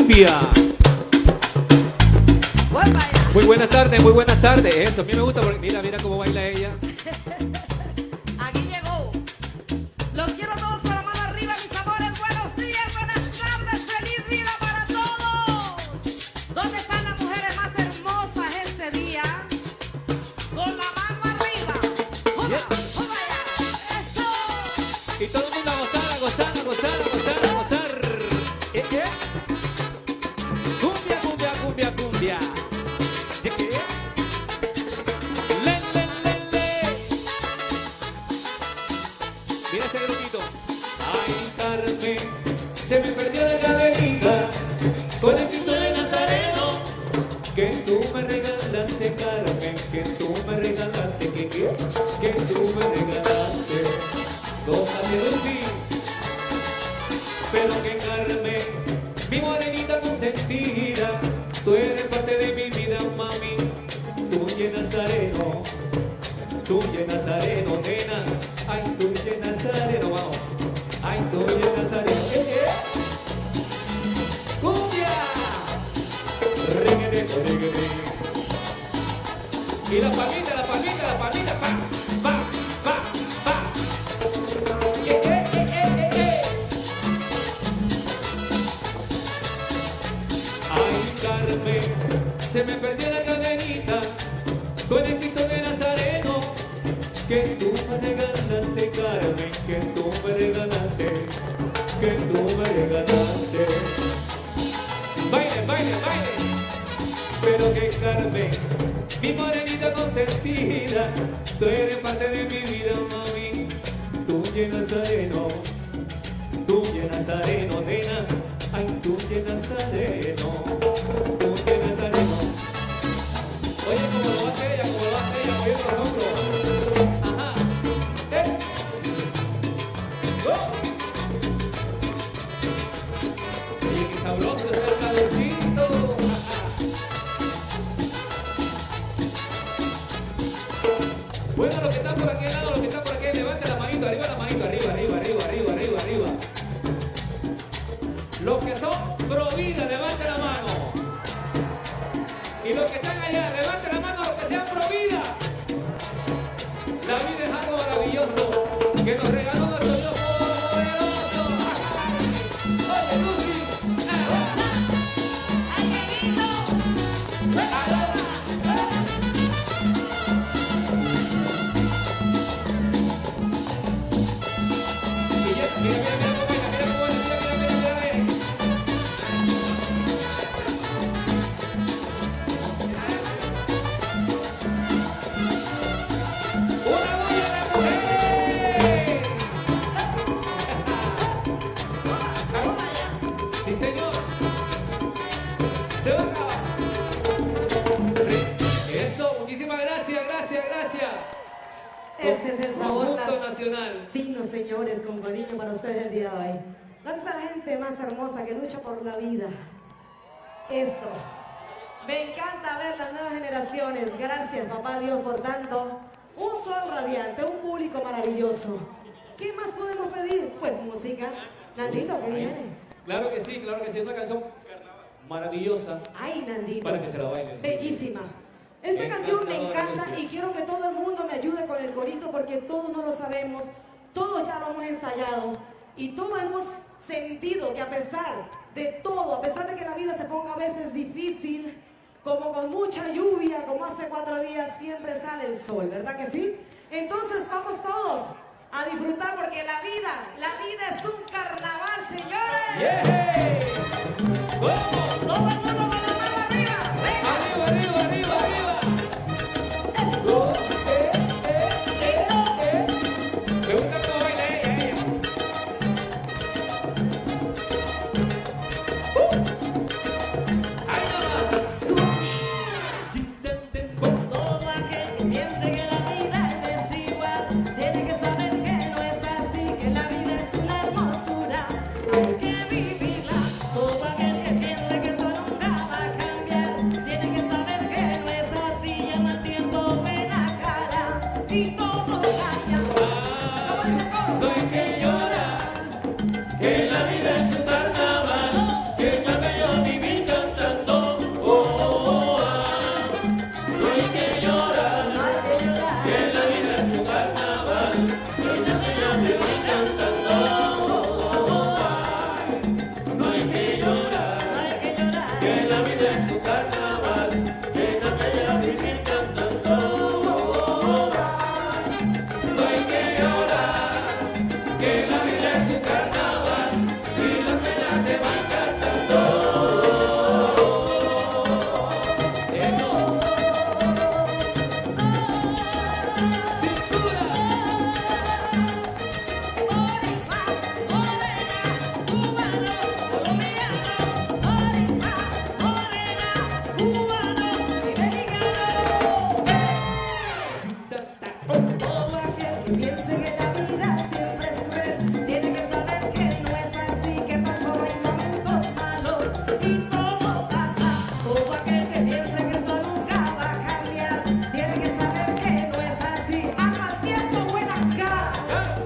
cumbia. Muy buenas tardes, muy buenas tardes. Eso, a mí me gusta porque mira, mira cómo baila ella. Aquí llegó. Los quiero a todos con la mano arriba, mis amores. Buenos días, buenas tardes, feliz vida para todos. ¿Dónde están las mujeres más hermosas este día? Con la mano arriba. ¡Joda, joda ya! ¡Eso! Y todo el mundo a gozar, a gozar, a gozar, a gozar, a gozar. Cumbia, cumbia, cumbia, cumbia. Le, le, le, le. Mira ese grupito. Ay, Carmen, se me perdió la cadenita con el Cristo de Nazareno que tú me regalaste, Carmen, que tú me regalaste, que tú me regalaste. Tócate, Lucy. Pero que Carmen, mi morenita consentida, tú eres parte de mi vida, mami. Tú y Nazareno, nena. Ay, tú y Nazareno, vamos. Ay, tú y Nazareno. ¡Cumbia! Reguete, reguete. Y la palmita, pa, pa, pa, pa. Ay, Carmen, se me perdió la cadenita con el Cristo de Nazareno que tú me regalaste, Carmen, que tú me regalaste, que tú me regalaste. Baile, baile, baile. Pero que Carmen, mi morenita consentida, tú eres parte de mi vida, mami. Tú y Nazareno, nena. Ay, tú y Nazareno, Oye, como lo hace ella, moviendo los hombros. Ajá. Oye, qué sabroso es el calorcito. Bueno, los que están por aquel lado, levanten la manito, arriba, arriba. Los que son pro vida, levanten la mano. Y los que están allá, levanten la mano los que sean pro vida. La vida es algo maravilloso que nos regaló nuestro Dios poderoso. Oye, Lucy. Este es el sabor nacional. latino, señores, con cariño para ustedes el día de hoy. ¿Dónde está la gente más hermosa que lucha por la vida? Eso. Me encanta ver las nuevas generaciones. Gracias, papá Dios, por tanto. Un sol radiante, un público maravilloso. ¿Qué más podemos pedir? Pues música. Nandito, ¿qué viene? Claro que sí, es una canción maravillosa. Ay, Nandito. Para que se la bailen. Bellísima. Esta canción me encanta y quiero que todo el mundo me ayude con el corito porque todos no lo sabemos, todos ya lo hemos ensayado y todos hemos sentido que a pesar de todo, a pesar de que la vida se ponga a veces difícil, como con mucha lluvia, como hace 4 días, siempre sale el sol, ¿verdad que sí? Entonces vamos todos a disfrutar porque la vida es un carnaval, señores. Yeah. ¡Vamos! ¡Todo el mundo con la mano arriba! ¡Venga! ¡Arriba! Me gusta cómo baila ella. ¡Ahí Por todo aquel que piense que la vida es igual, tiene que saber que no es así, que la vida es una hermosura, hay que vivirla. Todo aquel que piense que eso nunca va a cambiar, tiene que saber que no es así, llama el tiempo buena cara y todo cambia. No hay que llorar, que la vida es un carnaval, que es más bello vivir.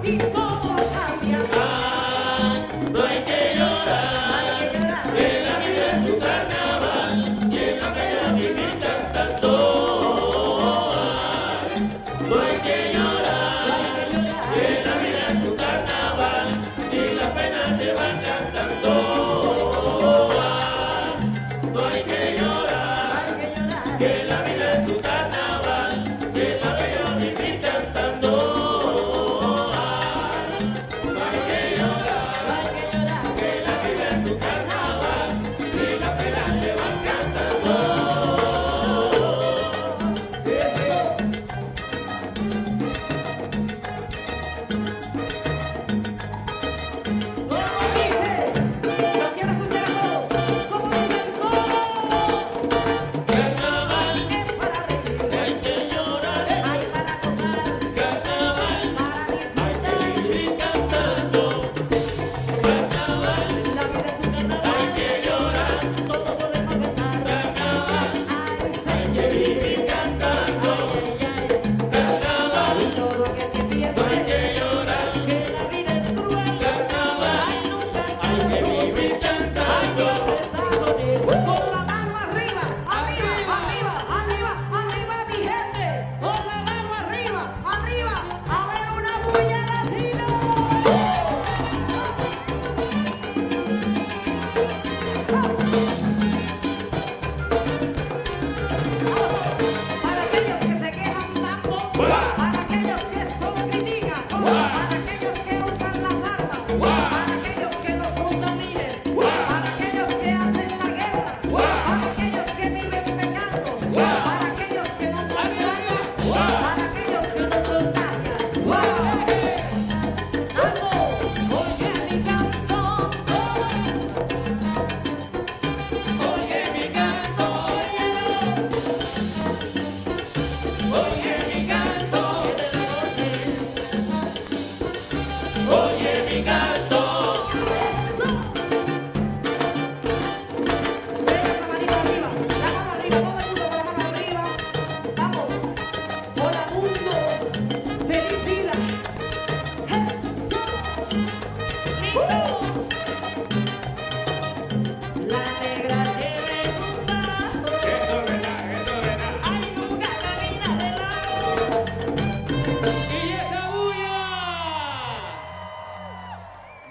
y todo cambia. No hay que llorar, que la vida es un carnaval y en la pena vivir cantando. No hay que llorar, que la vida es un carnaval y las penas se van cantando. No hay que llorar, que la vida es un carnaval y en la pena vivir cantando. No hay que llorar, que la vida es un carnaval y las penas se van cantando.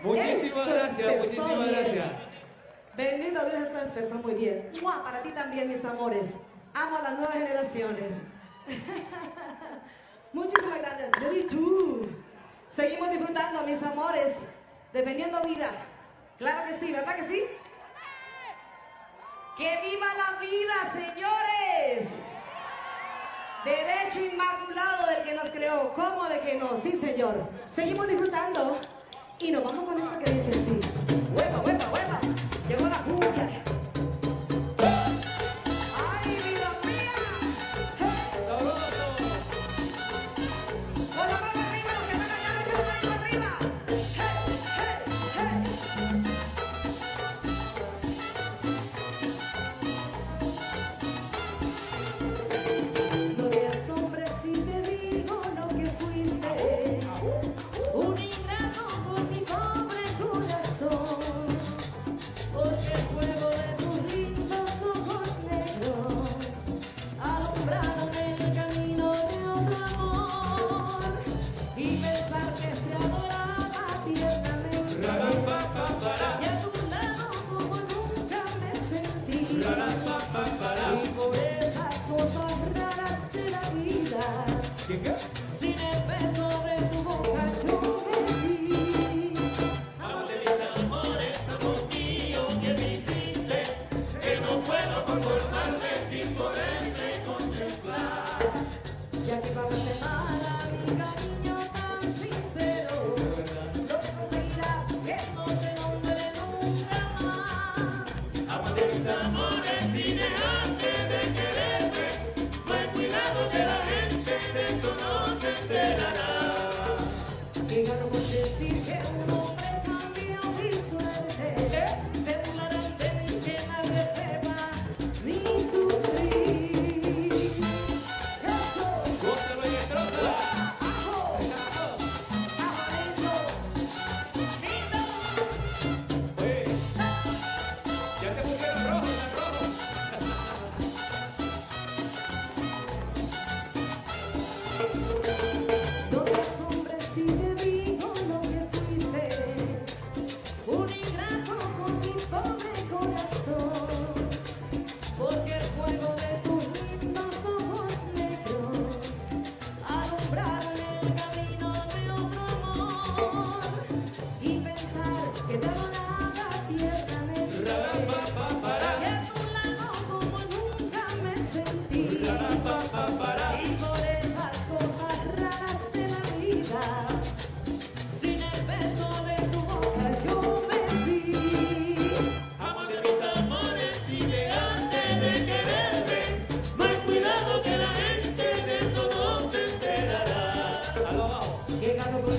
Muchísimas gracias. Bendito Dios, esto empezó muy bien. ¡Mua! Para ti también, mis amores. Amo a las nuevas generaciones. Muchísimas gracias. Yo y tú. Seguimos disfrutando, mis amores. Defendiendo vida. Claro que sí, ¿verdad que sí? ¡Que viva la vida, señores! Derecho inmaculado del que nos creó. ¿Cómo de que no? Sí, señor. Seguimos disfrutando. Y nos vamos con esto que dice así. ¡Huepa, huepa, huepa! Llegó la cumbia. ¡Ay, vida mía! ¡Sabroso! Con la mano arriba, los que están allá, con la mano arriba. ¡Hey, hey, hey! No te asombres si te digo lo que fuiste. Un ingrato por mi pobre corazón, porque el fuego de tus lindos ojos negros alumbraron el camino de otro amor, y pensar que te adoraba tiernamente, y a tu lado como nunca me sentí, y por esas cosas raras de la vida, sin el beso de tu boca yo me di. Amor de mis amores, amor mío, que me hiciste, que no puedo conformarme sin poderte contemplar. Ya que para semana mi cariño tan sincero, no conseguirá que no te nombre nunca más. Amor de mis amores, si dejaste de quererme, no hay cuidado que la gente de eso no se enterará. Que gano por decir que un hombre cambió mi suerte, se burlarán de mí que nadie sepa ni sufrir. Eso. Gózalo y estroza. Ajo. Ajo.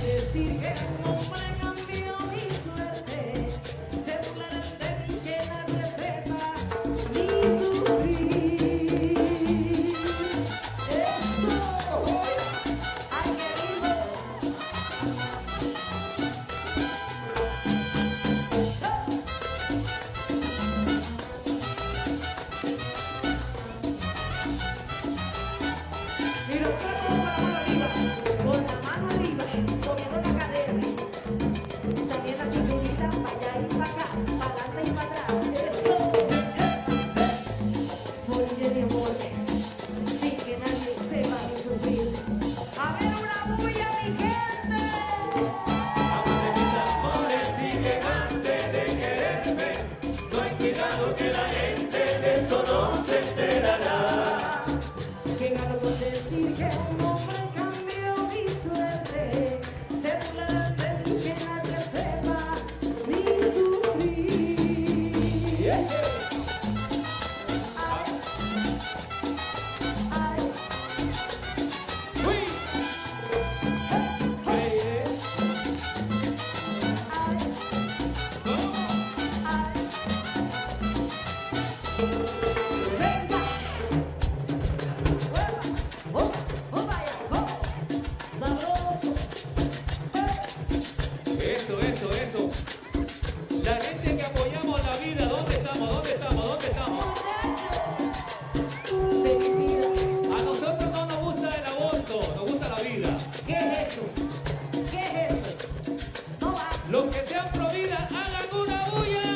decir que un hombre cambió mi suerte, se burlarán de mí que nadie sepa mi sufrir. Eso, ay querido. Mira, con la mano arriba, moviendo la cadera. También la cinturita para allá y para acá, para adelante y para atrás. Eso. Porque mi amor, sin que nadie sepa mi sufrir. A ver una bulla, mi gente. Amor de mis amores, si dejaste de quererme, no hay cuidado que la gente de eso no se enterará. Que gano con decir que un hombre cambió mi suerte, se burlarán de mí que nadie sepa mi sufrir. Ay, ay, Uy. ay, ay. Venga. Oh, oh, vaya, oh. Sabroso. Eso. La gente que apoyamos la vida, ¿dónde estamos? De mi vida. A nosotros no nos gusta el aborto, nos gusta la vida. ¿Qué es eso? ¿Qué es eso? No va. Los que sean pro vida, hagan una bulla.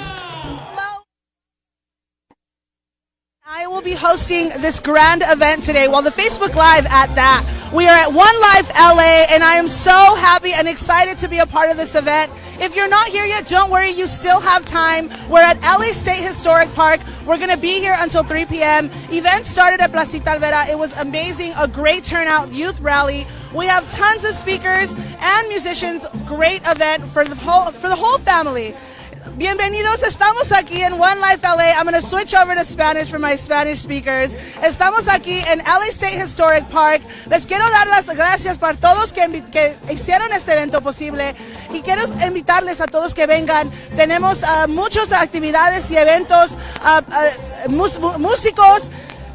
I will be hosting this grand event today. Well, the Facebook Live at that. We are at OneLifeLA, and I am so happy and excited to be a part of this event. If you're not here yet, don't worry, you still have time. We're at LA State Historic Park. We're going to be here until 3 p.m. Event started at Placita Alvera. It was amazing, a great turnout, youth rally. We have tons of speakers and musicians. Great event for the whole family. Bienvenidos, estamos aquí en OneLifeLA. I'm going to switch over to Spanish for my Spanish speakers. Estamos aquí en LA State Historic Park. Les quiero dar las gracias para todos que hicieron este evento posible y quiero invitarles a todos que vengan. Tenemos muchas actividades y eventos, músicos,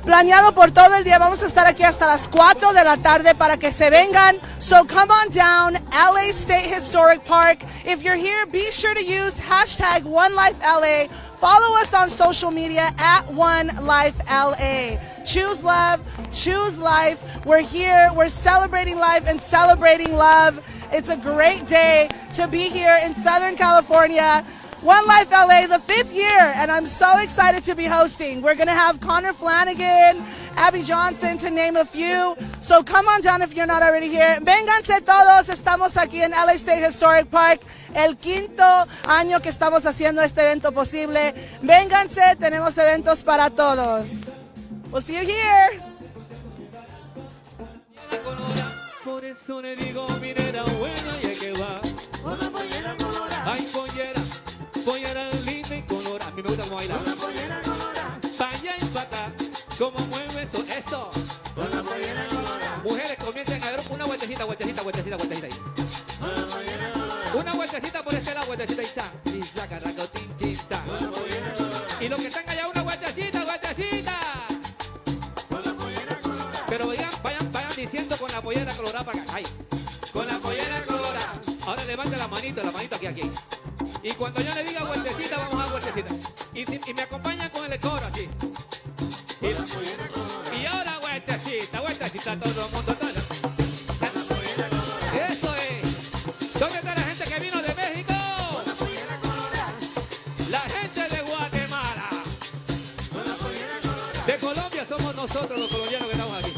planeado por todo el día. Vamos a estar aquí hasta las 4 de la tarde para que se vengan. So come on down, LA State Historic Park. If you're here, be sure to use hashtag OneLifeLA. Follow us on social media at OneLifeLA. Choose love, choose life. We're here, we're celebrating life and celebrating love. It's a great day to be here in Southern California. OneLifeLA, the 5th year, and I'm so excited to be hosting. We're going to have Connor Flanagan, Abby Johnson, to name a few. So come on down if you're not already here. Vénganse todos, estamos aquí en LA State Historic Park, el 5º año que estamos haciendo este evento posible. Vénganse, tenemos eventos para todos. We'll see you here. Por eso le digo, minera buena, y que va. Una pollera colorada. Ay, pollera linda y colorada. A mí me gusta cómo baila. Una pollera colorada. Pa' allá y pa' acá, cómo mueve eso. Una pollera colorada. Mujeres, comiencen a dar una vueltecita ahí. Una pollera colorada. Una vueltecita por este lado, vueltecita y está. Y saca racotinchita. Una pollera colorada. Y los que están allá, una vueltecita. Una pollera colorada. Pero vayan diciendo con la pollera colorada para acá. Ahí. Con la pollera colorada. Ahora levante la manito aquí. Y cuando yo le diga vueltecita, vamos a dar vueltecita. Y me acompañan con el coro así. Y ahora vueltecita, todo el mundo. Eso es. ¿Dónde está la gente que vino de México? La gente de Guatemala. De Colombia somos nosotros los colombianos que estamos aquí.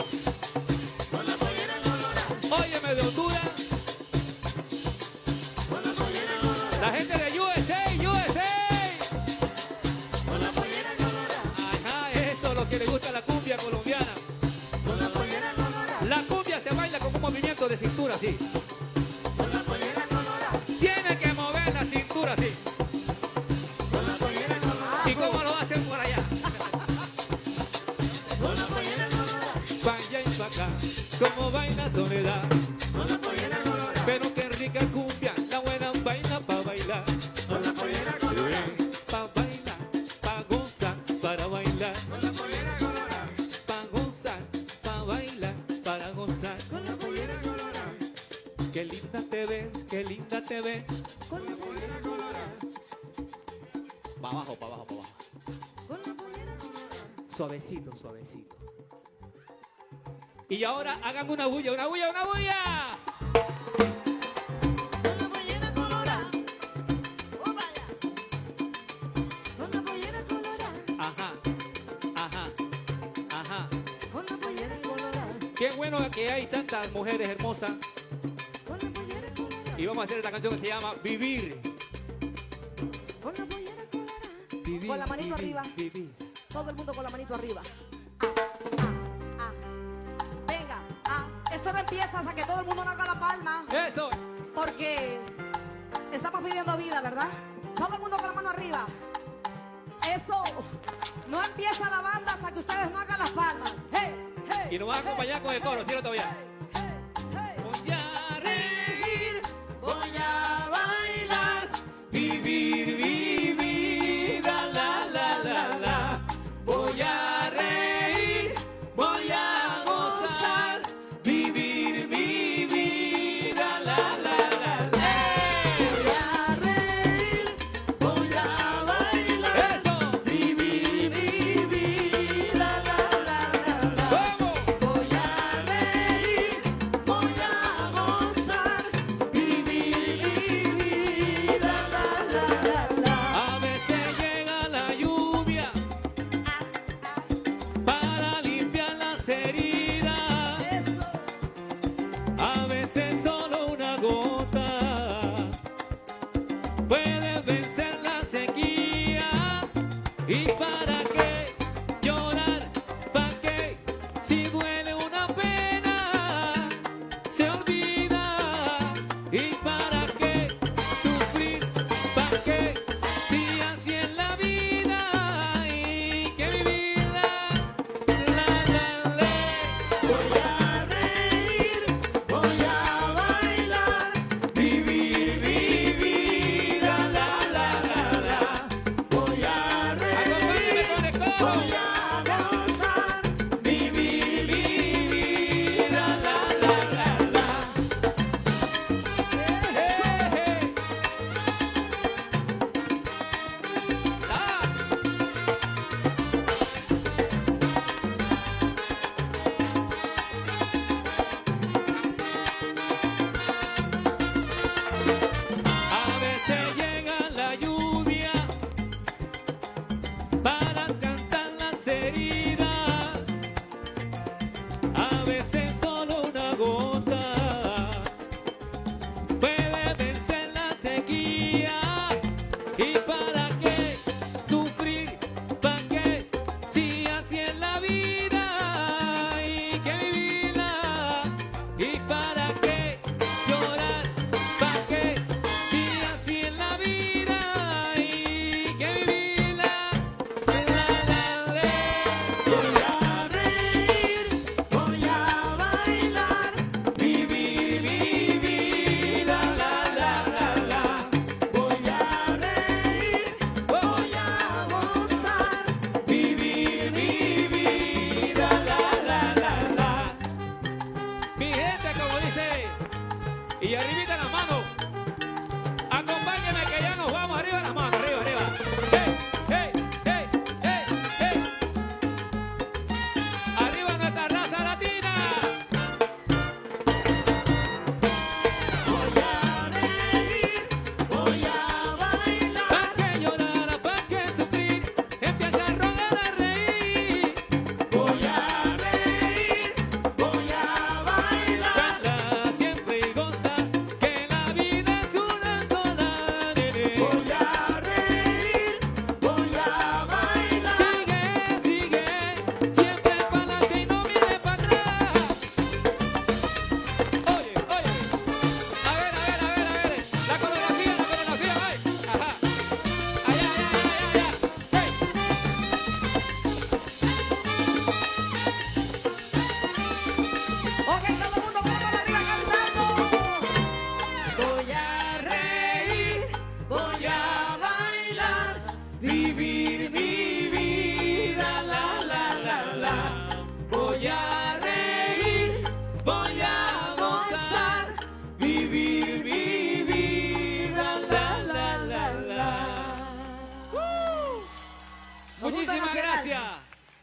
Óyeme, de Honduras. La gente de USA. Ajá, eso, lo que le gusta la cumbia colombiana. La cumbia se baila con un movimiento de cintura así. Tiene que mover la cintura así. ¿Y cómo lo hacen por allá? Pa' allá y pa' acá, como baila Soledad. Pero qué rico. rica cumbia, la buena baila pa' bailar. Con la pollera colorada. Pa' bailar, pa' gozar, para bailar. Con la pollera colorada. Pa' gozar, pa' bailar, para gozar. Con la pollera colorada. Qué linda te ves, qué linda te ves. Con la pollera colorada. Pa' abajo, pa' abajo, pa' abajo. Con la pollera colorada. Suavecito, suavecito. Y ahora hagan una bulla, una bulla, una bulla. Con la pollera colorada. Oh, vaya. Con la pollera colorada. Ajá, ajá, ajá. Con la pollera colorada. Qué bueno que hay tantas mujeres hermosas. Con la pollera colorada. Y vamos a hacer esta canción que se llama Vivir. Con la pollera colorada. Vivir, Con la manito vivir, arriba. vivir. Todo el mundo con la manito arriba. Venga, eso no empieza hasta que todo el mundo no haga la palma. Eso. Porque estamos pidiendo vida, ¿verdad? Todo el mundo con la mano arriba. Eso no empieza la banda hasta que ustedes no hagan las palmas. Hey, hey, Y nos va a acompañar con el coro, ¿cierto todavía? hey. Voy a reír, voy a bailar, vivir mi vida, la, la, la, la. Voy a reír, voy a gozar, vivir mi vida, la, la, la, la. Voy a reír, voy a bailar, eso, vivir mi vida, la, la, la, la. ¡Vamos! Voy a reír, voy a gozar, vivir mi vida, la, la, la, la. A veces llega la lluvia para limpiar las heridas. A veces solo una gota puede vencer la sequía. ¿Y para qué llorar? ¿Para qué? Si duele una pena, se olvida. ¿Y para qué sufrir? ¿Para qué? Si así es la vida, hay que vivirla. La, la, la. Voy a reír, voy a bailar, vivir mi vida. La,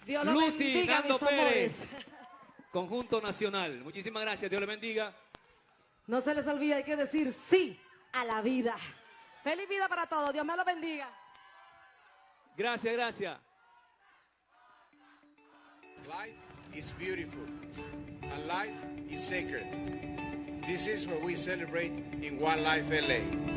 Dios los Lizzy bendiga, mis amores. Conjunto Nacional. Muchísimas gracias, Dios le bendiga. No se les olvide, hay que decir sí a la vida. Feliz vida para todos, Dios me lo bendiga. Gracias, gracias. Life is beautiful and life is sacred. This is what we celebrate in OneLifeLA.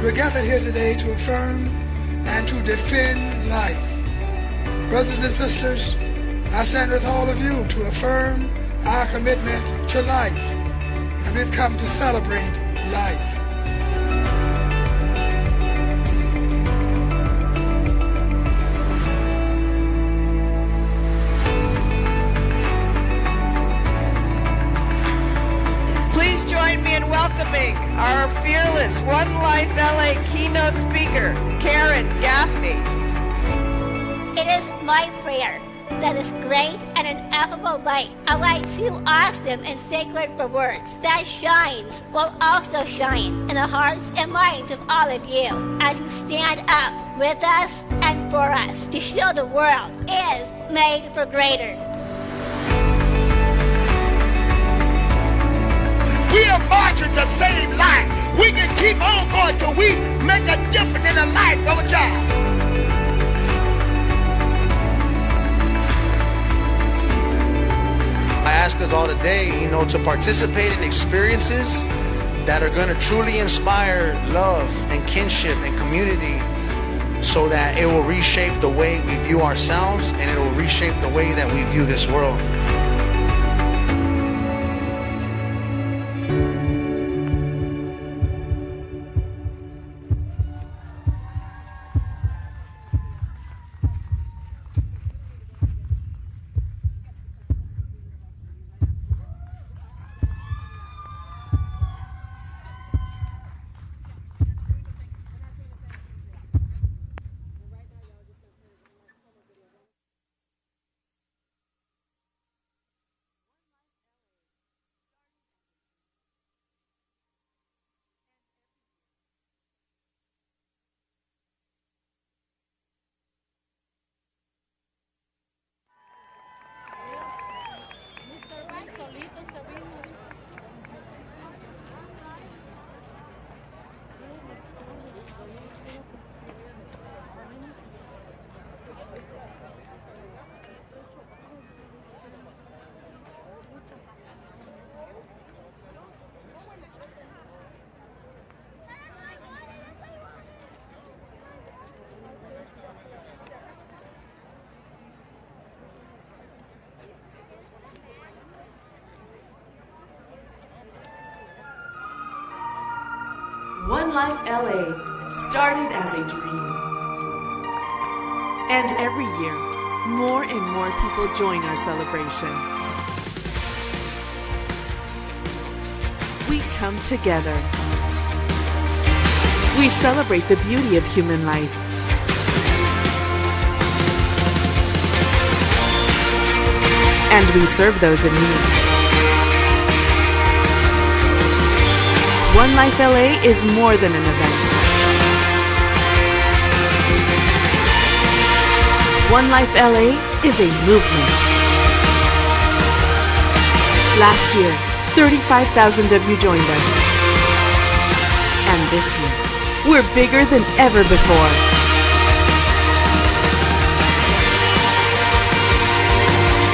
We're gathered here today to affirm and to defend life. Brothers and sisters, I stand with all of you to affirm our commitment to life, and we've come to celebrate life. Please join me in welcoming our fearless OneLifeLA keynote speaker, Karen Gaffney. It is my prayer that this great and ineffable light, a light too awesome and sacred for words, that shines will also shine in the hearts and minds of all of you as you stand up with us and for us to show the world is made for greater. We are marching to save life. We can keep on going till we make a difference in the life of a child. I ask us all today, to participate in experiences that are going to truly inspire love and kinship and community, so that it will reshape the way we view ourselves and it will reshape the way that we view this world. OneLifeLA started as a dream. And every year, more and more people join our celebration. We come together. We celebrate the beauty of human life. And we serve those in need. OneLifeLA is more than an event. OneLifeLA is a movement. Last year, 35,000 of you joined us. And this year, we're bigger than ever before.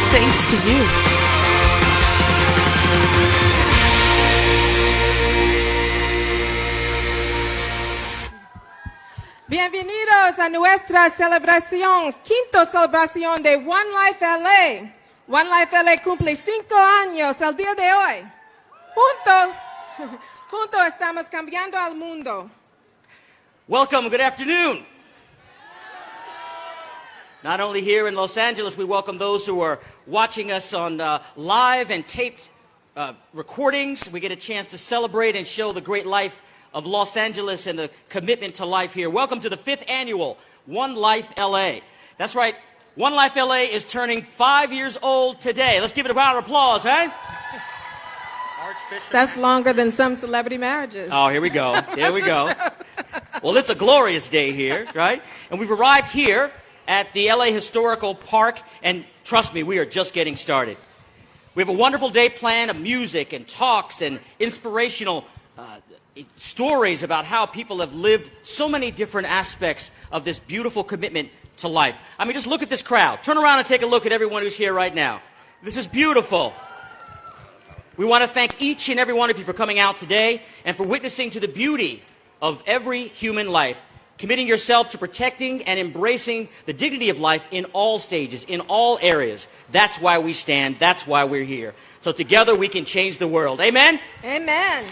Thanks to you. Bienvenidos a nuestra celebración, quinta celebración de OneLifeLA. OneLifeLA cumple 5 años el día de hoy. Juntos estamos cambiando al mundo. Welcome, good afternoon. Not only here in Los Angeles, we welcome those who are watching us on live and taped recordings. We get a chance to celebrate and show the great life of Los Angeles and the commitment to life here. Welcome to the 5th annual OneLifeLA. That's right, OneLifeLA is turning 5 years old today. Let's give it a round of applause, eh? That's longer than some celebrity marriages. Oh, here we go. Here we go. Well, it's a glorious day here, right? And we've arrived here at the LA Historical Park, and trust me, we are just getting started. We have a wonderful day planned of music and talks and inspirational stories about how people have lived so many different aspects of this beautiful commitment to life. I mean, just look at this crowd. Turn around and take a look at everyone who's here right now. This is beautiful. We want to thank each and every one of you for coming out today and for witnessing to the beauty of every human life, committing yourself to protecting and embracing the dignity of life in all stages, in all areas. That's why we stand. That's why we're here. So together we can change the world. Amen? Amen.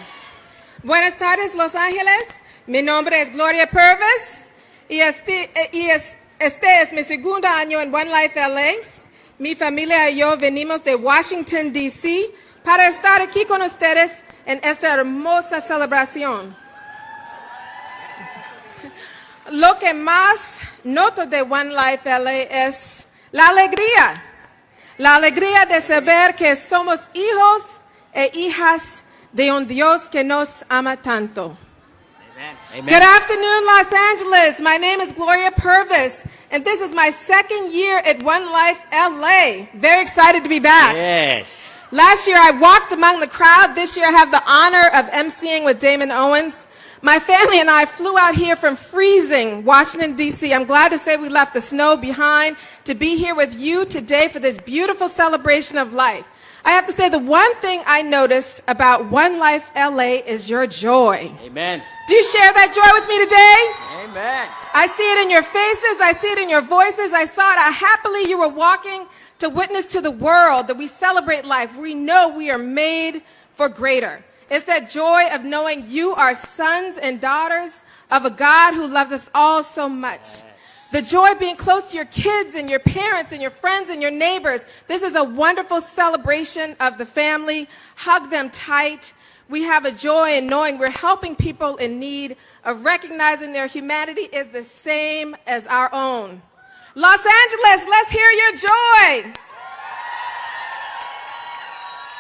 Buenas tardes, Los Ángeles. Mi nombre es Gloria Purvis y este es mi segundo año en OneLifeLA. Mi familia y yo venimos de Washington, D.C., para estar aquí con ustedes en esta hermosa celebración. Lo que más noto de OneLifeLA es la alegría. La alegría de saber que somos hijos e hijas de un Dios que nos ama tanto. Amen. Amen. Good afternoon, Los Angeles. My name is Gloria Purvis, and this is my second year at OneLifeLA. Very excited to be back. Yes. Last year I walked among the crowd. This year I have the honor of emceeing with Damon Owens. My family and I flew out here from freezing Washington, D.C. I'm glad to say we left the snow behind to be here with you today for this beautiful celebration of life. I have to say the one thing I noticed about OneLifeLA is your joy. Amen. Do you share that joy with me today? Amen. I see it in your faces. I see it in your voices. I saw it how happily you were walking to witness to the world that we celebrate life. We know we are made for greater. It's that joy of knowing you are sons and daughters of a God who loves us all so much. Yes. The joy of being close to your kids and your parents and your friends and your neighbors. This is a wonderful celebration of the family. Hug them tight. We have a joy in knowing we're helping people in need, of recognizing their humanity is the same as our own. Los Angeles, let's hear your joy.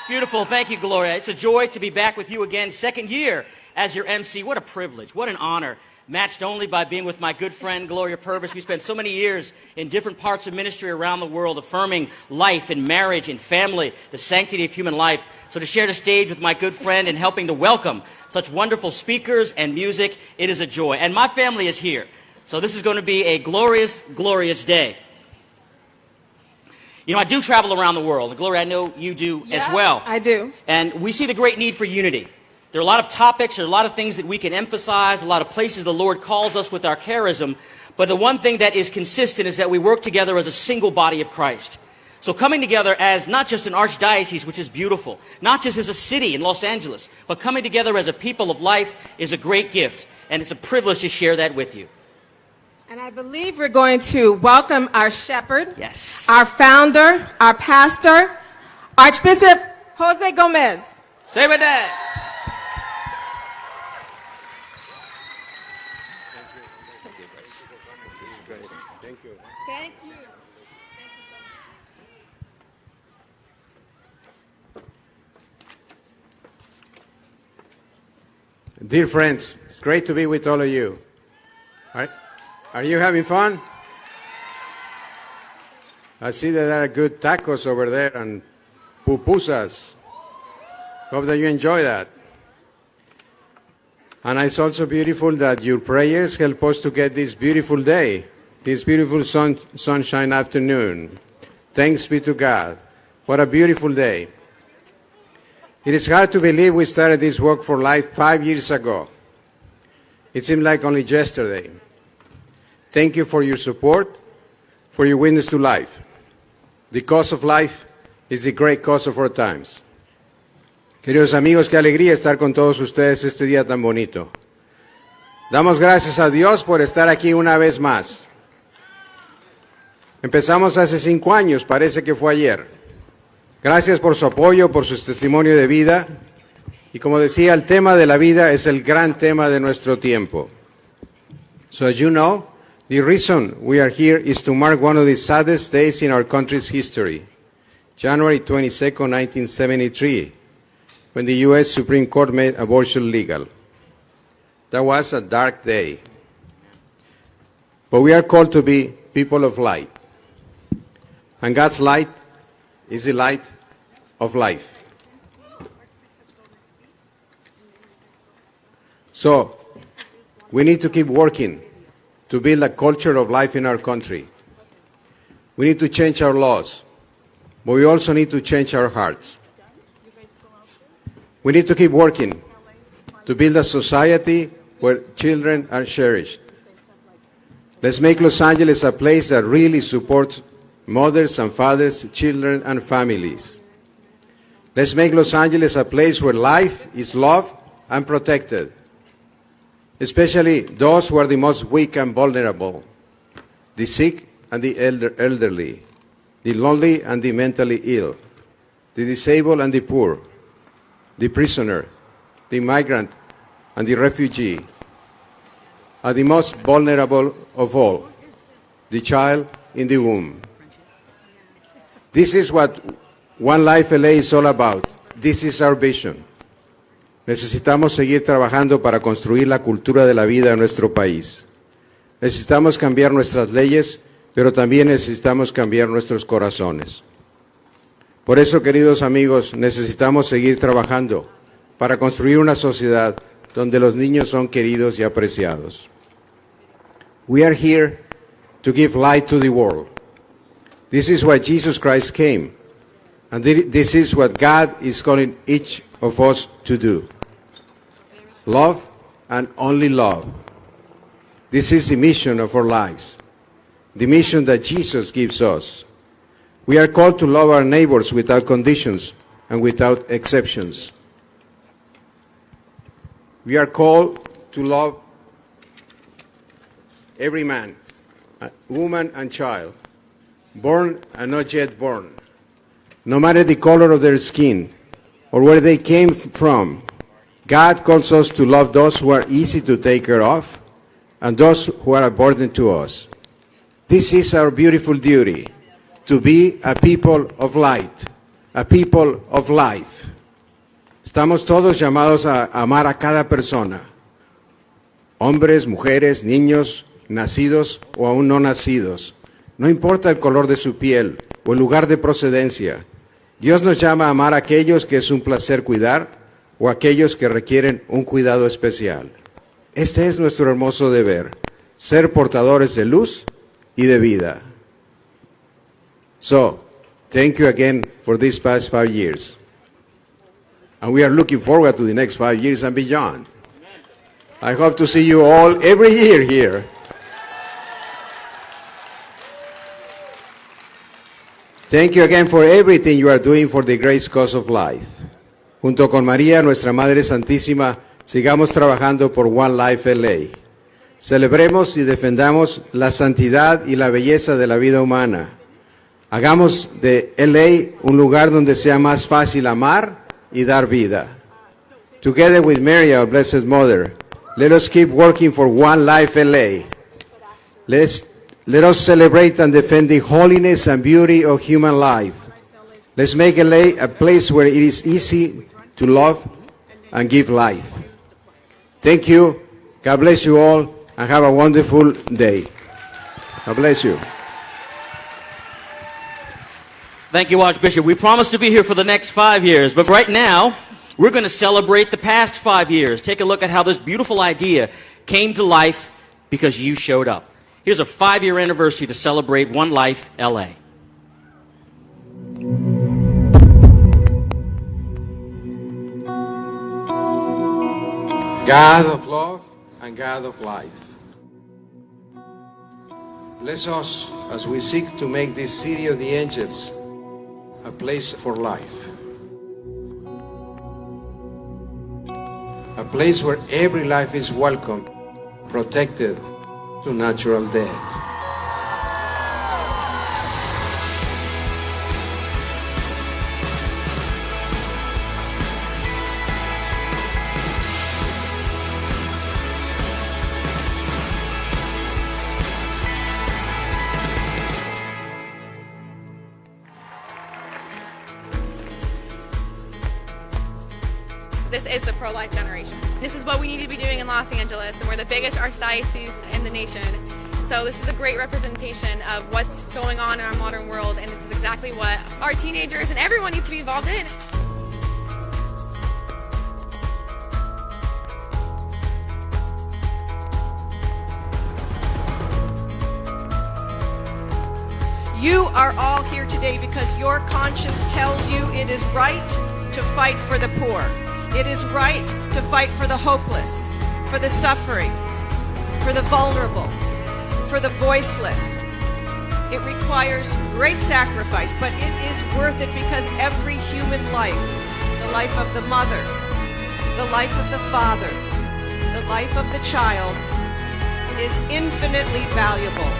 Beautiful. Thank you, Gloria. It's a joy to be back with you again, second year as your MC. What a privilege. What an honor. Matched only by being with my good friend, Gloria Purvis. We spent so many years in different parts of ministry around the world, affirming life and marriage and family, the sanctity of human life. So to share the stage with my good friend and helping to welcome such wonderful speakers and music, it is a joy. And my family is here. So this is going to be a glorious, glorious day. You know, I do travel around the world. And Gloria, I know you do as well. I do. And we see the great need for unity. There are a lot of topics, there are a lot of things that we can emphasize, a lot of places the Lord calls us with our charism. But the one thing that is consistent is that we work together as a single body of Christ. So coming together as not just an archdiocese, which is beautiful, not just as a city in Los Angeles, but coming together as a people of life is a great gift. And it's a privilege to share that with you. And I believe we're going to welcome our shepherd, yes, our founder, our pastor, Archbishop Jose Gomez. Say with that. Thank you. Dear friends, it's great to be with all of you. Are you having fun? I see that there are good tacos over there and pupusas. Hope that you enjoy that. And it's also beautiful that your prayers help us to get this beautiful day, this beautiful sunshine afternoon. Thanks be to God. What a beautiful day. It is hard to believe we started this work for life 5 years ago. It seemed like only yesterday. Thank you for your support, for your witness to life. The cause of life is the great cause of our times. Queridos amigos, qué alegría estar con todos ustedes este día tan bonito. Damos gracias a Dios por estar aquí una vez más. Empezamos hace 5 años, parece que fue ayer. Gracias por su apoyo, por su testimonio de vida. Y como decía, el tema de la vida es el gran tema de nuestro tiempo. So as you know, the reason we are here is to mark one of the saddest days in our country's history, January 22nd, 1973, when the U.S. Supreme Court made abortion legal. That was a dark day. But we are called to be people of light. And God's light is the light of life. So, we need to keep working to build a culture of life in our country. We need to change our laws, but we also need to change our hearts. We need to keep working to build a society where children are cherished. Let's make Los Angeles a place that really supports mothers and fathers, children and families. Let's make Los Angeles a place where life is loved and protected, especially those who are the most weak and vulnerable, the sick and the elderly, the lonely and the mentally ill, the disabled and the poor, the prisoner, the migrant and the refugee, and the most vulnerable of all, the child in the womb. This is what OneLifeLA is all about. This is our vision. Necesitamos seguir trabajando para construir la cultura de la vida en nuestro país. Necesitamos cambiar nuestras leyes, pero también necesitamos cambiar nuestros corazones. Por eso, queridos amigos, necesitamos seguir trabajando para construir una sociedad donde los niños son queridos y apreciados. We are here to give light to the world. This is why Jesus Christ came, and this is what God is calling each of us to do. Love and only love. This is the mission of our lives, the mission that Jesus gives us. We are called to love our neighbors without conditions and without exceptions. We are called to love every man, woman and child, born and not yet born, no matter the color of their skin or where they came from. God calls us to love those who are easy to take care of and those who are a burden to us. This is our beautiful duty, to be a people of light, a people of life. Estamos todos llamados a amar a cada persona, hombres, mujeres, niños, nacidos o aún no nacidos. No importa el color de su piel o el lugar de procedencia. Dios nos llama a amar a aquellos que es un placer cuidar o a aquellos que requieren un cuidado especial. Este es nuestro hermoso deber, ser portadores de luz y de vida. So, thank you again for these past 5 years. And we are looking forward to the next 5 years and beyond. I hope to see you all every year here. Thank you again for everything you are doing for the great cause of life. Junto con María, nuestra Madre Santísima, sigamos trabajando por OneLifeLA. Celebremos y defendamos la santidad y la belleza de la vida humana. Hagamos de LA un lugar donde sea más fácil amar y dar vida. Together with Mary, our Blessed Mother, let us keep working for OneLifeLA. Let us celebrate and defend the holiness and beauty of human life. Let's make LA a place where it is easy to love and give life. Thank you. God bless you all and have a wonderful day. God bless you. Thank you, Archbishop. We promise to be here for the next 5 years, but right now, we're going to celebrate the past 5 years. Take a look at how this beautiful idea came to life because you showed up. Here's a 5-year anniversary to celebrate OneLifeLA. God of love and God of life, bless us as we seek to make this city of the angels a place for life. A place where every life is welcome, protected to natural death. this is the pro-life generation. This is what we need to be doing in Los Angeles, and we're the biggest archdiocese in the nation. So this is a great representation of what's going on in our modern world, and this is exactly what our teenagers and everyone needs to be involved in. You are all here today because your conscience tells you it is right to fight for the poor. It is right to fight for the hopeless, for the suffering, for the vulnerable, for the voiceless. It requires great sacrifice, but it is worth it because every human life, the life of the mother, the life of the father, the life of the child, is infinitely valuable.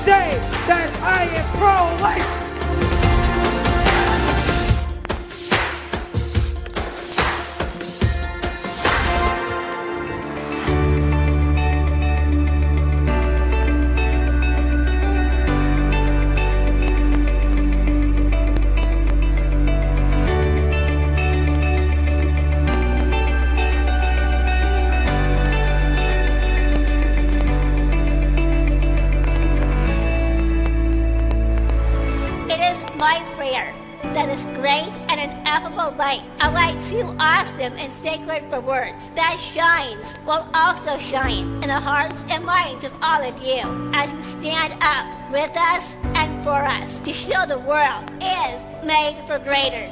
Say that I am pro-life. That is great and an ineffable light, a light too awesome and sacred for words, that shines will also shine in the hearts and minds of all of you as you stand up with us and for us to show the world is made for greater.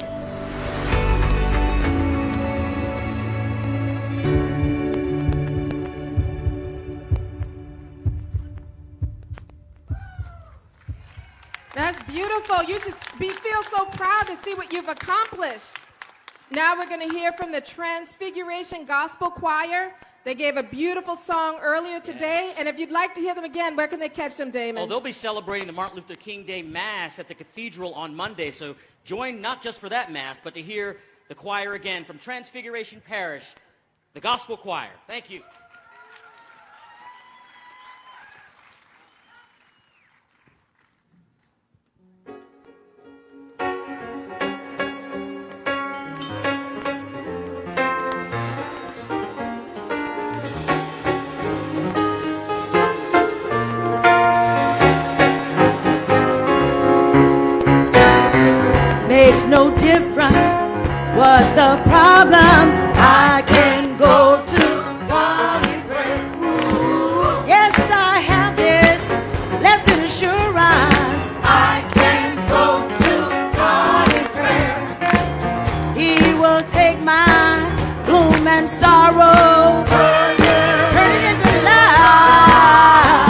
That's beautiful. You should feel so proud to see what you've accomplished. Now we're going to hear from the Transfiguration Gospel Choir. They gave a beautiful song earlier today. Yes. And if you'd like to hear them again, where can they catch them, Damon? Oh, they'll be celebrating the Martin Luther King Day Mass at the Cathedral on Monday. So join not just for that Mass, but to hear the choir again from Transfiguration Parish, the Gospel Choir. Thank you. Makes no difference what the problem. I can go to God in prayer. Yes, I have this blessed assurance. I can go to God in prayer. He will take my gloom and sorrow, turn it into life.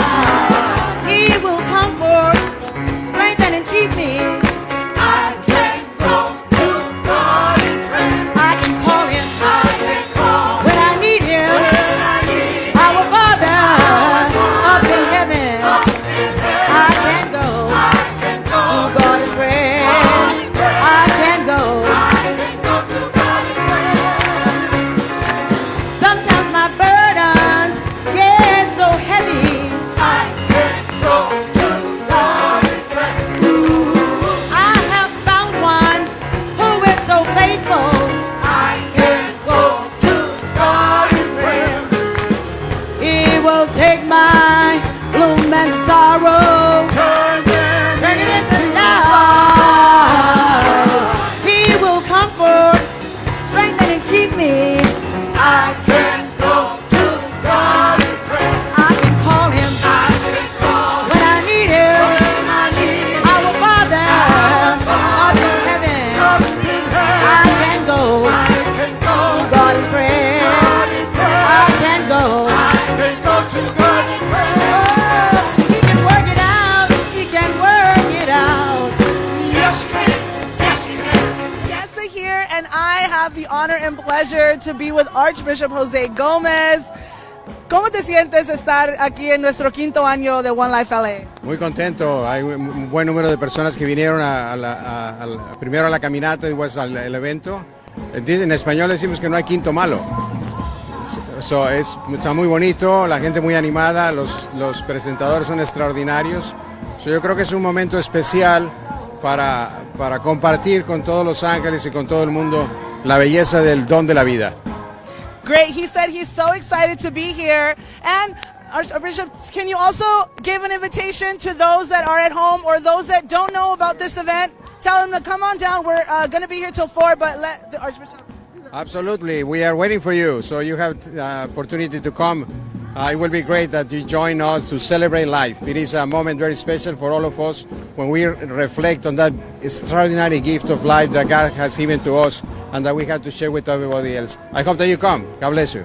He will comfort, strengthen, and keep me. honor and pleasure to be with Archbishop Jose Gomez. ¿Cómo te sientes estar aquí en nuestro 5º año de OneLifeLA? Muy contento. Hay un buen número de personas que vinieron primero a la caminata y después al evento. En español decimos que no hay quinto malo. Está muy bonito, la gente muy animada, los presentadores son extraordinarios. Yo creo que es un momento especial para compartir con todos los ángeles y con todo el mundo la belleza del don de la vida. Great. He said he's so excited to be here. And Archbishop, can you also give an invitation to those that are at home or those that don't know about this event? Tell them to come on down. We're going to be here till 4, but let the Archbishop... Absolutely. We are waiting for you. So you have opportunity to come. It will be great that you join us to celebrate life. It is a moment very special for all of us when we reflect on that extraordinary gift of life that God has given to us and that we have to share with everybody else. I hope that you come. God bless you.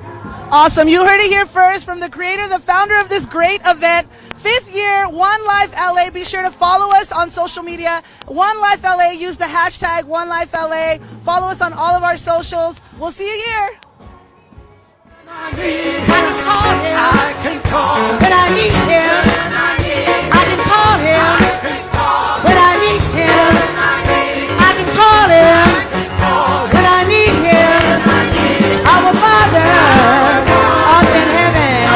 Awesome. You heard it here first from the creator, the founder of this great event. 5th year, OneLifeLA. Be sure to follow us on social media. OneLifeLA. Use the hashtag OneLifeLA. Follow us on all of our socials. We'll see you here. I can call when I need him. I can call him when I need him. I can call him when I need him. Our Father up in heaven.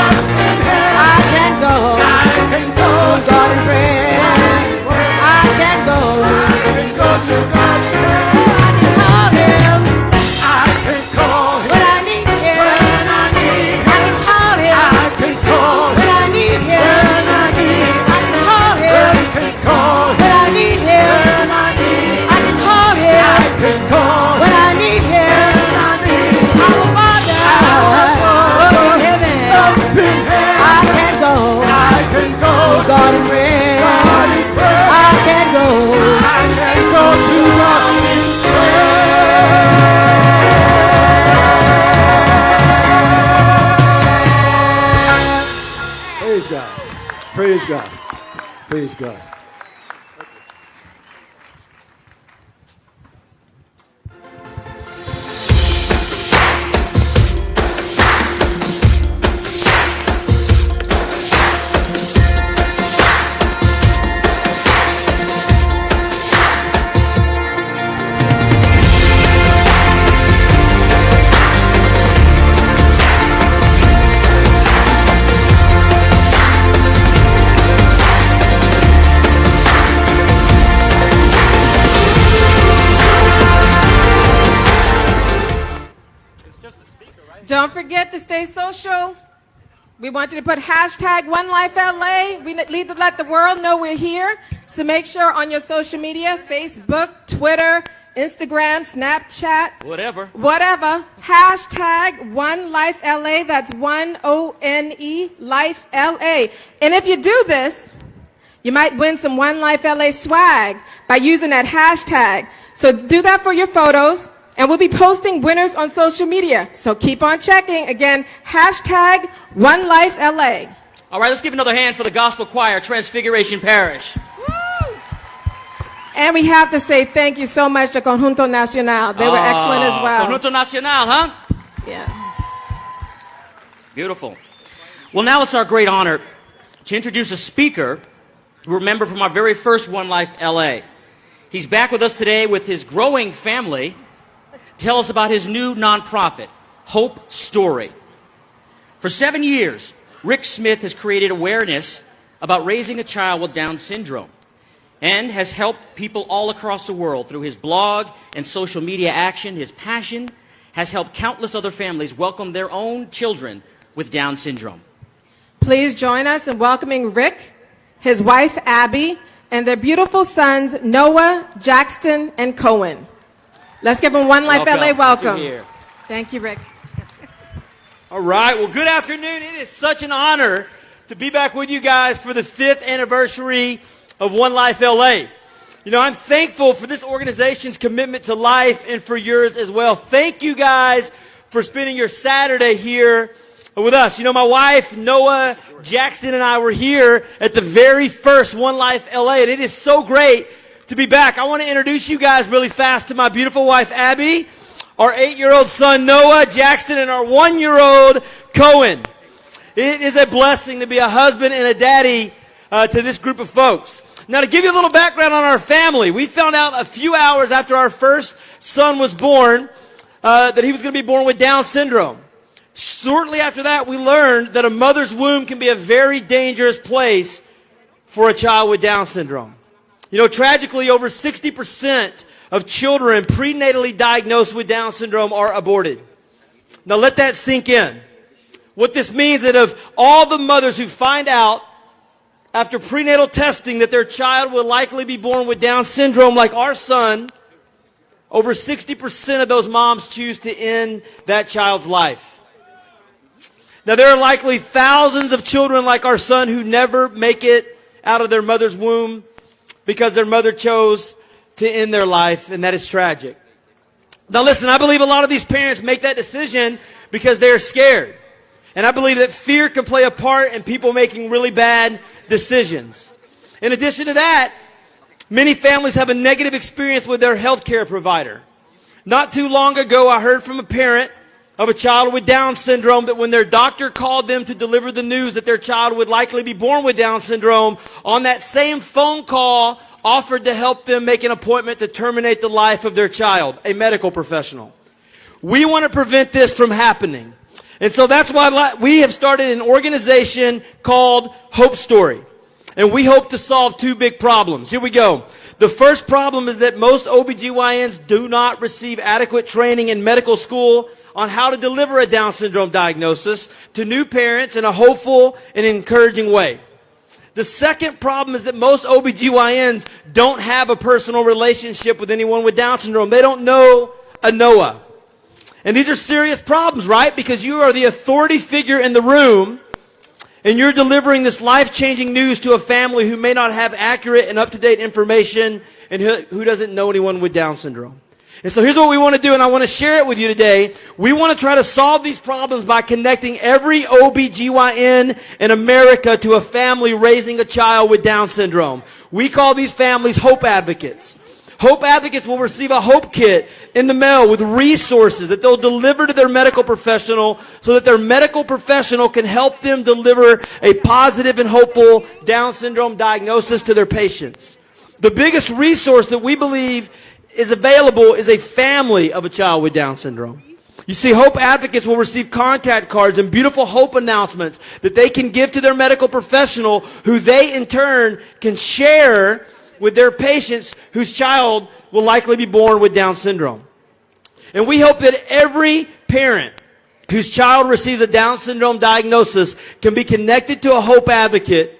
I can go to God in prayer. I can go to God in prayer. God in prayer. I can go to God in prayer. Praise God. Praise God. Praise God. Don't forget to stay social. We want you to put hashtag OneLifeLA. We need to let the world know we're here. So make sure on your social media, Facebook, Twitter, Instagram, Snapchat. Whatever. Hashtag OneLifeLA. That's ONE Life LA. And if you do this, you might win some OneLifeLA swag by using that hashtag. So do that for your photos. And we'll be posting winners on social media. So keep on checking. Again, hashtag OneLifeLA. All right, let's give another hand for the gospel choir, Transfiguration Parish. Woo! And we have to say thank you so much to Conjunto Nacional. They were excellent as well. Conjunto Nacional, huh? Yeah. Beautiful. Well, now it's our great honor to introduce a speaker who we're a member from our very first OneLifeLA. He's back with us today with his growing family. Tell us about his new nonprofit, Hope Story. For 7 years, Rick Smith has created awareness about raising a child with Down syndrome and has helped people all across the world through his blog and social media action. His passion has helped countless other families welcome their own children with Down syndrome. Please join us in welcoming Rick, his wife Abby, and their beautiful sons Noah, Jackson, and Cohen. Let's give them OneLifeLA welcome. Thank you, Rick. All right. Well, good afternoon. It is such an honor to be back with you guys for the 5th anniversary of OneLifeLA. You know, I'm thankful for this organization's commitment to life and for yours as well. Thank you guys for spending your Saturday here with us. You know, my wife, Noah, Jackson, and I were here at the very first OneLifeLA, and it is so great to be back. I want to introduce you guys really fast to my beautiful wife, Abby, our 8-year-old son, Noah, Jackson, and our 1-year-old, Cohen. It is a blessing to be a husband and a daddy to this group of folks. Now, to give you a little background on our family, we found out a few hours after our first son was born that he was going to be born with Down syndrome. Shortly after that, we learned that a mother's womb can be a very dangerous place for a child with Down syndrome. You know, tragically, over 60% of children prenatally diagnosed with Down syndrome are aborted. Now, let that sink in. What this means is that of all the mothers who find out after prenatal testing that their child will likely be born with Down syndrome like our son, over 60% of those moms choose to end that child's life. Now, there are likely thousands of children like our son who never make it out of their mother's womb because their mother chose to end their life, and that is tragic. Now, listen, I believe a lot of these parents make that decision because they're scared. And I believe that fear can play a part in people making really bad decisions. In addition to that, many families have a negative experience with their health care provider. Not too long ago, I heard from a parent of a child with Down syndrome that when their doctor called them to deliver the news that their child would likely be born with Down syndrome, on that same phone call offered to help them make an appointment to terminate the life of their child, a medical professional. We want to prevent this from happening. And so that's why we have started an organization called Hope Story. And we hope to solve two big problems. Here we go. The first problem is that most OBGYNs do not receive adequate training in medical school on how to deliver a Down syndrome diagnosis to new parents in a hopeful and encouraging way. The second problem is that most OBGYNs don't have a personal relationship with anyone with Down syndrome. They don't know a Noah. And these are serious problems, right? Because you are the authority figure in the room, and you're delivering this life-changing news to a family who may not have accurate and up-to-date information and who doesn't know anyone with Down syndrome. And so here's what we want to do, and I want to share it with you today. We want to try to solve these problems by connecting every OBGYN in America to a family raising a child with Down syndrome. We call these families Hope Advocates. Hope Advocates will receive a Hope Kit in the mail with resources that they'll deliver to their medical professional so that their medical professional can help them deliver a positive and hopeful Down syndrome diagnosis to their patients. The biggest resource that we believe is available is a family of a child with Down syndrome. You see, Hope Advocates will receive contact cards and beautiful hope announcements that they can give to their medical professional, who they in turn can share with their patients whose child will likely be born with Down syndrome. And we hope that every parent whose child receives a Down syndrome diagnosis can be connected to a Hope Advocate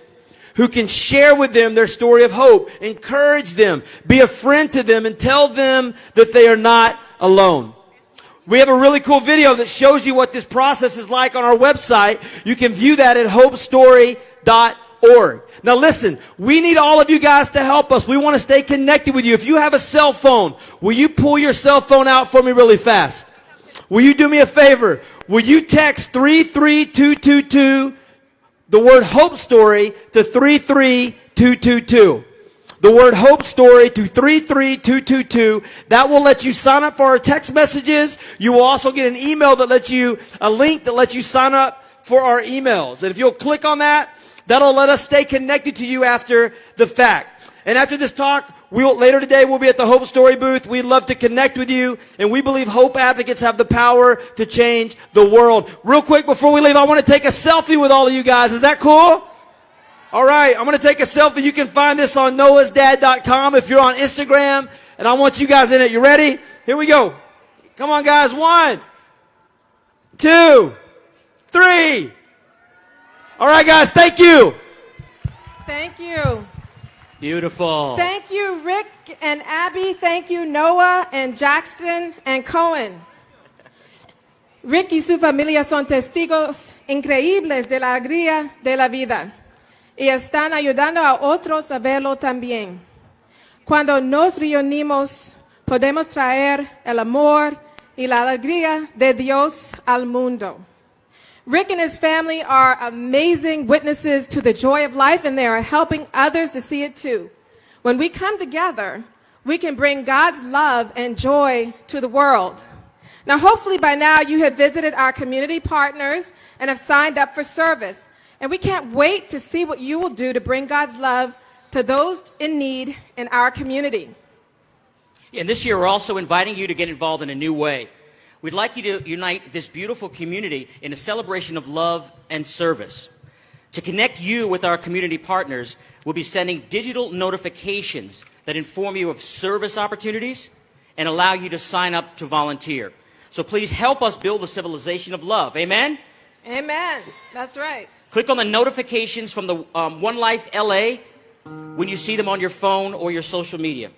who can share with them their story of hope, encourage them, be a friend to them, and tell them that they are not alone. We have a really cool video that shows you what this process is like on our website. You can view that at hopestory.org. Now listen, we need all of you guys to help us. We want to stay connected with you. If you have a cell phone, will you pull your cell phone out for me really fast? Will you do me a favor? Will you text 33222, the word Hope Story, to 33222? The word Hope Story to 33222. That will let you sign up for our text messages. You will also get an email that lets you, a link that lets you sign up for our emails. And if you'll click on that, that'll let us stay connected to you after the fact. And after this talk, later today, we'll be at the Hope Story booth. We'd love to connect with you. And we believe Hope Advocates have the power to change the world. Real quick, before we leave, I want to take a selfie with all of you guys. Is that cool? All right, I'm going to take a selfie. You can find this on noahsdad.com if you're on Instagram. And I want you guys in it. You ready? Here we go. Come on, guys. 1, 2, 3. All right, guys, thank you. Thank you. Beautiful. Thank you, Rick and Abby. Thank you, Noah and Jackson and Cohen. Rick y su familia son testigos increíbles de la alegría de la vida y están ayudando a otros a verlo también. Cuando nos reunimos, podemos traer el amor y la alegría de Dios al mundo. Rick and his family are amazing witnesses to the joy of life, and they are helping others to see it too. When we come together, we can bring God's love and joy to the world. Now, hopefully by now you have visited our community partners and have signed up for service. And we can't wait to see what you will do to bring God's love to those in need in our community. And this year, we're also inviting you to get involved in a new way. We'd like you to unite this beautiful community in a celebration of love and service. To connect you with our community partners, we'll be sending digital notifications that inform you of service opportunities and allow you to sign up to volunteer. So please help us build a civilization of love. Amen? Amen. That's right. Click on the notifications from the OneLifeLA when you see them on your phone or your social media.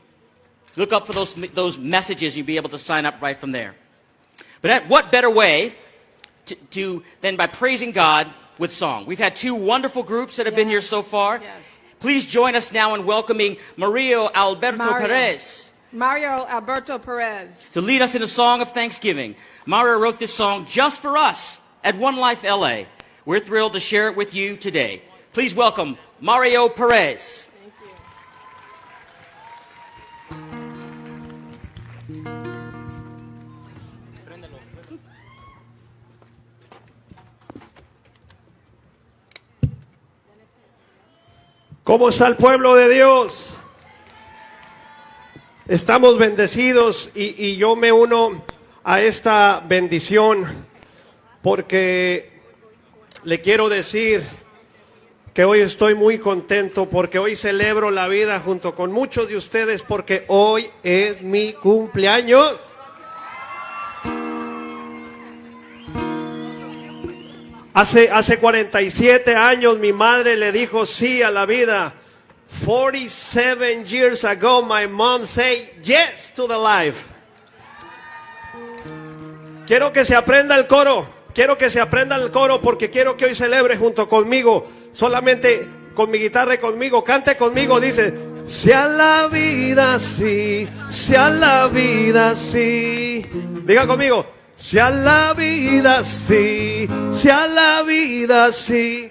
Look up for those messages. You'll be able to sign up right from there. But what better way than by praising God with song? We've had two wonderful groups that have been here so far. Yes. Please join us now in welcoming Mario Alberto Perez. Mario Alberto Perez. To lead us in a song of thanksgiving. Mario wrote this song just for us at OneLifeLA. We're thrilled to share it with you today. Please welcome Mario Perez. ¿Cómo está el pueblo de Dios? Estamos bendecidos y yo me uno a esta bendición porque le quiero decir que hoy estoy muy contento porque hoy celebro la vida junto con muchos de ustedes porque hoy es mi cumpleaños. Hace 47 años mi madre le dijo sí a la vida. 47 years ago my mom said yes to the life. Quiero que se aprenda el coro. Quiero que se aprenda el coro porque quiero que hoy celebre junto conmigo. Solamente con mi guitarra y conmigo. Cante conmigo, dice. Sea la vida así, sea la vida así. Diga conmigo. Sea la vida así, sea la vida así.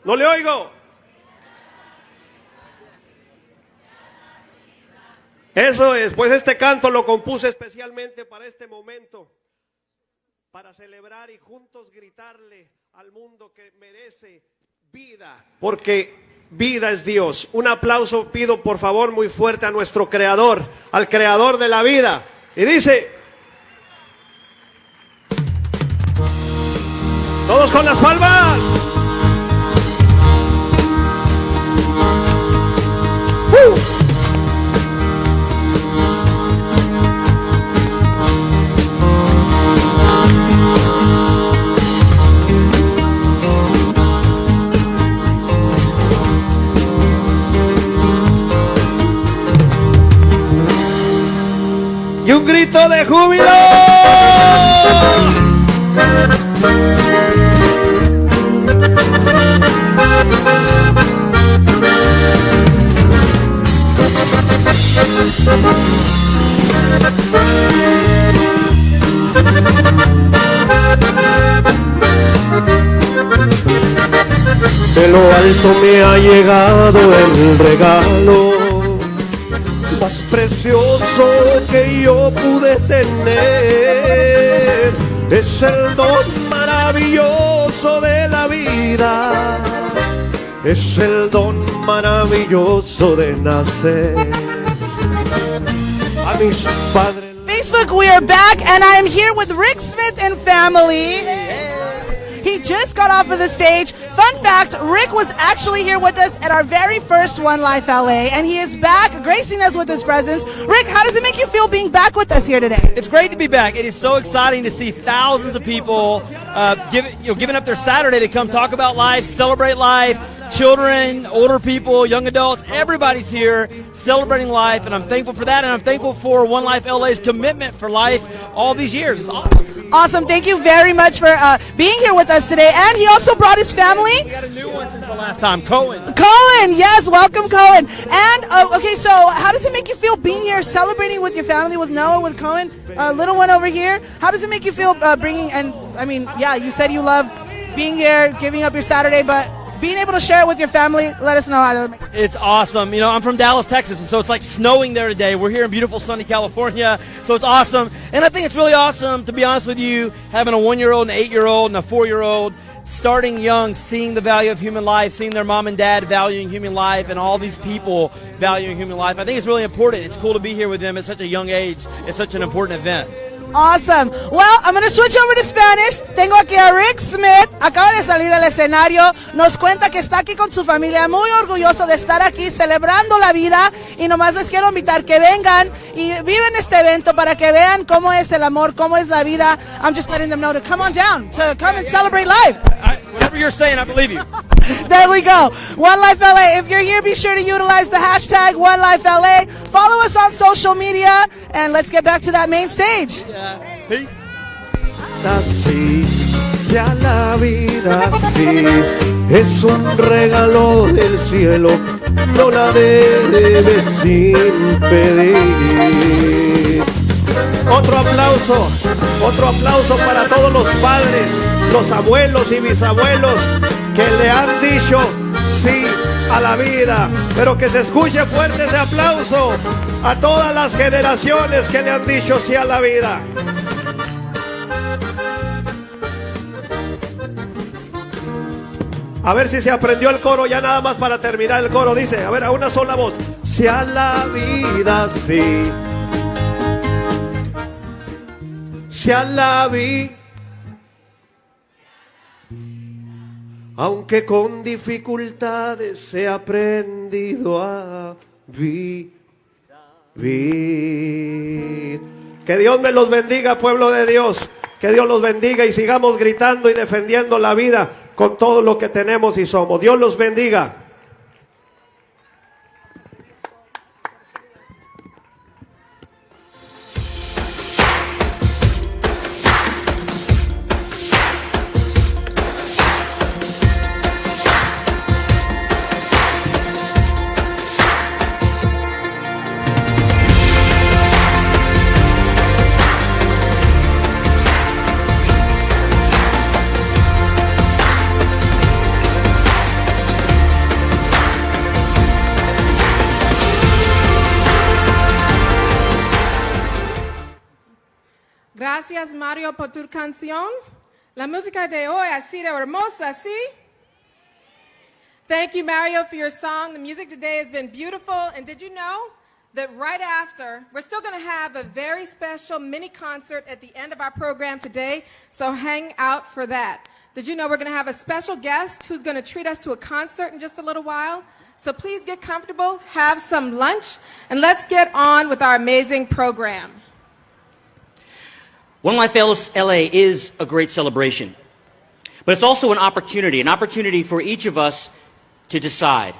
No le oigo. Eso es, pues este canto lo compuse especialmente para este momento, para celebrar y juntos gritarle al mundo que merece vida, porque vida es Dios. Un aplauso pido por favor muy fuerte a nuestro Creador, al Creador de la vida. Y dice, todos con las palmas. Y un grito de júbilo. De lo alto me ha llegado el regalo más precioso que yo pude tener. Es el don maravilloso de la vida. Es el don maravilloso de nacer. A mis padres. Facebook, we are back, and I am here with Rick Smith and family. He just got off of the stage. Fun fact, Rick was actually here with us at our very first OneLifeLA, and he is back, gracing us with his presence. Rick, how does it make you feel being back with us here today? It's great to be back. It is so exciting to see thousands of people giving up their Saturday to come talk about life, celebrate life. Children, older people, young adults, everybody's here celebrating life, and I'm thankful for that, and I'm thankful for OneLifeLA's commitment for life all these years. It's awesome. Awesome. Thank you very much for being here with us today. And he also brought his family. We got a new one since the last time, Cohen. Cohen, yes, welcome Cohen. And, okay, so how does it make you feel being here, celebrating with your family, with Noah, with Cohen, little one over here? How does it make you feel bringing, and I mean, yeah, you said you love being here, giving up your Saturday, but being able to share it with your family, let us know how to make it. It's awesome. You know, I'm from Dallas, Texas, and so it's like snowing there today. We're here in beautiful sunny California, so it's awesome. And I think it's really awesome, to be honest with you, having a 1-year-old, an 8-year-old, and a 4-year-old, starting young, seeing the value of human life, seeing their mom and dad valuing human life, and all these people valuing human life. I think it's really important. It's cool to be here with them at such a young age. It's such an important event. Awesome. Well, I'm going to switch over to Spanish. Tengo aquí a Rick Smith. Acaba de salir del escenario. Nos cuenta que está aquí con su familia, muy orgulloso de estar aquí celebrando la vida. Y nomás les quiero invitar que vengan y viven este evento para que vean cómo es el amor, cómo es la vida. I'm just letting them know to come on down, to come and celebrate life. Whatever you're saying, I believe you. There we go. OneLifeLA. If you're here, be sure to utilize the hashtag OneLifeLA. Follow us on social media, and let's get back to that main stage. Peace. Así sea la vida, así es un regalo del cielo, no la debes impedir. Otro aplauso para todos los padres, los abuelos y bisabuelos que le han dicho sí a la vida, pero que se escuche fuerte ese aplauso a todas las generaciones que le han dicho sí a la vida. A ver si se aprendió el coro ya nada más para terminar el coro. Dice, a ver, a una sola voz. Sea la vida sí. Sea la vida. Aunque con dificultades he aprendido a vivir. Que Dios me los bendiga, pueblo de Dios. Que Dios los bendiga y sigamos gritando y defendiendo la vida con todo lo que tenemos y somos. Dios los bendiga. Gracias, Mario, por tu canción. La música de hoy ha sido hermosa, ¿sí? Thank you, Mario, for your song. The music today has been beautiful. And did you know that right after, we're still going to have a very special mini concert at the end of our program today, so hang out for that. Did you know we're going to have a special guest who's going to treat us to a concert in just a little while? So please get comfortable, have some lunch, and let's get on with our amazing program. OneLifeLA is a great celebration, but it's also an opportunity for each of us to decide,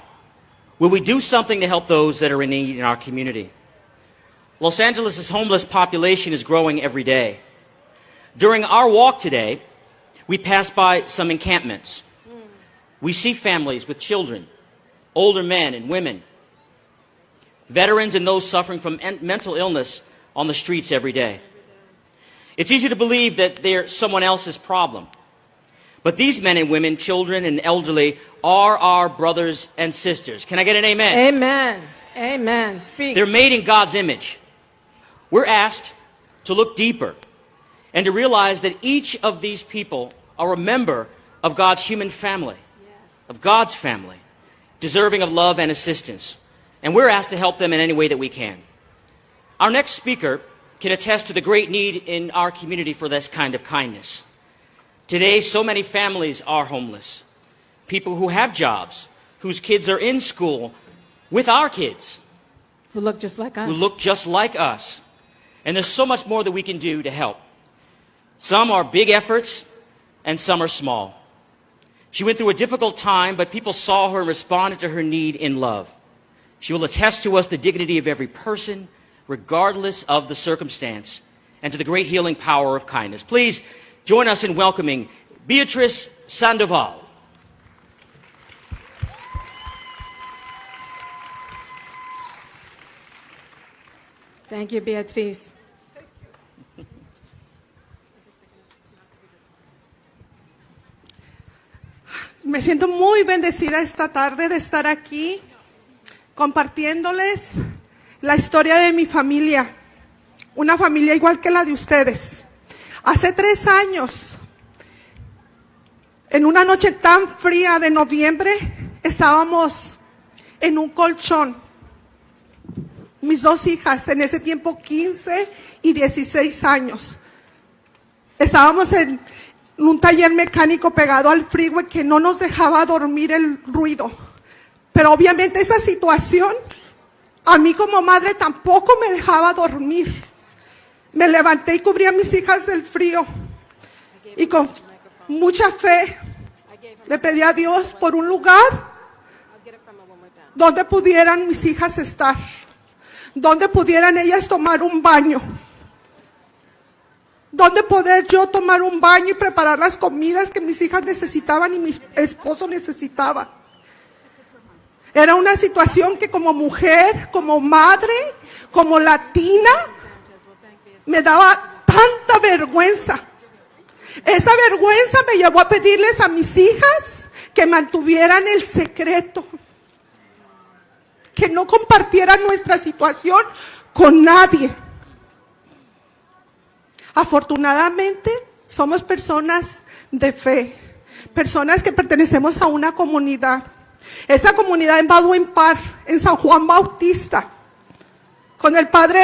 will we do something to help those that are in need in our community? Los Angeles' homeless population is growing every day. During our walk today, we passed by some encampments. We see families with children, older men and women, veterans and those suffering from mental illness on the streets every day. It's easy to believe that they're someone else's problem. But these men and women, children and elderly, are our brothers and sisters. Can I get an amen? Amen. Amen. Speak. They're made in God's image. We're asked to look deeper and to realize that each of these people are a member of God's human family, of God's family, deserving of love and assistance. And we're asked to help them in any way that we can. Our next speaker can attest to the great need in our community for this kind of kindness. Today, so many families are homeless. People who have jobs, whose kids are in school with our kids. Who look just like us. Who look just like us. And there's so much more that we can do to help. Some are big efforts, and some are small. She went through a difficult time, but people saw her and responded to her need in love. She will attest to us the dignity of every person, regardless of the circumstance, and to the great healing power of kindness. Please join us in welcoming Beatriz Sandoval. Thank you, Beatriz. Me siento muy bendecida esta tarde de estar aquí compartiéndoles la historia de mi familia, una familia igual que la de ustedes. Hace 3 años, en una noche tan fría de noviembre, estábamos en un colchón. Mis 2 hijas, en ese tiempo 15 y 16 años. Estábamos en un taller mecánico pegado al freeway que no nos dejaba dormir el ruido. Pero obviamente esa situación, a mí como madre tampoco me dejaba dormir. Me levanté y cubrí a mis hijas del frío. Y con mucha fe le pedí a Dios por un lugar donde pudieran mis hijas estar, donde pudieran ellas tomar un baño, donde poder yo tomar un baño y preparar las comidas que mis hijas necesitaban y mi esposo necesitaba. Era una situación que como mujer, como madre, como latina, me daba tanta vergüenza. Esa vergüenza me llevó a pedirles a mis hijas que mantuvieran el secreto, que no compartieran nuestra situación con nadie. Afortunadamente, somos personas de fe, personas que pertenecemos a una comunidad. Esa comunidad en Vado en Par, en San Juan Bautista, con el padre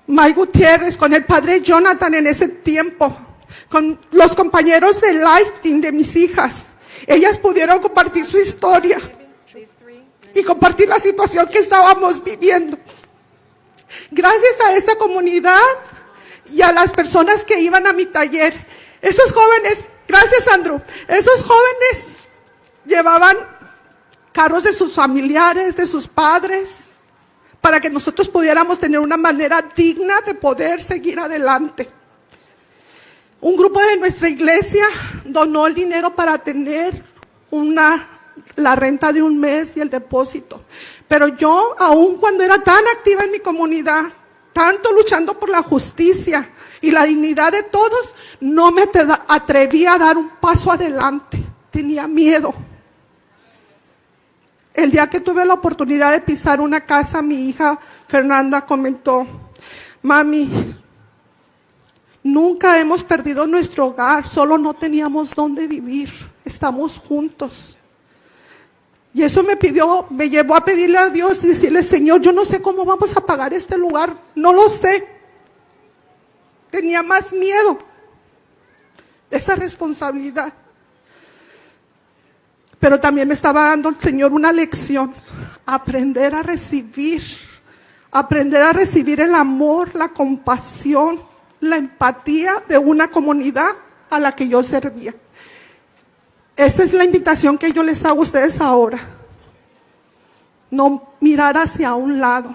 May Gutiérrez, con el padre Jonathan en ese tiempo, con los compañeros de Life Team de mis hijas. Ellas pudieron compartir su historia y compartir la situación que estábamos viviendo. Gracias a esa comunidad y a las personas que iban a mi taller, esos jóvenes, gracias Andrew, esos jóvenes llevaban carros de sus familiares, de sus padres, para que nosotros pudiéramos tener una manera digna de poder seguir adelante. Un grupo de nuestra iglesia donó el dinero para tener la renta de un mes y el depósito. Pero yo, aun cuando era tan activa en mi comunidad, tanto luchando por la justicia y la dignidad de todos, no me atreví a dar un paso adelante. Tenía miedo. El día que tuve la oportunidad de pisar una casa, mi hija Fernanda comentó: mami, nunca hemos perdido nuestro hogar, solo no teníamos dónde vivir, estamos juntos. Y eso me llevó a pedirle a Dios y decirle: Señor, yo no sé cómo vamos a pagar este lugar, no lo sé. Tenía más miedo de esa responsabilidad. Pero también me estaba dando el Señor una lección: aprender a recibir el amor, la compasión, la empatía de una comunidad a la que yo servía. Esa es la invitación que yo les hago a ustedes ahora. No mirar hacia un lado,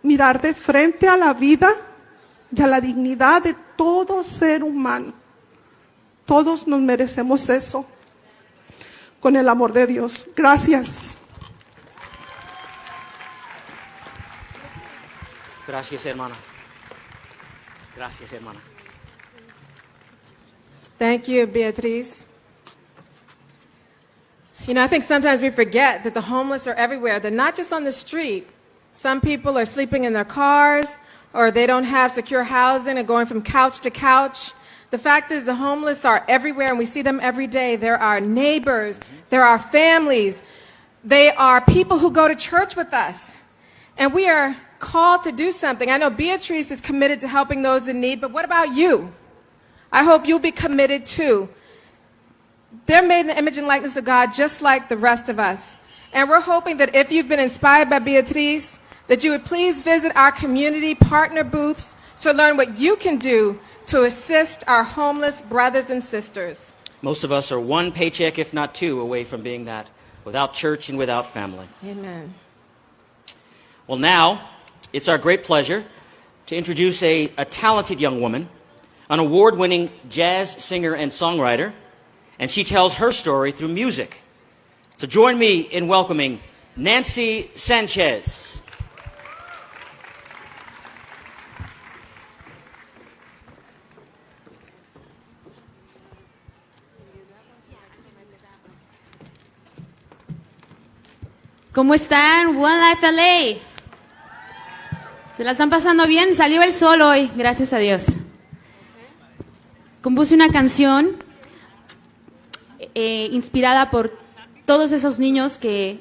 mirar de frente a la vida y a la dignidad de todo ser humano. Todos nos merecemos eso, con el amor de Dios. Gracias. Gracias, hermana. Gracias, hermana. Thank you, Beatriz. You know, I think sometimes we forget that the homeless are everywhere. They're not just on the street. Some people are sleeping in their cars, or they don't have secure housing and going from couch to couch. The fact is the homeless are everywhere, and we see them every day. There are neighbors. There are families. They are people who go to church with us. And we are called to do something. I know Beatriz is committed to helping those in need, but what about you? I hope you'll be committed too. They're made in the image and likeness of God just like the rest of us. And we're hoping that if you've been inspired by Beatriz, that you would please visit our community partner booths to learn what you can do to assist our homeless brothers and sisters. Most of us are one paycheck, if not two, away from being that, without church and without family. Amen. Well, now, it's our great pleasure to introduce a talented young woman, an award-winning jazz singer and songwriter, and she tells her story through music. So join me in welcoming Nancy Sanchez. ¿Cómo están? OneLifeLA. ¿Se la están pasando bien? Salió el sol hoy, gracias a Dios. Compuse una canción inspirada por todos esos niños que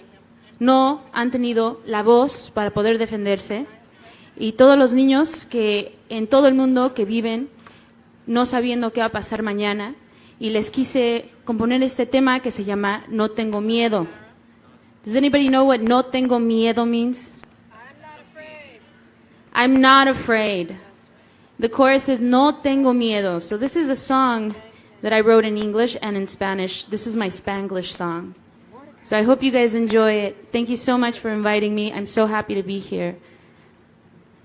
no han tenido la voz para poder defenderse y todos los niños que en todo el mundo que viven no sabiendo qué va a pasar mañana, y les quise componer este tema que se llama No Tengo Miedo. Does anybody know what No Tengo Miedo means? I'm not afraid. The chorus is No Tengo Miedo. So this is a song that I wrote in English and in Spanish. This is my Spanglish song. So I hope you guys enjoy it. Thank you so much for inviting me. I'm so happy to be here.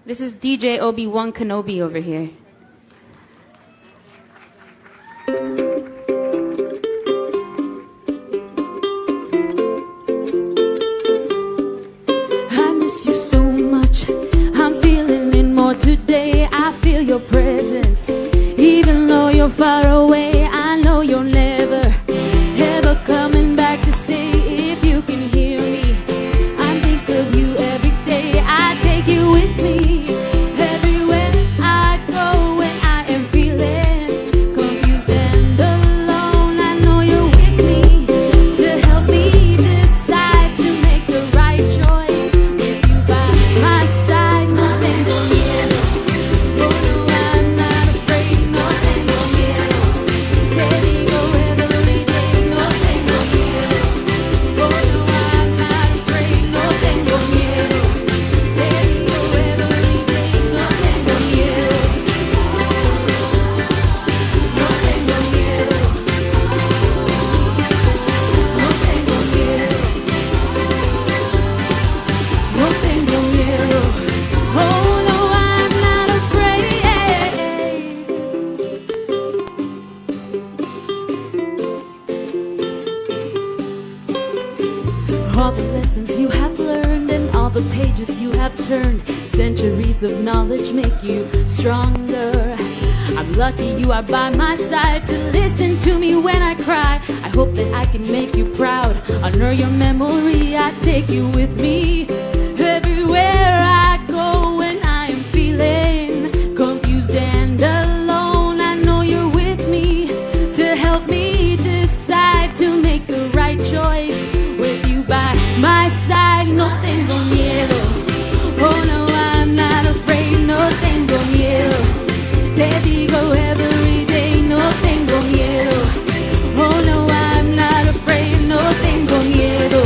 This is DJ Obi-Wan Kenobi over here. I miss you so much. I'm feeling it more today. I feel your presence. Even though you're far away, I know you're never, ever coming back to stay. If you can hear me, I think of you every day. I take you with me everywhere I go when I am feeling confused and alone. I know you're with me to help me decide to make the right choice. With you by my side, no tengo miedo. Oh no, I'm not afraid. No tengo miedo. Te digo every day, no tengo miedo. Oh no, I'm not afraid. No tengo miedo. Te digo every day, no tengo miedo. No tengo miedo. No tengo miedo. No tengo miedo. Oh no, I'm not afraid. All the lessons you have learned and all the pages you have turned, centuries of knowledge make you stronger. I'm lucky you are by my side to listen to me when I cry. I hope that I can make you proud, honor your memory. I take you with me everywhere I go when I am feeling confused and alone. I know you're with me to help me decide to make the right choice. With you by my side, no tengo miedo. Oh no, I'm not afraid. No tengo miedo. Te digo every day, no tengo miedo. Oh no, I'm not afraid. No tengo miedo.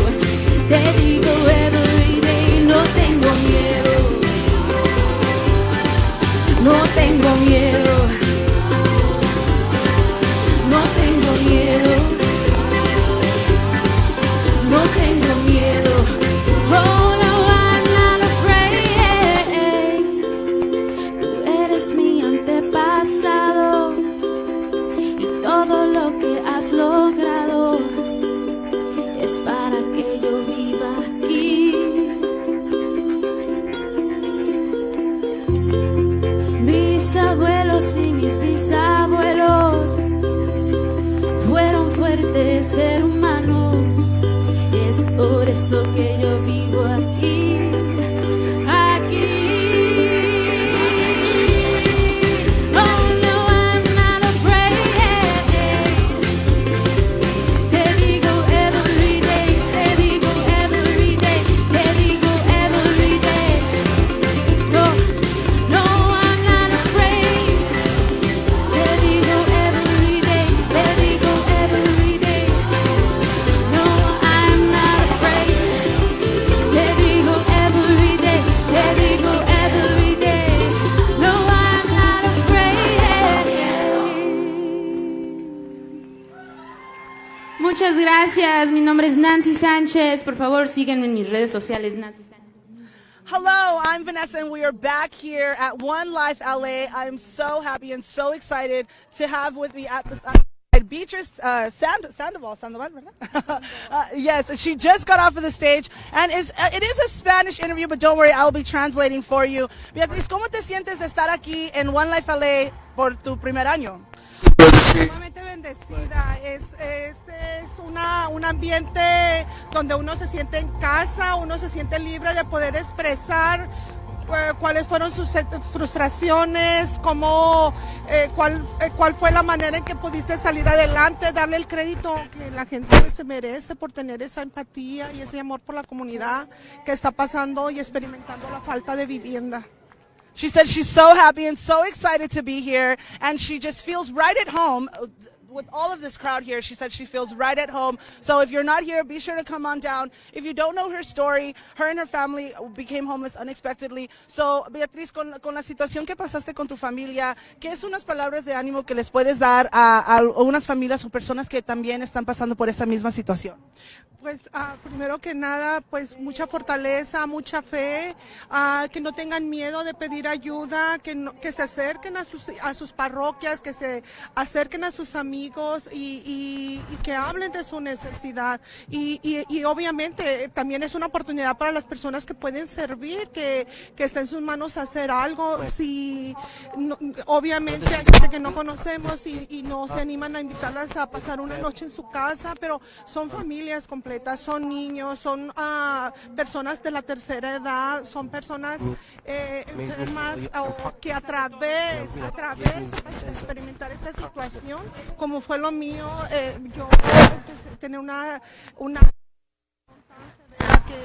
Te digo every day, no tengo miedo. No tengo miedo. No tengo miedo. No tengo miedo. Oh no, I'm not afraid. Tú eres mi antepasado y todo lo que has logrado es para que yo viva aquí. Mis abuelos y mis bisabuelos fueron fuertes seres humanos. Es por eso que yo vivo aquí, aquí. Oh no, I'm not afraid. Te digo every day, te digo every day, te digo every day. No, no, I'm not afraid. Te digo every day, te digo every day. No, I'm not afraid. Te digo every day, te digo every day. No, I'm not afraid. Muchas gracias. Mi nombre es Nancy Sánchez. Por favor, síganme en mis redes sociales, Nancy Sánchez. Hello, I'm Vanessa, and we are back here at OneLifeLA. I'm so happy and so excited to have with me at this Beatriz Sandoval, ¿verdad? Yes, she just got off of the stage, and it is a Spanish interview, but don't worry, I will be translating for you. Beatriz, ¿cómo te sientes de estar aquí en OneLifeLA por tu primer año? Sumamente bendecida. Este es un ambiente donde uno se siente en casa, uno se siente libre de poder expresar cuáles fueron sus frustraciones, cuál fue la manera en que pudiste salir adelante, darle el crédito que la gente se merece por tener esa empatía y ese amor por la comunidad que está pasando y experimentando la falta de vivienda. She said she's so happy and so excited to be here, and she just feels right at home. With all of this crowd here, she said she feels right at home. So if you're not here, be sure to come on down. If you don't know her story, her and her family became homeless unexpectedly. So, Beatriz, con la situación que pasaste con tu familia, ¿qué es unas palabras de ánimo que les puedes dar a unas familias o personas que también están pasando por esa misma situación? Pues primero que nada, pues mucha fortaleza, mucha fe, que no tengan miedo de pedir ayuda, que se acerquen a sus parroquias, que se acerquen a sus amigos y que hablen de su necesidad. Y obviamente también es una oportunidad para las personas que pueden servir, que está en sus manos hacer algo. Si obviamente hay gente que no conocemos y no se animan a invitarlas a pasar una noche en su casa, pero son familias completas. Son niños, son personas de la tercera edad, son personas enfermas que a través de experimentar esta situación, como fue lo mío, yo tener una que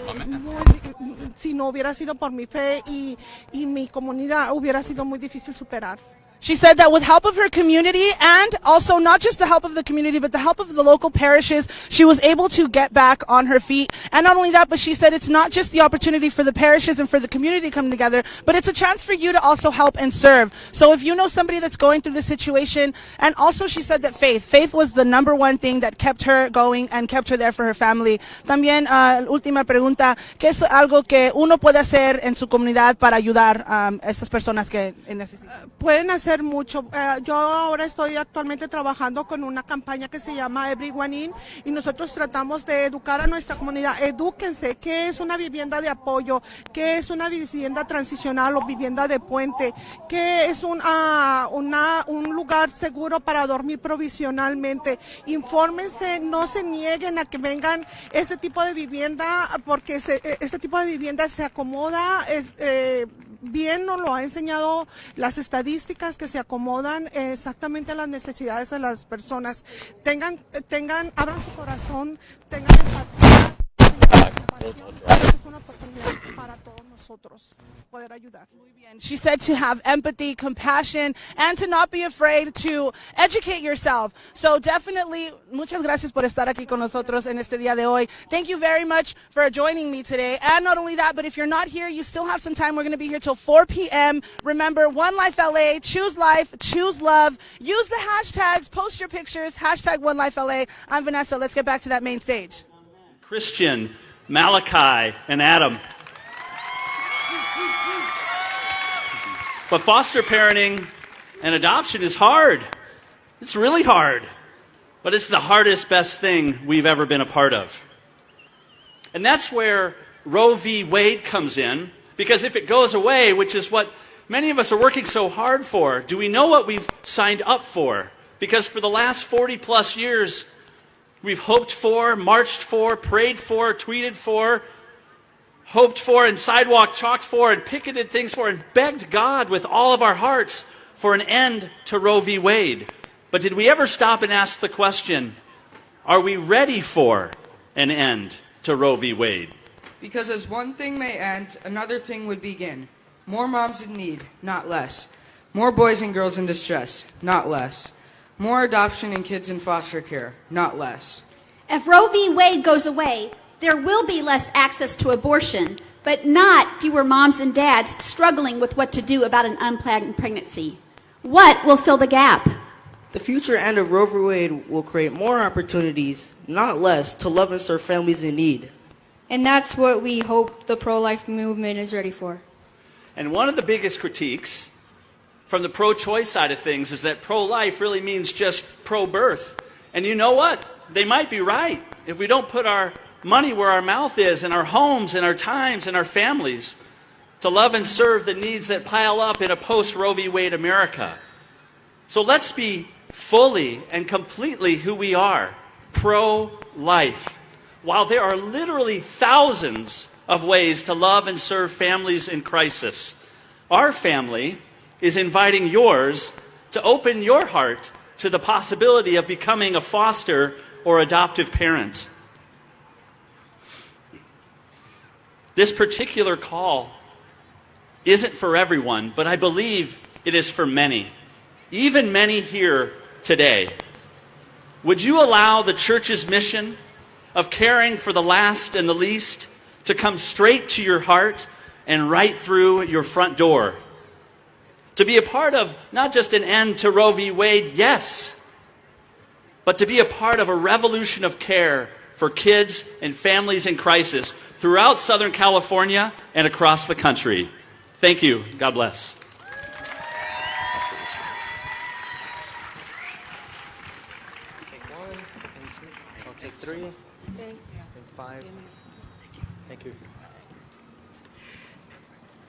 si no hubiera sido por mi fe y mi comunidad hubiera sido muy difícil superar. She said that with help of her community, and also not just the help of the community, but the help of the local parishes, she was able to get back on her feet. And not only that, but she said it's not just the opportunity for the parishes and for the community to come together, but it's a chance for you to also help and serve. So if you know somebody that's going through this situation, and also she said that faith was the number one thing that kept her going and kept her there for her family. También, última pregunta, ¿qué es algo que uno puede hacer en su comunidad para ayudar a estas personas que necesitan? Pueden hacer mucho. Yo ahora estoy actualmente trabajando con una campaña que se llama Everyone In, y nosotros tratamos de educar a nuestra comunidad. Edúquense, ¿qué es una vivienda de apoyo? ¿Qué es una vivienda transicional o vivienda de puente? ¿Qué es un lugar seguro para dormir provisionalmente? Infórmense, no se nieguen a que vengan ese tipo de vivienda, porque este tipo de vivienda se acomoda, bien nos lo ha enseñado las estadísticas, que se acomodan exactamente a las necesidades de las personas. Abran su corazón, tengan empatía. Es una oportunidad para todos nosotros poder ayudar. Muy bien. She said to have empathy, compassion, and to not be afraid to educate yourself. So definitely, muchas gracias por estar aquí con nosotros en este día de hoy. Thank you very much for joining me today. And not only that, but if you're not here, you still have some time. We're going to be here till 4 p.m. Remember, OneLifeLA, choose life, choose love. Use the hashtags, post your pictures, hashtag OneLifeLA. I'm Vanessa. Let's get back to that main stage. Christian, Malachi, and Adam. But foster parenting and adoption is hard. It's really hard. But it's the hardest, best thing we've ever been a part of. And that's where Roe v. Wade comes in, because if it goes away, which is what many of us are working so hard for, do we know what we've signed up for? Because for the last 40 plus years, we've hoped for, marched for, prayed for, tweeted for, hoped for, and sidewalk chalked for, and picketed things for, and begged God with all of our hearts for an end to Roe v. Wade. But did we ever stop and ask the question, are we ready for an end to Roe v. Wade? Because as one thing may end, another thing would begin. More moms in need, not less. More boys and girls in distress, not less. More adoption and kids in foster care, not less. If Roe v. Wade goes away, there will be less access to abortion, but not fewer moms and dads struggling with what to do about an unplanned pregnancy. What will fill the gap? The future end of Roe v. Wade will create more opportunities, not less, to love and serve families in need. And that's what we hope the pro-life movement is ready for. And one of the biggest critiques from the pro-choice side of things is that pro-life really means just pro-birth. And you know what? They might be right. If we don't put our money where our mouth is, and our homes, and our times, and our families, to love and serve the needs that pile up in a post-Roe v. Wade America. So let's be fully and completely who we are, pro-life. While there are literally thousands of ways to love and serve families in crisis, our family is inviting yours to open your heart to the possibility of becoming a foster or adoptive parent. This particular call isn't for everyone, but I believe it is for many, even many here today. Would you allow the church's mission of caring for the last and the least to come straight to your heart and right through your front door? To be a part of not just an end to Roe v. Wade, yes, but to be a part of a revolution of care for kids and families in crisis throughout Southern California and across the country. Thank you. God bless. Take one, and I'll take three, and five. Thank you.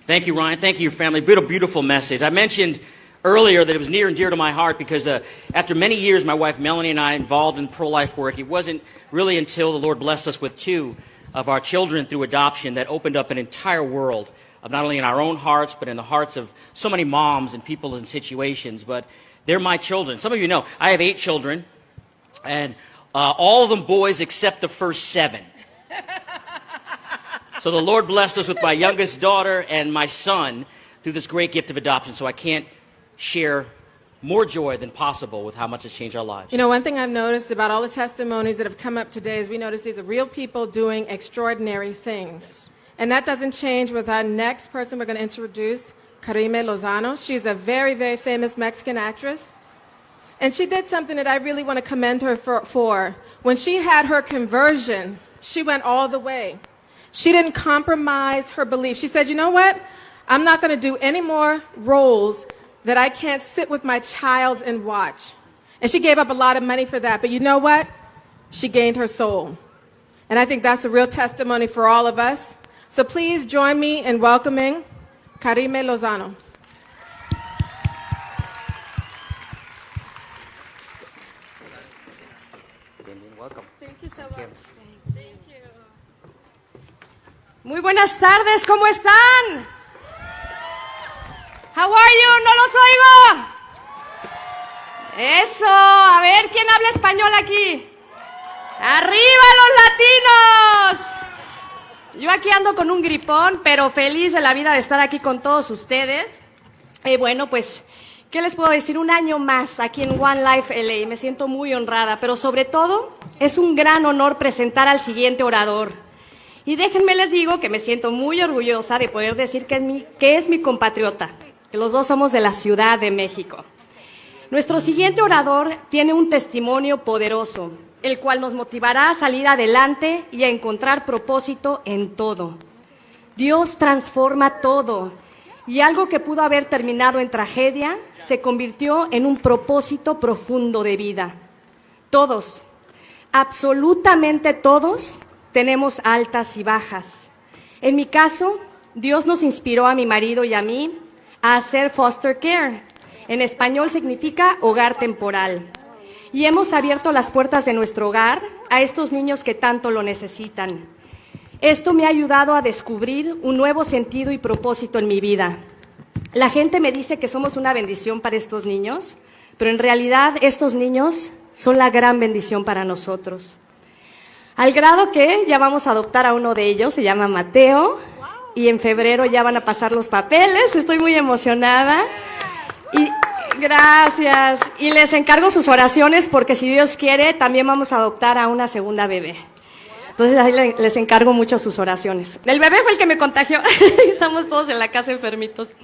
Thank you, Ryan. Thank you, your family. Beautiful message. I mentioned earlier that it was near and dear to my heart because after many years, my wife Melanie and I involved in pro-life work, it wasn't really until the Lord blessed us with 2 of our children through adoption that opened up an entire world of not only in our own hearts, but in the hearts of so many moms and people in situations. But they're my children. Some of you know, I have 8 children, and all of them boys except the first 7. So the Lord blessed us with my youngest daughter and my son through this great gift of adoption. So I can't share more joy than possible with how much it's changed our lives. You know, one thing I've noticed about all the testimonies that have come up today is we notice these are real people doing extraordinary things. Yes. And that doesn't change with our next person we're going to introduce, Kareem Lozano. She's a very, very famous Mexican actress. And she did something that I really want to commend her for. When she had her conversion, she went all the way. She didn't compromise her belief. She said, you know what? I'm not going to do any more roles that I can't sit with my child and watch. And she gave up a lot of money for that. But you know what? She gained her soul. And I think that's a real testimony for all of us. So please join me in welcoming Kareem Lozano. Welcome. Thank you so much. Thank you. Muy buenas tardes, ¿cómo están? How are you? No los oigo. Eso, a ver, ¿quién habla español aquí? ¡Arriba los latinos! Yo aquí ando con un gripón, pero feliz de la vida de estar aquí con todos ustedes. Bueno, pues, ¿qué les puedo decir? Un año más aquí en OneLifeLA. Me siento muy honrada, pero sobre todo es un gran honor presentar al siguiente orador. Y déjenme les digo que me siento muy orgullosa de poder decir que es mi compatriota, que los dos somos de la Ciudad de México. Nuestro siguiente orador tiene un testimonio poderoso, el cual nos motivará a salir adelante y a encontrar propósito en todo. Dios transforma todo, y algo que pudo haber terminado en tragedia se convirtió en un propósito profundo de vida. Todos, absolutamente todos, tenemos altas y bajas. En mi caso, Dios nos inspiró a mi marido y a mí a hacer foster care. En español significa hogar temporal. Y hemos abierto las puertas de nuestro hogar a estos niños que tanto lo necesitan. Esto me ha ayudado a descubrir un nuevo sentido y propósito en mi vida. La gente me dice que somos una bendición para estos niños, pero en realidad estos niños son la gran bendición para nosotros. Al grado que ya vamos a adoptar a uno de ellos, se llama Mateo, y en febrero ya van a pasar los papeles, estoy muy emocionada. Y gracias. Y les encargo sus oraciones porque si Dios quiere también vamos a adoptar a una segunda bebé. Entonces ahí les encargo mucho sus oraciones. El bebé fue el que me contagió. Estamos todos en la casa enfermitos.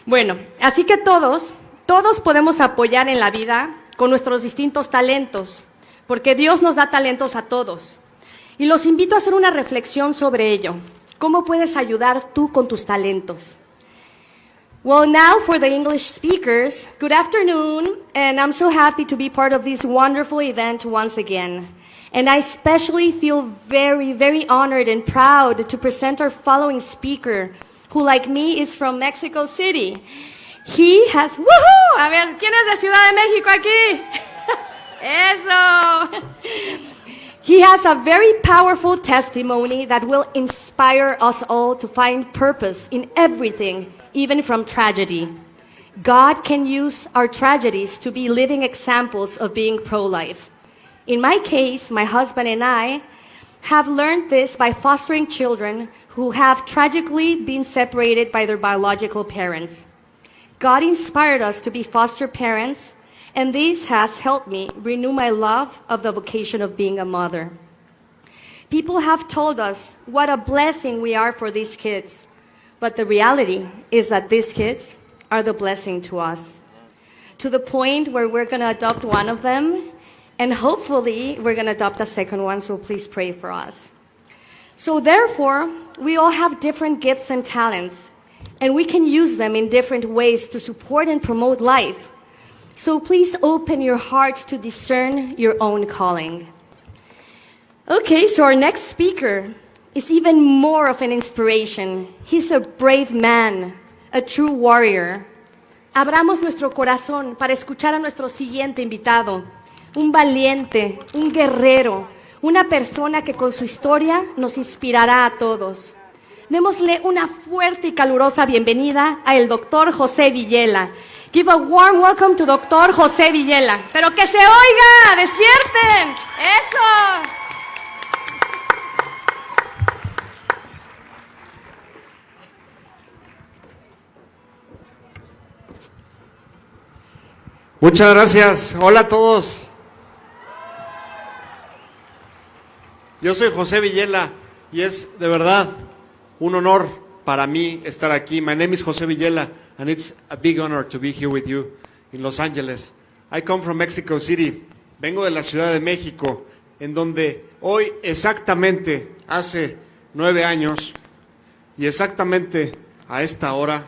Bueno, así que todos podemos apoyar en la vida con nuestros distintos talentos, porque Dios nos da talentos a todos. Y los invito a hacer una reflexión sobre ello. ¿Cómo puedes ayudar tú con tus talentos? Well, now for the English speakers, good afternoon, and I'm so happy to be part of this wonderful event once again. And I especially feel very, very honored and proud to present our following speaker, who, like me, is from Mexico City. He has, ¡woohoo! A ver, ¿quién es de Ciudad de México aquí? Eso. He has a very powerful testimony that will inspire us all to find purpose in everything, even from tragedy. God can use our tragedies to be living examples of being pro-life. In my case, my husband and I have learned this by fostering children who have tragically been separated by their biological parents. God inspired us to be foster parents, and this has helped me renew my love of the vocation of being a mother. People have told us what a blessing we are for these kids, but the reality is that these kids are the blessing to us, to the point where we're going to adopt one of them, and hopefully we're going to adopt a second one, so please pray for us. So therefore, we all have different gifts and talents, and we can use them in different ways to support and promote life. So please open your hearts to discern your own calling. Okay, so our next speaker is even more of an inspiration. He's a brave man, a true warrior. Abramos nuestro corazón para escuchar a nuestro siguiente invitado, un valiente, un guerrero, una persona que con su historia nos inspirará a todos. Démosle una fuerte y calurosa bienvenida al Dr. José Villela. Give a warm welcome to Dr. José Villela. Pero que se oiga, despierten. Eso. Muchas gracias. Hola a todos. Yo soy José Villela y es de verdad un honor para mí estar aquí. My name is José Villela and it's a big honor to be here with you in Los Angeles. I come from Mexico City. Vengo de la Ciudad de México, en donde hoy exactamente hace 9 años y exactamente a esta hora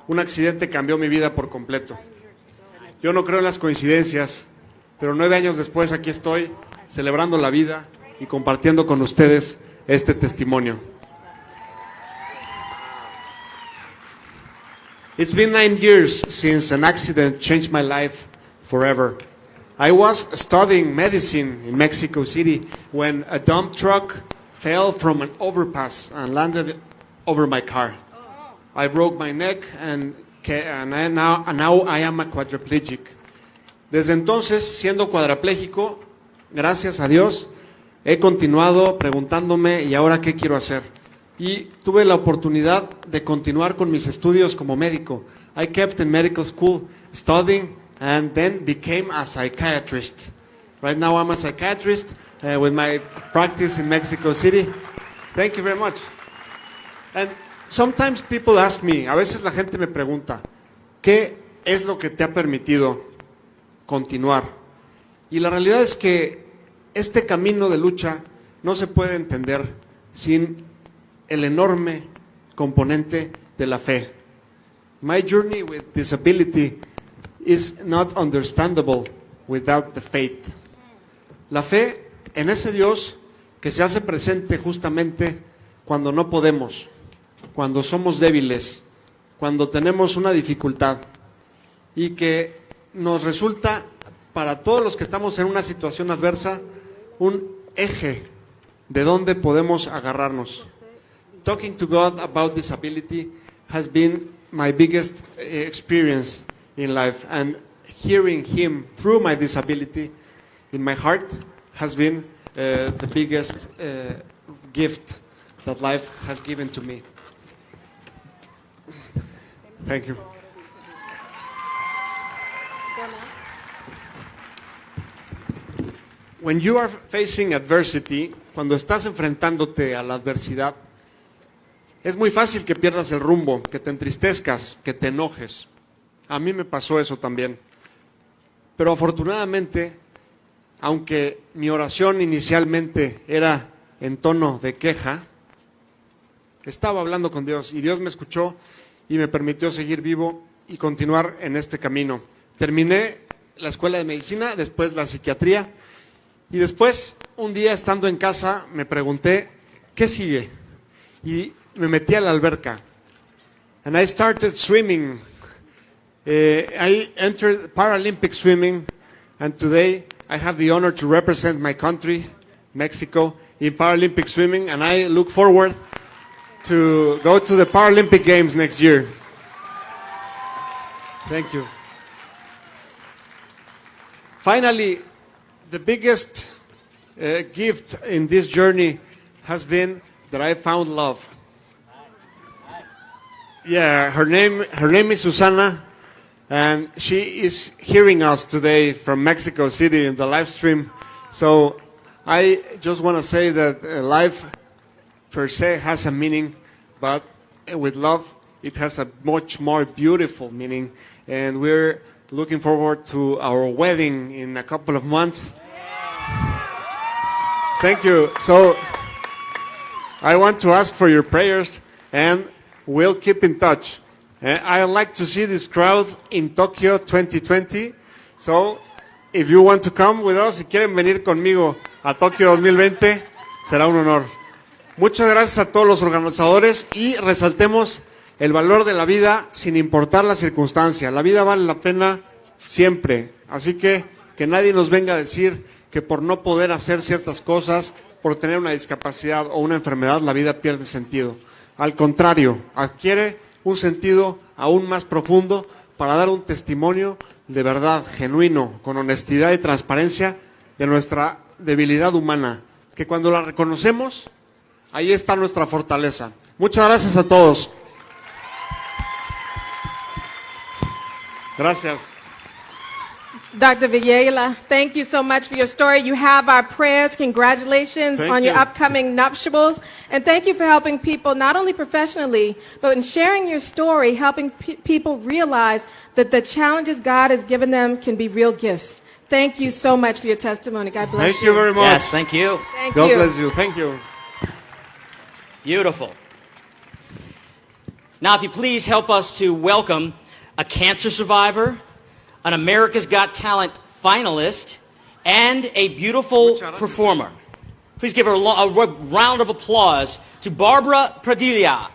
un accidente cambió mi vida por completo. Yo no creo en las coincidencias, pero 9 años después aquí estoy celebrando la vida y compartiendo con ustedes este testimonio. It's been 9 years since an accident changed my life forever. I was studying medicine in Mexico City when a dump truck fell from an overpass and landed over my car. I broke my neck and now I am a quadriplegic. Desde entonces, siendo cuadrapléjico, gracias a Dios, he continuado preguntándome, ¿y ahora qué quiero hacer? Y tuve la oportunidad de continuar con mis estudios como médico. I kept in medical school studying and then became a psychiatrist. Right now I'm a psychiatrist with my practice in Mexico City. Thank you very much. And sometimes people ask me, a veces la gente me pregunta, ¿qué es lo que te ha permitido continuar? Y la realidad es que este camino de lucha no se puede entender sin el enorme componente de la fe. My journey with disability is not understandable without the faith. La fe en ese Dios que se hace presente justamente cuando no podemos, cuando somos débiles, cuando tenemos una dificultad y que nos resulta para todos los que estamos en una situación adversa un eje de donde podemos agarrarnos. Talking to God about disability has been my biggest experience in life, and hearing Him through my disability in my heart has been the biggest gift that life has given to me. Thank you. When you are facing adversity, cuando estás enfrentándote a la adversidad, es muy fácil que pierdas el rumbo, que te entristezcas, que te enojes. A mí me pasó eso también. Pero afortunadamente, aunque mi oración inicialmente era en tono de queja, estaba hablando con Dios y Dios me escuchó y me permitió seguir vivo y continuar en este camino. Terminé la escuela de medicina, después la psiquiatría y después, un día estando en casa, me pregunté, ¿qué sigue? Y me metí a la alberca. And I started swimming I entered Paralympic swimming, and today I have the honor to represent my country, Mexico, in Paralympic swimming, and I look forward to go to the Paralympic Games next year. Thank you. Finally, the biggest gift in this journey has been that I found love. Yeah, her name is Susana, and she is hearing us today from Mexico City in the live stream. So I just want to say that life per se has a meaning, but with love, it has a much more beautiful meaning. And we're looking forward to our wedding in a couple of months. Thank you. So I want to ask for your prayers, and we'll keep in touch. I'd like to see this crowd in Tokyo 2020. So if you want to come with us, si quieren venir conmigo a Tokio 2020, será un honor. Muchas gracias a todos los organizadores y resaltemos el valor de la vida sin importar la circunstancia. La vida vale la pena siempre. Así que nadie nos venga a decir que por no poder hacer ciertas cosas, por tener una discapacidad o una enfermedad, la vida pierde sentido. Al contrario, adquiere un sentido aún más profundo para dar un testimonio de verdad, genuino, con honestidad y transparencia de nuestra debilidad humana, que cuando la reconocemos, ahí está nuestra fortaleza. Muchas gracias a todos. Gracias. Dr. Villela, thank you so much for your story. You have our prayers. Congratulations on your upcoming nuptials. And thank you for helping people, not only professionally, but in sharing your story, helping people realize that the challenges God has given them can be real gifts. Thank you so much for your testimony. God bless you. Thank you very much. Yes, thank you. Thank God you. bless you. Thank you. Beautiful. Now, if you please help us to welcome a cancer survivor, an America's Got Talent finalist, and a beautiful performer. Please give her a round of applause to Barbara Padilla.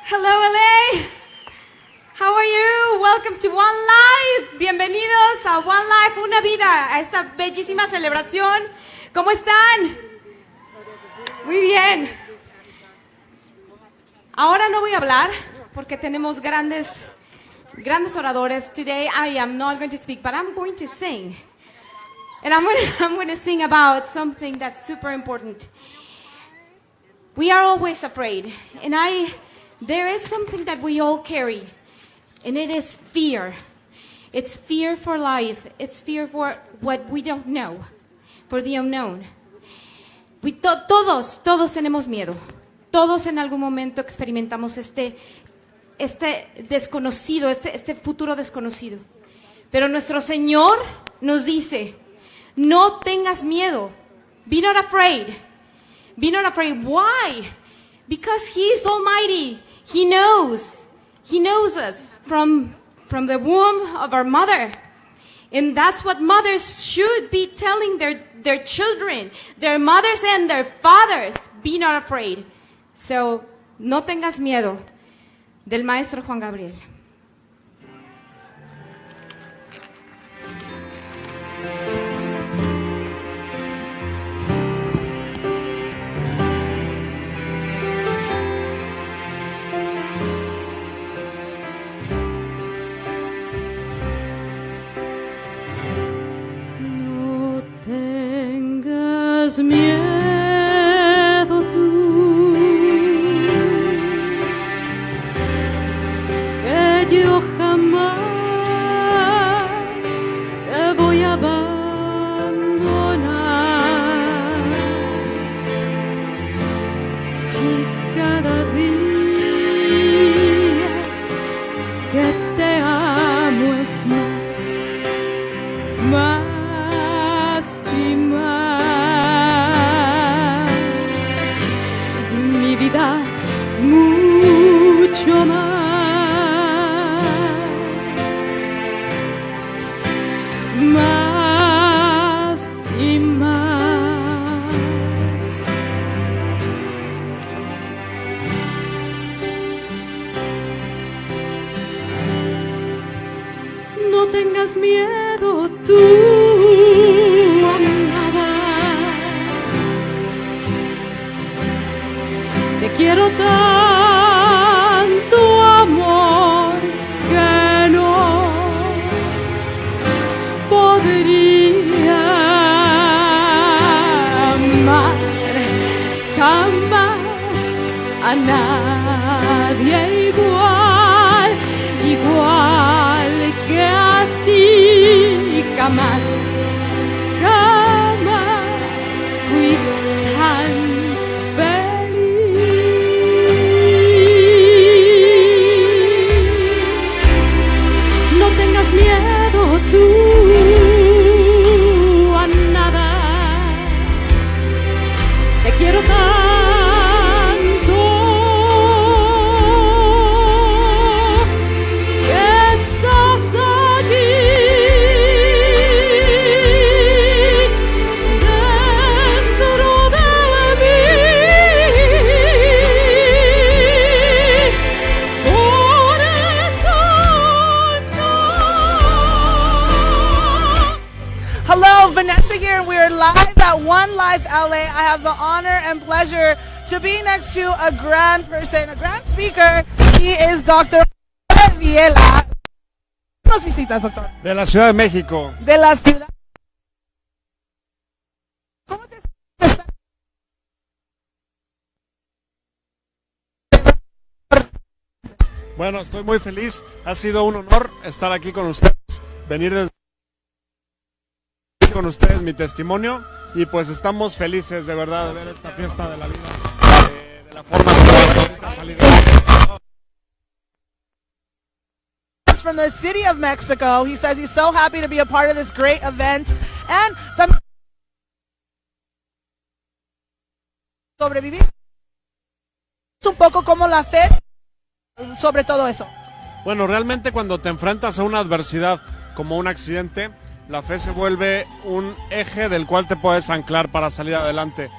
Hello, LA. How are you? Welcome to OneLife. Bienvenidos a OneLife, una vida, a esta bellísima celebración. ¿Cómo están? Muy bien. Ahora no voy a hablar porque tenemos grandes oradores. Today I am not going to speak, but I'm going to sing. And I'm going to sing about something that's super important. We are always afraid. And there is something that we all carry. And it is fear. It's fear for life. It's fear for what we don't know, for the unknown. Todos tenemos miedo. Todos en algún momento experimentamos este desconocido, este futuro desconocido. Pero nuestro Señor nos dice, no tengas miedo. Be not afraid. Be not afraid. Why? Because He is Almighty. He knows. He knows us from the womb of our mother. And that's what mothers should be telling their children, their mothers and their fathers. Be not afraid. So, no tengas miedo. Del maestro Juan Gabriel. Miedo tú, que yo jamás te voy a abandonar. Si cada día que te amo es más y más. No tengas miedo tú a nada. Te quiero tanto, amor, que no podría amar jamás a nadie igual, igual que a ti. Jamás, jamás fui tan feliz. No tengas miedo tú a nada. Te quiero tanto que estás aquí dentro de mí. Por eso no. Hello, Vanessa here, and we are live at OneLifeLA. I have the honor and pleasure to be next to a grand person, a grand speaker. He is Dr. Viela. Nos visitas, doctor. De la Ciudad de México. De la ciudad. Bueno, estoy muy feliz. Ha sido un honor estar aquí con ustedes, venir desde con ustedes mi testimonio y pues estamos felices de verdad de ver esta fiesta de la vida de la forma que ahorita ha salido. From the city of Mexico. He says he's so happy to be a part of this great event. And también sobrevivir un poco como la fe sobre todo eso. Bueno, realmente cuando te enfrentas a una adversidad como un accidente, la fe se vuelve un eje del cual te puedes anclar para salir adelante.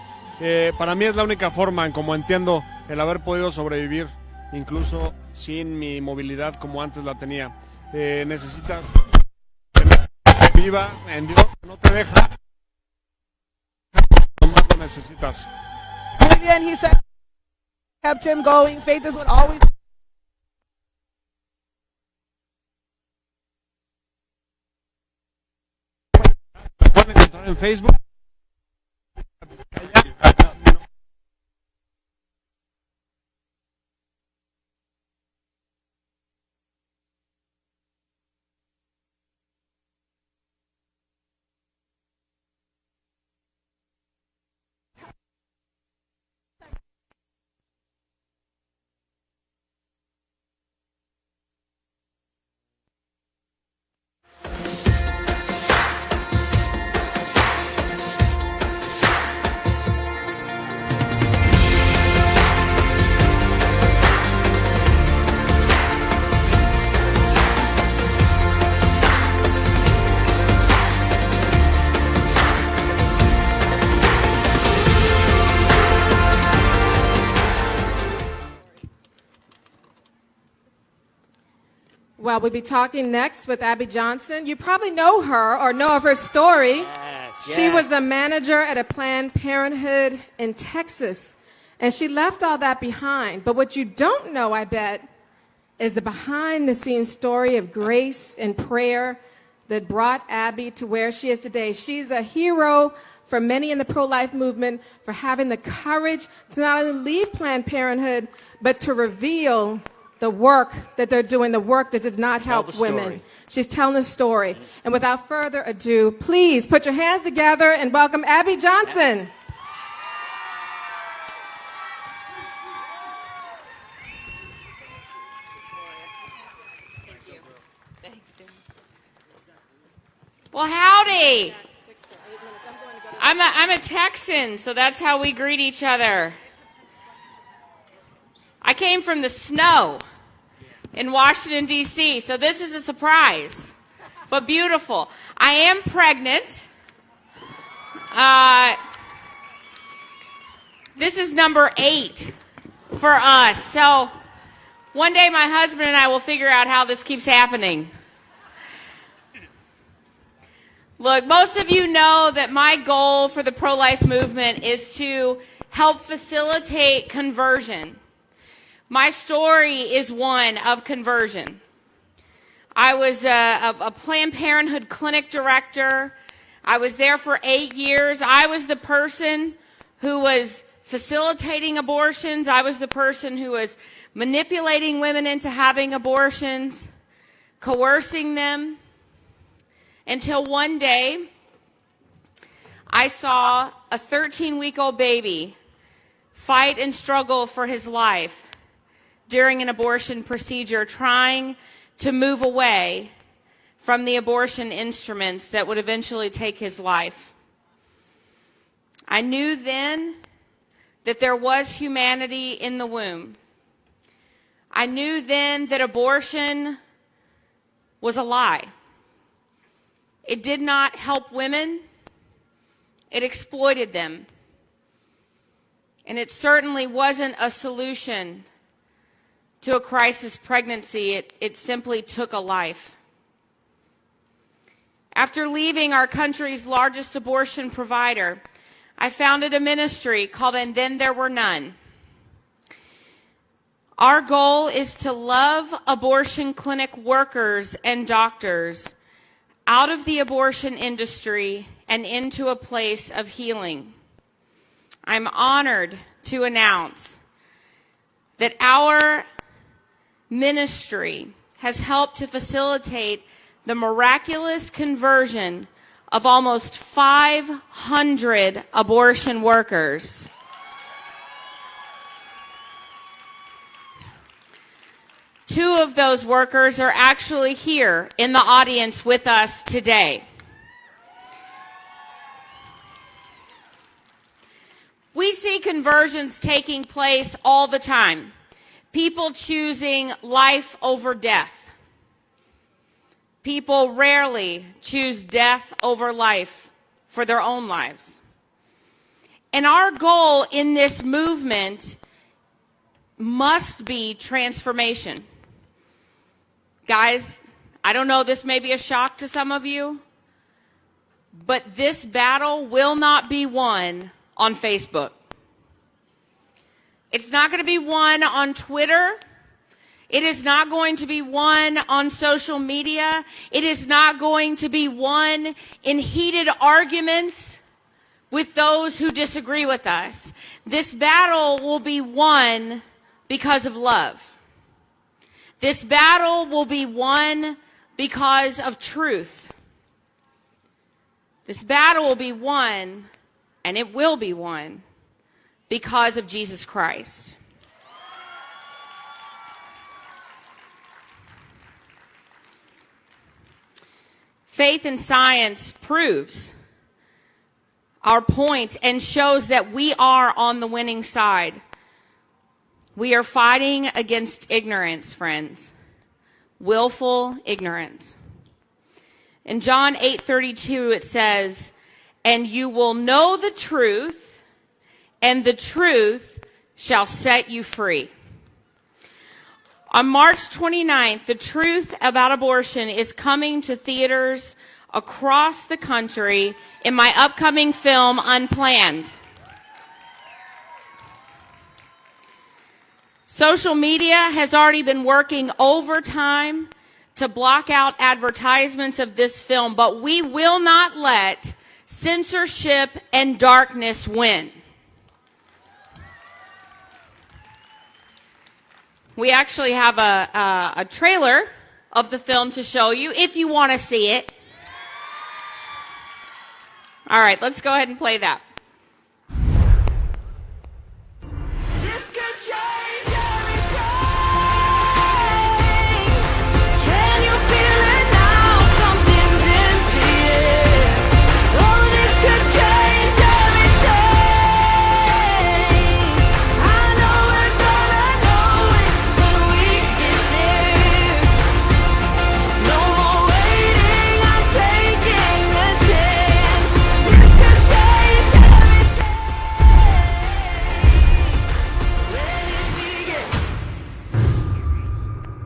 Para mí es la única forma en como entiendo el haber podido sobrevivir, incluso sin mi movilidad como antes la tenía. Necesitas tener fe viva en Dios, que no te deja, nomás lo necesitas. Muy bien, he said kept him going. Faith is what always. Pueden encontrar en Facebook. Well, we'll be talking next with Abby Johnson. You probably know her or know of her story. Yes, She yes. was a manager at a Planned Parenthood in Texas, and she left all that behind. But what you don't know, I bet, is the behind-the-scenes story of grace and prayer that brought Abby to where she is today. She's a hero for many in the pro-life movement for having the courage to not only leave Planned Parenthood, but to reveal the work that they're doing, the work that does not help women. She's telling the story. And without further ado, please put your hands together and welcome Abby Johnson. Well, howdy. I'm a Texan, so that's how we greet each other. I came from the snow in Washington, D.C., so this is a surprise, but beautiful. I am pregnant. This is number 8 for us, so one day my husband and I will figure out how this keeps happening. Look, most of you know that my goal for the pro-life movement is to help facilitate conversion. My story is one of conversion. I was a Planned Parenthood clinic director. I was there for 8 years. I was the person who was facilitating abortions. I was the person who was manipulating women into having abortions, coercing them, until one day I saw a 13-week-old baby fight and struggle for his life during an abortion procedure, trying to move away from the abortion instruments that would eventually take his life. I knew then that there was humanity in the womb. I knew then that abortion was a lie. It did not help women. It exploited them. And it certainly wasn't a solution to a crisis pregnancy. It simply took a life. After leaving our country's largest abortion provider, I founded a ministry called And Then There Were None. Our goal is to love abortion clinic workers and doctors out of the abortion industry and into a place of healing. I'm honored to announce that our ministry has helped to facilitate the miraculous conversion of almost 500 abortion workers. Two of those workers are actually here in the audience with us today. We see conversions taking place all the time. People choosing life over death. People rarely choose death over life for their own lives. And our goal in this movement must be transformation. Guys, I don't know, this may be a shock to some of you, but this battle will not be won on Facebook. It's not going to be won on Twitter. It is not going to be won on social media. It is not going to be won in heated arguments with those who disagree with us. This battle will be won because of love. This battle will be won because of truth. This battle will be won, and it will be won, because of Jesus Christ. Faith and science proves our point and shows that we are on the winning side. We are fighting against ignorance, friends. Willful ignorance. In John 8:32 it says, "And you will know the truth, and the truth shall set you free." On March 29th, The Truth About Abortion is coming to theaters across the country in my upcoming film, Unplanned. Social media has already been working overtime to block out advertisements of this film, but we will not let censorship and darkness win. We actually have a trailer of the film to show you if you want to see it. All right, let's go ahead and play that.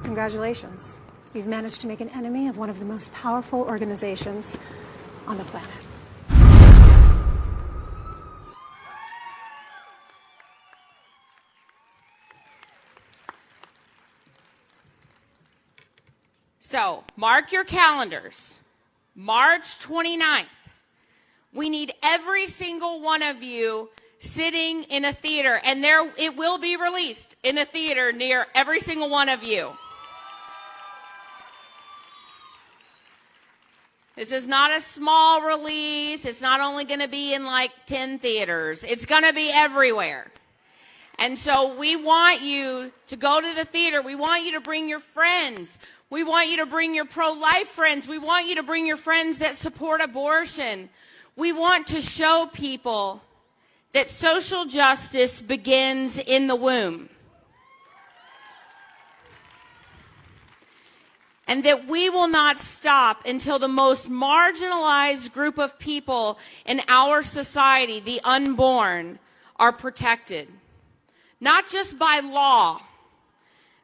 Congratulations. You've managed to make an enemy of one of the most powerful organizations on the planet. So, mark your calendars. March 29th. We need every single one of you sitting in a theater, and it will be released in a theater near every single one of you. This is not a small release. It's not only going to be in like 10 theaters. It's going to be everywhere. And so we want you to go to the theater. We want you to bring your friends. We want you to bring your pro-life friends. We want you to bring your friends that support abortion. We want to show people that social justice begins in the womb. And that we will not stop until the most marginalized group of people in our society, the unborn, are protected. Not just by law,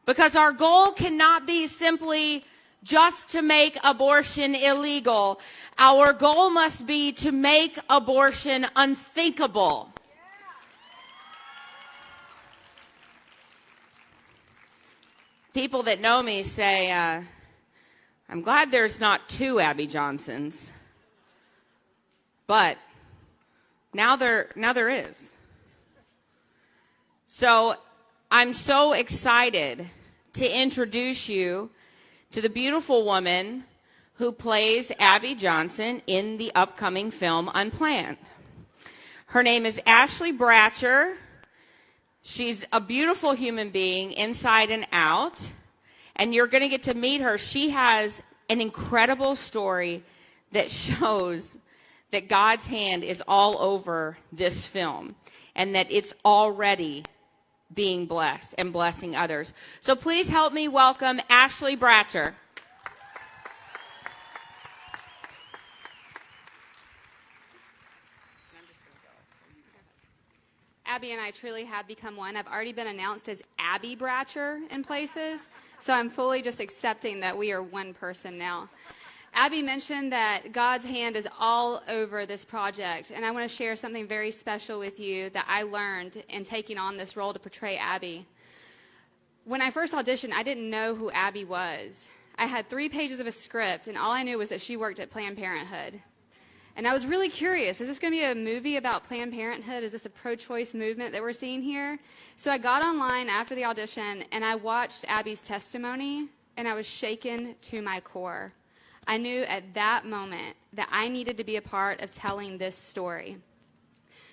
because our goal cannot be simply just to make abortion illegal. Our goal must be to make abortion unthinkable. People that know me say, I'm glad there's not 2 Abby Johnsons. But now there is. So I'm so excited to introduce you to the beautiful woman who plays Abby Johnson in the upcoming film Unplanned. Her name is Ashley Bratcher. She's a beautiful human being inside and out, and you're going to get to meet her. She has an incredible story that shows that God's hand is all over this film and that it's already being blessed and blessing others. So please help me welcome Ashley Bratcher. Abby and I truly have become one. I've already been announced as Abby Bratcher in places, so I'm fully just accepting that we are one person now. Abby mentioned that God's hand is all over this project, and I want to share something very special with you that I learned in taking on this role to portray Abby. When I first auditioned, I didn't know who Abby was. I had 3 pages of a script, and all I knew was that she worked at Planned Parenthood. And I was really curious, is this going to be a movie about Planned Parenthood? Is this a pro-choice movement that we're seeing here? So I got online after the audition, and I watched Abby's testimony, and I was shaken to my core. I knew at that moment that I needed to be a part of telling this story.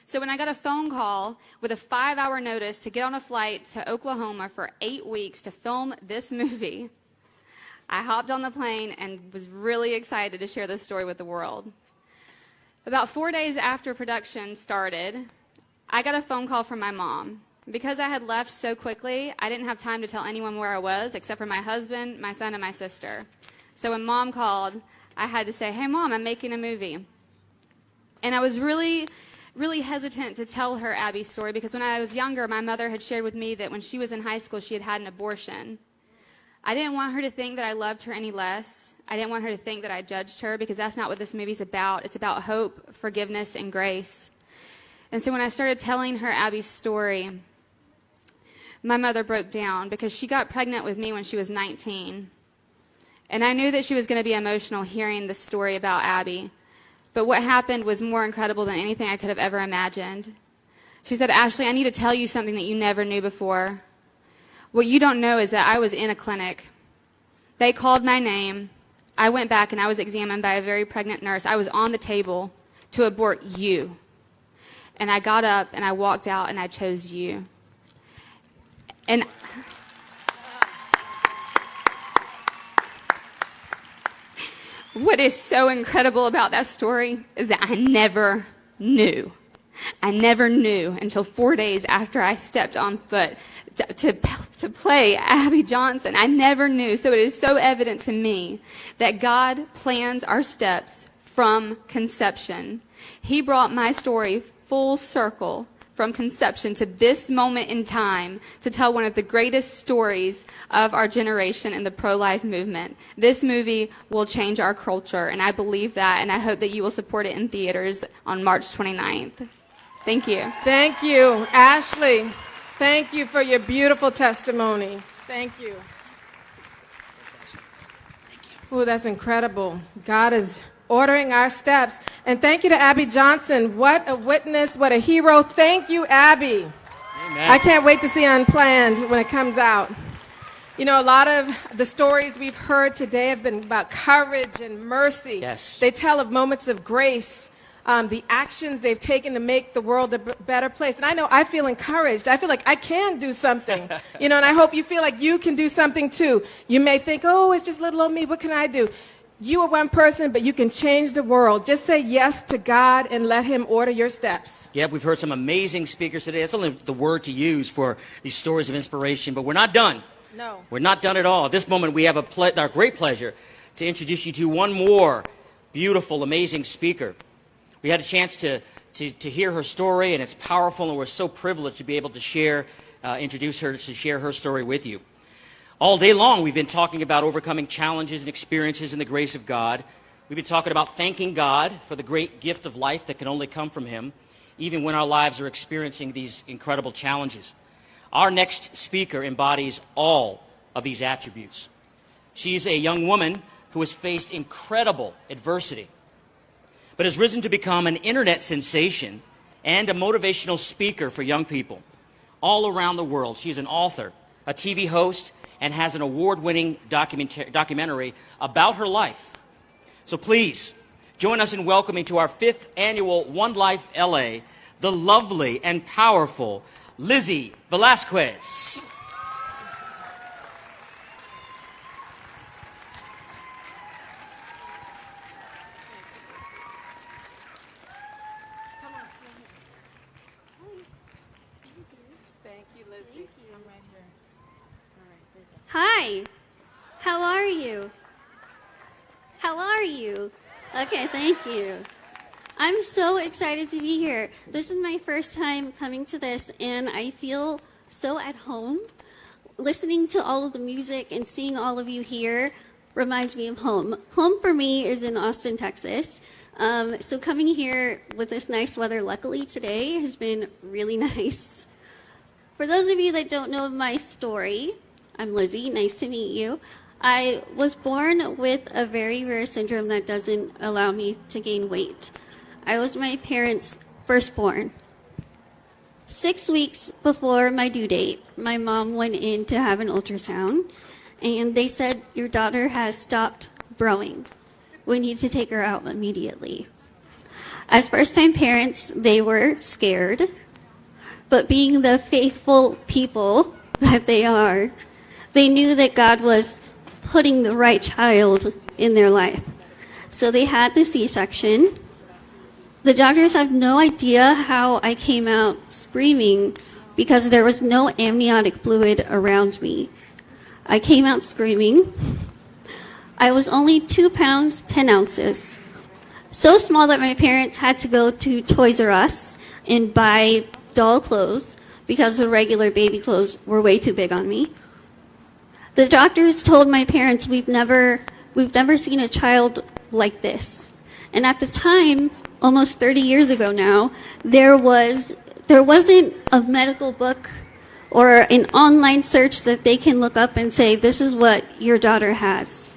So when I got a phone call with a 5-hour notice to get on a flight to Oklahoma for 8 weeks to film this movie, I hopped on the plane and was really excited to share this story with the world. About 4 days after production started, I got a phone call from my mom. Because I had left so quickly, I didn't have time to tell anyone where I was except for my husband, my son, and my sister. So when Mom called, I had to say, hey, Mom, I'm making a movie. And I was really hesitant to tell her Abby's story because when I was younger, my mother had shared with me that when she was in high school, she had had an abortion. I didn't want her to think that I loved her any less. I didn't want her to think that I judged her because that's not what this movie's about. It's about hope, forgiveness, and grace. And so when I started telling her Abby's story, my mother broke down because she got pregnant with me when she was 19. And I knew that she was going to be emotional hearing the story about Abby. But what happened was more incredible than anything I could have ever imagined. She said, Ashley, I need to tell you something that you never knew before. What you don't know is that I was in a clinic. They called my name. I went back and I was examined by a very pregnant nurse. I was on the table to abort you. And I got up and I walked out and I chose you. And what is so incredible about that story is that I never knew. I never knew until 4 days after I stepped on foot to play Abby Johnson. I never knew. So it is so evident to me that God plans our steps from conception. He brought my story full circle from conception to this moment in time to tell one of the greatest stories of our generation in the pro-life movement. This movie will change our culture, and I believe that, and I hope that you will support it in theaters on March 29th. Thank you. Thank you, Ashley. Thank you for your beautiful testimony. Thank you. Oh, that's incredible. God is ordering our steps. And thank you to Abby Johnson. What a witness, what a hero. Thank you, Abby. Amen. I can't wait to see Unplanned when it comes out. You know, a lot of the stories we've heard today have been about courage and mercy. Yes. They tell of moments of grace, the actions they've taken to make the world a better place. And I know I feel encouraged. I feel like I can do something, you know, and I hope you feel like you can do something too. You may think, oh, it's just little old me. What can I do? You are one person, but you can change the world. Just say yes to God and let him order your steps. Yeah, we've heard some amazing speakers today. That's only the word to use for these stories of inspiration, but we're not done. No. We're not done at all. At this moment, we have our great pleasure to introduce you to one more beautiful, amazing speaker. We had a chance to hear her story, and it's powerful, and we're so privileged to be able to introduce her to share her story with you. All day long, we've been talking about overcoming challenges and experiences in the grace of God. We've been talking about thanking God for the great gift of life that can only come from him, even when our lives are experiencing these incredible challenges. Our next speaker embodies all of these attributes. She's a young woman who has faced incredible adversity, but has risen to become an internet sensation and a motivational speaker for young people all around the world. She's an author, a TV host, and has an award-winning documentary about her life. So please, join us in welcoming to our 5th annual OneLifeLA, the lovely and powerful Lizzy Velazquez. Thank you, Lizzy. I'm right here. Hi. How are you? How are you? Okay, thank you. I'm so excited to be here. This is my first time coming to this, and I feel so at home. Listening to all of the music and seeing all of you here reminds me of home. Home for me is in Austin, Texas. So coming here with this nice weather, luckily today, has been really nice. For those of you that don't know my story, I'm Lizzy. Nice to meet you. I was born with a very rare syndrome that doesn't allow me to gain weight. I was my parents' firstborn. 6 weeks before my due date, my mom went in to have an ultrasound, and they said, your daughter has stopped growing. We need to take her out immediately. As first-time parents, they were scared, but being the faithful people that they are, they knew that God was putting the right child in their life. So they had the C-section. The doctors have no idea how I came out screaming because there was no amniotic fluid around me. I came out screaming. I was only 2 pounds, 10 ounces. So small that my parents had to go to Toys R Us and buy doll clothes because the regular baby clothes were way too big on me. The doctors told my parents, we've never seen a child like this. And at the time, almost 30 years ago now, there wasn't a medical book or an online search that they can look up and say, this is what your daughter has.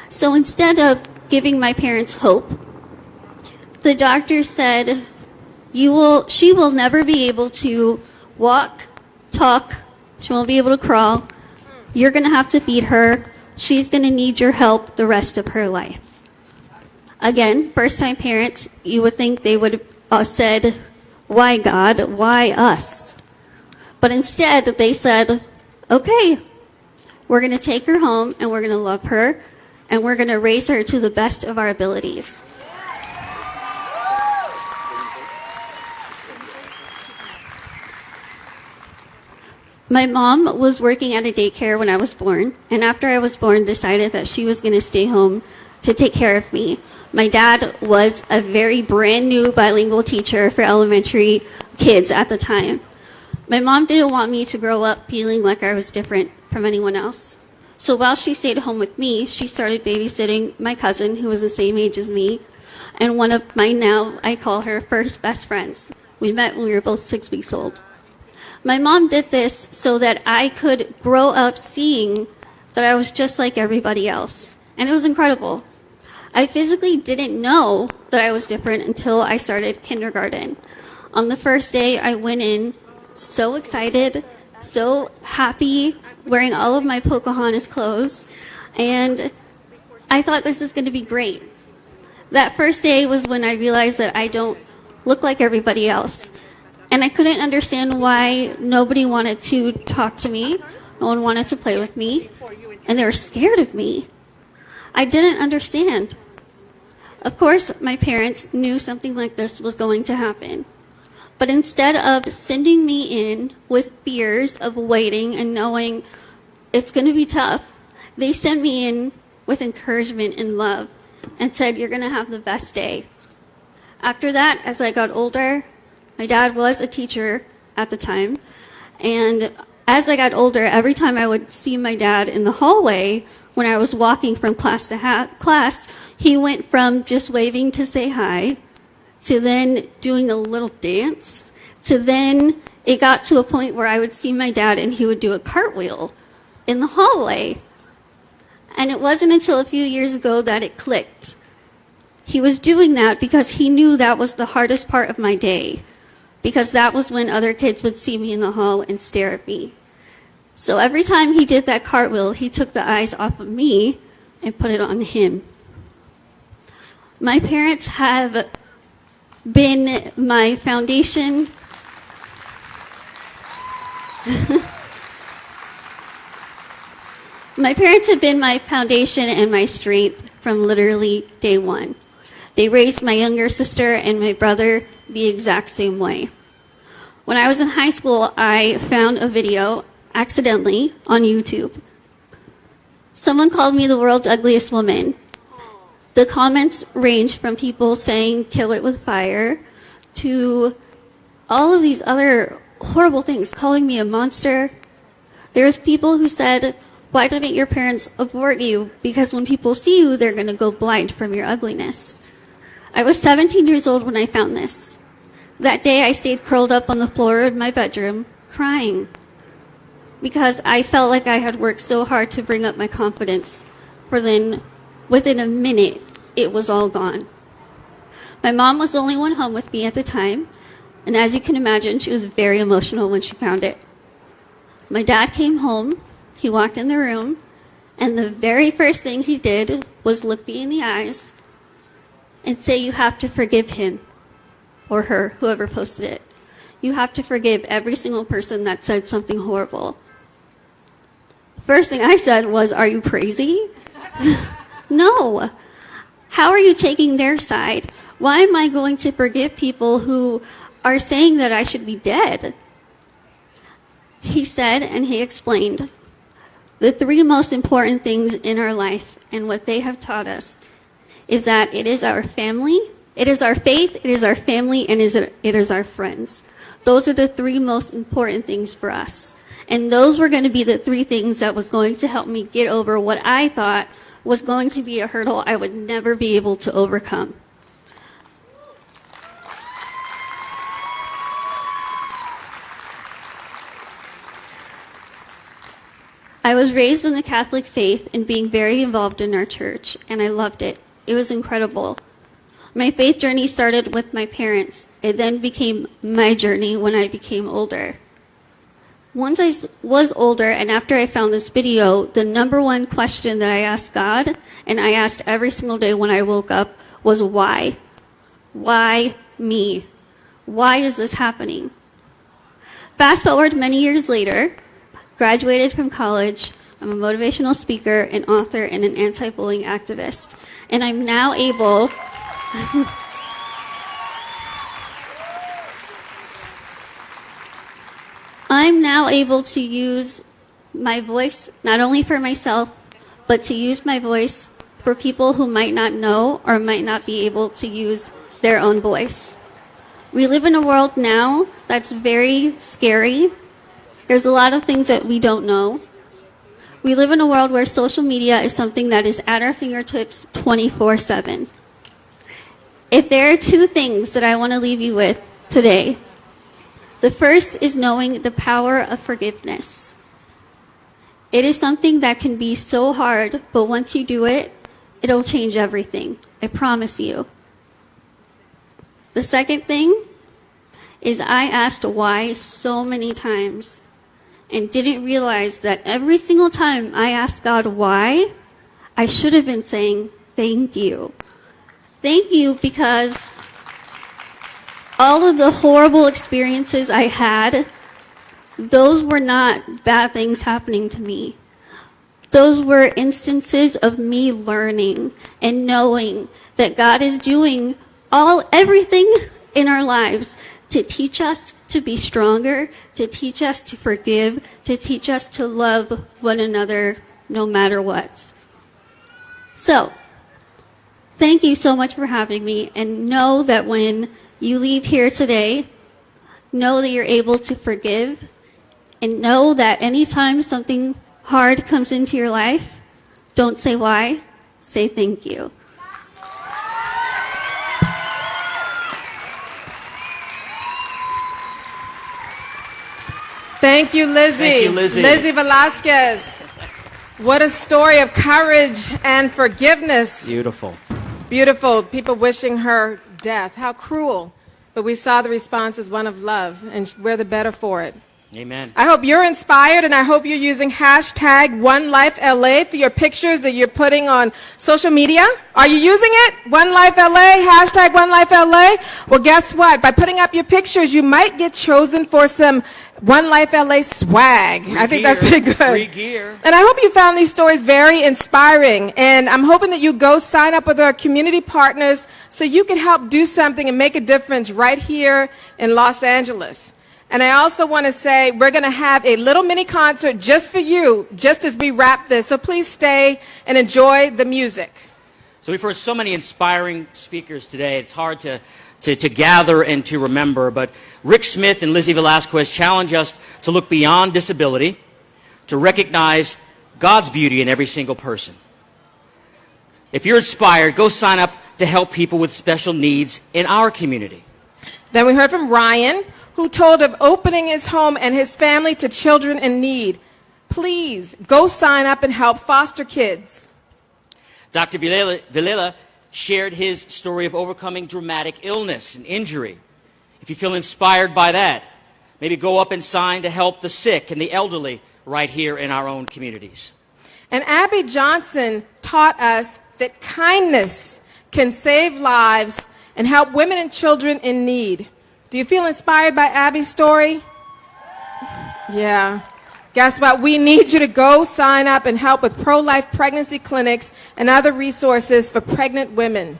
So instead of giving my parents hope, the doctor said, she will never be able to walk, talk, she won't be able to crawl. You're going to have to feed her. She's going to need your help the rest of her life. Again, first-time parents, you would think they would have said, why God, why us? But instead, they said, okay, we're going to take her home, and we're going to love her, and we're going to raise her to the best of our abilities. My mom was working at a daycare when I was born, and after I was born, decided that she was going to stay home to take care of me. My dad was a very brand new bilingual teacher for elementary kids at the time. My mom didn't want me to grow up feeling like I was different from anyone else. So while she stayed home with me, she started babysitting my cousin, who was the same age as me, and one of my now, I call her, first best friends. We met when we were both 6 weeks old. My mom did this so that I could grow up seeing that I was just like everybody else. And it was incredible. I physically didn't know that I was different until I started kindergarten. On the first day, I went in so excited, so happy, wearing all of my Pocahontas clothes, and I thought this is going to be great. That first day was when I realized that I don't look like everybody else, and I couldn't understand why nobody wanted to talk to me, no one wanted to play with me, and they were scared of me. I didn't understand. Of course, my parents knew something like this was going to happen. But instead of sending me in with fears of waiting and knowing it's going to be tough, they sent me in with encouragement and love and said, you're going to have the best day. After that, as I got older, my dad was a teacher at the time, and as I got older, every time I would see my dad in the hallway when I was walking from class to class, he went from just waving to say hi, to then doing a little dance, to then it got to a point where I would see my dad and he would do a cartwheel in the hallway. And it wasn't until a few years ago that it clicked. He was doing that because he knew that was the hardest part of my day, because that was when other kids would see me in the hall and stare at me. So every time he did that cartwheel, he took the eyes off of me and put it on him. My parents have been my foundation. My parents have been my foundation and my strength from literally day one. They raised my younger sister and my brother the exact same way. When I was in high school, I found a video accidentally on YouTube. Someone called me the world's ugliest woman. The comments ranged from people saying, kill it with fire, to all of these other horrible things, calling me a monster. There's people who said, why didn't your parents abort you? Because when people see you, they're going to go blind from your ugliness. I was 17 years old when I found this. That day, I stayed curled up on the floor in my bedroom, crying, because I felt like I had worked so hard to bring up my confidence, for then, within a minute, it was all gone. My mom was the only one home with me at the time, and as you can imagine, she was very emotional when she found it. My dad came home, he walked in the room, and the very first thing he did was look me in the eyes and say, you have to forgive him, or her, whoever posted it. You have to forgive every single person that said something horrible. The first thing I said was, are you crazy? No. How are you taking their side? Why am I going to forgive people who are saying that I should be dead? He said, and he explained, the three most important things in our life and what they have taught us is that it is our family, it is our faith, it is our family, and it is our friends. Those are the three most important things for us. And those were going to be the three things that was going to help me get over what I thought was going to be a hurdle I would never be able to overcome. I was raised in the Catholic faith and being very involved in our church, and I loved it. It was incredible. My faith journey started with my parents. It then became my journey when I became older. Once I was older, and after I found this video, the number one question that I asked God, and I asked every single day when I woke up, was why? Why me? Why is this happening? Fast forward many years later, graduated from college, I'm a motivational speaker, an author, and an anti-bullying activist. And I'm now able... I'm now able to use my voice, not only for myself, but to use my voice for people who might not know or might not be able to use their own voice. We live in a world now that's very scary. There's a lot of things that we don't know. We live in a world where social media is something that is at our fingertips 24/7. If there are two things that I want to leave you with today, the first is knowing the power of forgiveness. It is something that can be so hard, but once you do it, it'll change everything. I promise you. The second thing is I asked why so many times and didn't realize that every single time I asked God why, I should have been saying, thank you. Thank you because all of the horrible experiences I had, those were not bad things happening to me. Those were instances of me learning and knowing that God is doing everything in our lives to teach us to be stronger, to teach us to forgive, to teach us to love one another no matter what. So, thank you so much for having me, and know that when you leave here today, know that you're able to forgive, and know that anytime something hard comes into your life, don't say why, say thank you. Thank you, Lizzy. Thank you, Lizzy. Lizzy Velazquez. What a story of courage and forgiveness. Beautiful. Beautiful. People wishing her death. How cruel. But we saw the response as one of love, and we're the better for it. Amen. I hope you're inspired, and I hope you're using hashtag OneLifeLA for your pictures that you're putting on social media. Are you using it? OneLifeLA, hashtag OneLifeLA. Well, guess what? By putting up your pictures, you might get chosen for some OneLifeLA swag. I think that's pretty good. Free gear. And I hope you found these stories very inspiring. And I'm hoping that you go sign up with our community partners so you can help do something and make a difference right here in Los Angeles. And I also want to say we're going to have a little mini concert just for you, just as we wrap this. So please stay and enjoy the music. So we've heard so many inspiring speakers today. It's hard to gather and to remember. But Rick Smith and Lizzy Velazquez challenge us to look beyond disability, to recognize God's beauty in every single person. If you're inspired, go sign up to help people with special needs in our community. Then we heard from Ryan, who told of opening his home and his family to children in need. Please go sign up and help foster kids. Dr. Villela shared his story of overcoming dramatic illness and injury. If you feel inspired by that, maybe go up and sign to help the sick and the elderly right here in our own communities. And Abby Johnson taught us that kindness can save lives and help women and children in need. Do you feel inspired by Abby's story? Yeah. Guess what? We need you to go sign up and help with pro-life pregnancy clinics and other resources for pregnant women.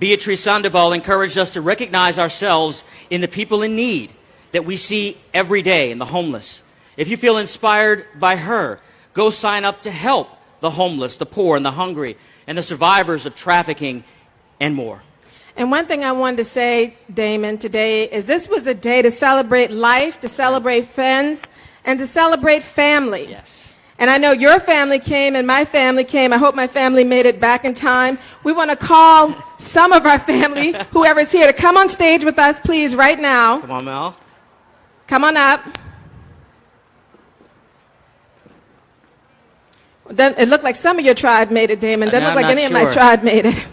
Beatriz Sandoval encouraged us to recognize ourselves in the people in need that we see every day and the homeless. If you feel inspired by her, go sign up to help the homeless, the poor, and the hungry, and the survivors of trafficking and more. And one thing I wanted to say, Damon, today is this was a day to celebrate life, to celebrate friends, and to celebrate family. Yes. And I know your family came and my family came. I hope my family made it back in time. We want to call some of our family, whoever's here, to come on stage with us, please, right now. Come on, Mel. Come on up. It looked like some of your tribe made it, Damon. Doesn't look like any of my tribe made it.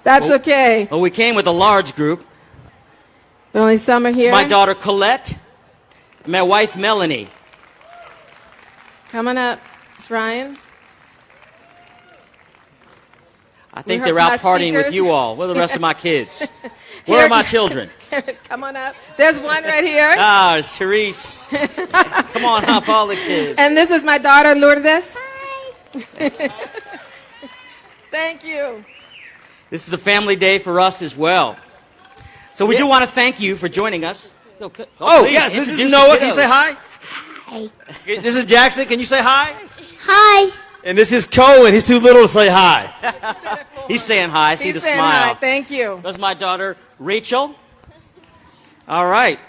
That's okay. Well, we came with a large group. But only some are here. It's my daughter Colette and my wife Melanie. Come on up. It's Ryan. I think they're out partying with you all. Where are the rest of my kids? Where are my children? Come on up. There's one right here. Ah, it's Therese. Come on up, all the kids. And this is my daughter, Lourdes. Hi. Thank you. This is a family day for us as well. So we do want to thank you for joining us. Please, yes, this is Noah. Can you say hi? Hi. This is Jackson. Can you say hi? Hi. And this is Cohen. He's too little to say hi. He's saying hi. I see the saying smile. hi. Thank you. There's my daughter, Rachel. All right.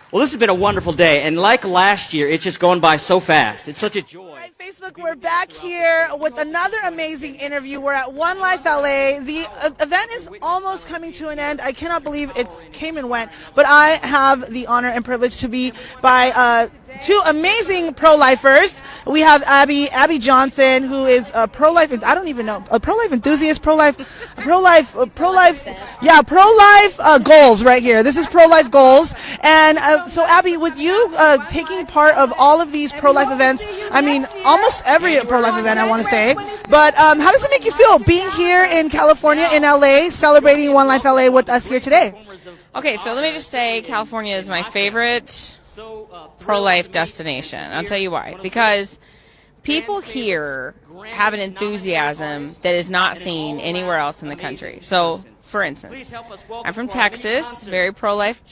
Well, this has been a wonderful day, and like last year, it's just going by so fast. It's such a joy. Hi, Facebook, we're back here with another amazing interview. We're at OneLifeLA. The event is almost coming to an end. I cannot believe it came and went, but I have the honor and privilege to be by two amazing pro-lifers. We have Abby Johnson, who is a pro-life, I don't even know, a pro-life enthusiast, pro-life goals right here. This is pro-life goals. And so Abby, with you taking part of all of these pro-life events, I mean, almost every pro-life event, I want to say, but how does it make you feel being here in California, in LA, celebrating OneLifeLA with us here today? Okay, so let me just say California is my favorite pro-life destination. I'll tell you why. Because people here have an enthusiasm that is not seen anywhere else in the country. So, for instance, I'm from Texas, very pro-life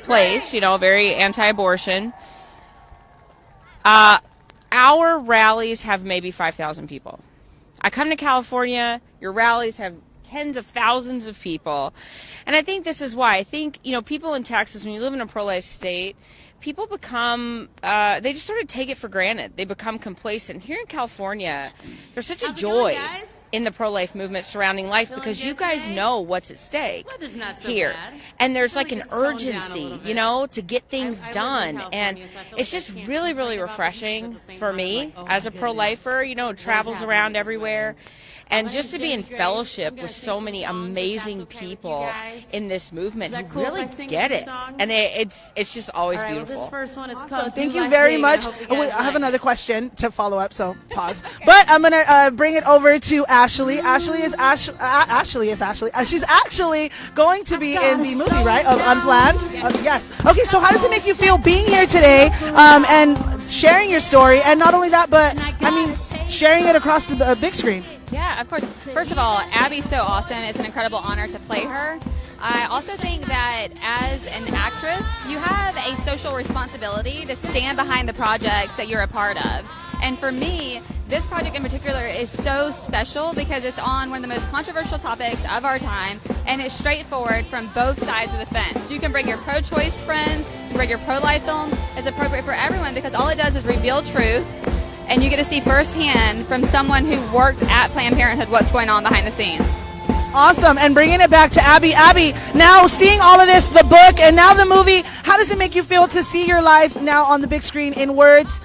place, you know, very anti-abortion. Our rallies have maybe 5,000 people. I come to California, your rallies have tens of thousands of people. And I think this is why. I think, you know, people in Texas, when you live in a pro-life state, people become, they just sort of take it for granted. They become complacent. Here in California, there's such a joy in the pro-life movement surrounding life because you guys know what's at stake here. And there's like an urgency, you know, to get things done. And it's just really, really refreshing for me as a pro-lifer, you know, it travels around everywhere. And just to be in fellowship with so many amazing people in this movement who really get it. And it's just always beautiful. This first one, it's called Thank you very much. I have another question to follow up, so pause. But I'm going to bring it over to Ashley. Ashley is Ashley. She's actually going to be in the movie, right, of Unplanned? Yes. Okay, so how does it make you feel being here today and sharing your story? And not only that, but, I mean, sharing it across the big screen? Yeah, of course. First of all, Abby's so awesome. It's an incredible honor to play her. I also think that as an actress, you have a social responsibility to stand behind the projects that you're a part of. And for me, this project in particular is so special because it's on one of the most controversial topics of our time, and it's straightforward from both sides of the fence. You can bring your pro-choice friends, you can bring your pro-life films. It's appropriate for everyone because all it does is reveal truth. And you get to see firsthand from someone who worked at Planned Parenthood what's going on behind the scenes. Awesome. And bringing it back to Abby. Abby, now seeing all of this, the book, and now the movie, how does it make you feel to see your life now on the big screen in words,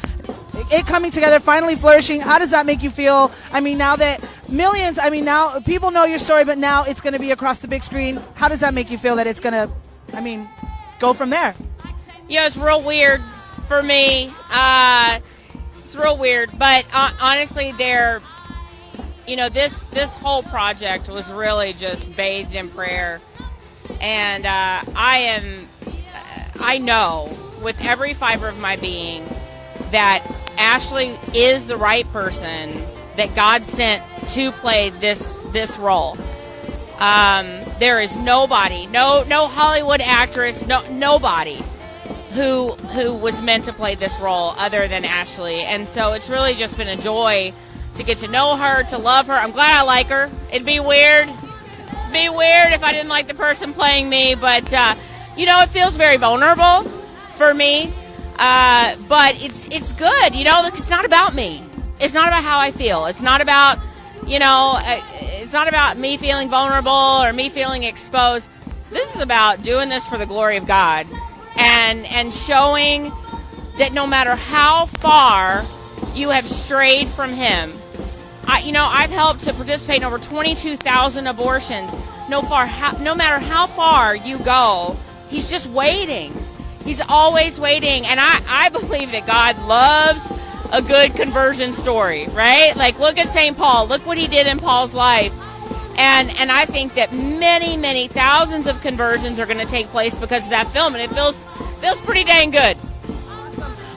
it coming together, finally flourishing? How does that make you feel? I mean, now that millions, I mean, now people know your story, but now it's going to be across the big screen. How does that make you feel that it's going to, I mean, go from there? Yeah, it's real weird for me. It's real weird, but honestly, you know, this whole project was really just bathed in prayer, and I know with every fiber of my being that Ashley is the right person that God sent to play this role. There is nobody, no Hollywood actress, nobody who was meant to play this role other than Ashley. And so it's really just been a joy to get to know her, to love her. I'm glad I like her. It'd be weird if I didn't like the person playing me, but you know, it feels very vulnerable for me. But it's good, you know, it's not about me. It's not about how I feel. It's not about, you know, it's not about me feeling vulnerable or me feeling exposed. This is about doing this for the glory of God. And showing that no matter how far you have strayed from Him. I've helped to participate in over 22,000 abortions. No matter how far you go, He's just waiting. He's always waiting. And I believe that God loves a good conversion story, right? Like, look at St. Paul. Look what he did in Paul's life. And I think that many, many thousands of conversions are going to take place because of that film, and it feels pretty dang good.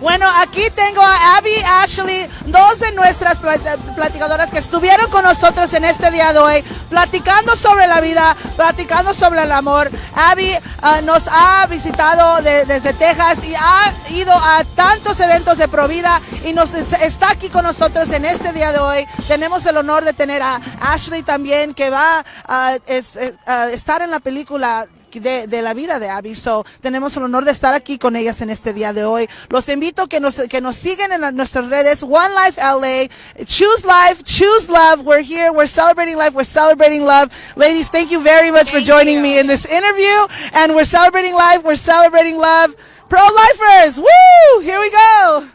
Bueno, aquí tengo a Abby y Ashley, dos de nuestras platicadoras que estuvieron con nosotros en este día de hoy, platicando sobre la vida, platicando sobre el amor. Abby nos ha visitado desde Texas y ha ido a tantos eventos de Provida y está aquí con nosotros en este día de hoy. Tenemos el honor de tener a Ashley también, que va a estar en la película de la vida de Abby. So, tenemos el honor de estar aquí con ellas en este día de hoy. Los invito que nos sigan en nuestras redes, OneLifeLA, Choose Life, Choose Love. We're here, we're celebrating life, we're celebrating love. Ladies, thank you very much for joining me in this interview, and we're celebrating life, we're celebrating love. Pro-lifers, woo! Here we go.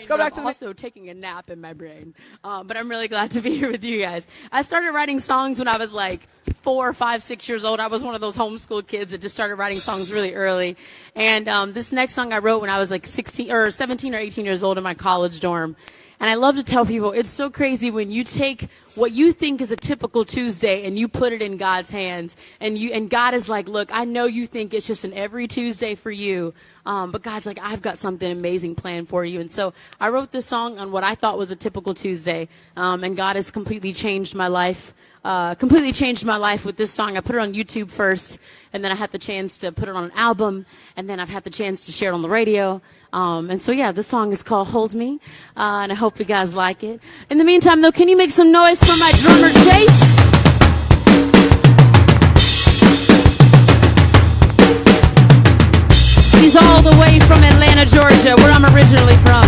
Go back to also taking a nap in my brain. But I'm really glad to be here with you guys. I started writing songs when I was like 4, 5, 6 years old. I was one of those homeschool kids that just started writing songs really early. And this next song I wrote when I was like 17 or 18 years old in my college dorm. And I love to tell people, it's so crazy when you take what you think is a typical Tuesday and you put it in God's hands. And God is like, look, I know you think it's just an every Tuesday for you. But God's like, I've got something amazing planned for you. And so I wrote this song on what I thought was a typical Tuesday. And God has completely changed my life. With this song. I put it on YouTube first, and then I had the chance to put it on an album, and then I've had the chance to share it on the radio. And so, yeah, this song is called Hold Me, and I hope you guys like it. In the meantime, though, can you make some noise for my drummer, Chase? He's all the way from Atlanta, Georgia, where I'm originally from.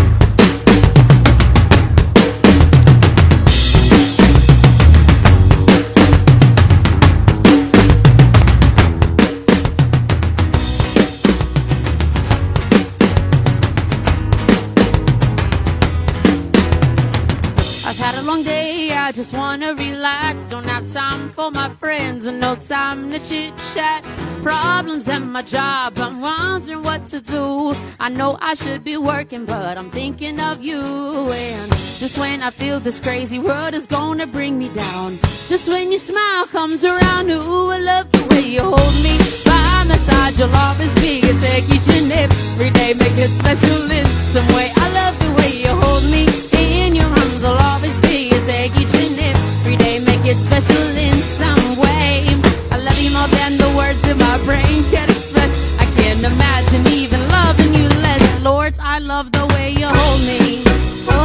Long day, I just wanna relax. Don't have time for my friends and no time to chit chat. Problems at my job, I'm wondering what to do. I know I should be working, but I'm thinking of you. And just when I feel this crazy world is gonna bring me down, just when your smile comes around, ooh, I love the way you hold me. By my side, you'll always be. You take each and every day, make it special in some way. I love the way you hold me. In your arms, I'll always be. Take each and every day, make it special in some way. I love you more than the words in my brain can express. I can't imagine even loving you less. Lord, I love the way you hold me. Oh,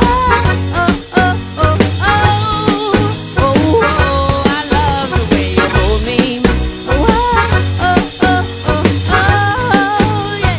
oh, oh, oh, oh, oh, oh, I love the way you hold me. Oh, oh, oh, oh, oh, yeah.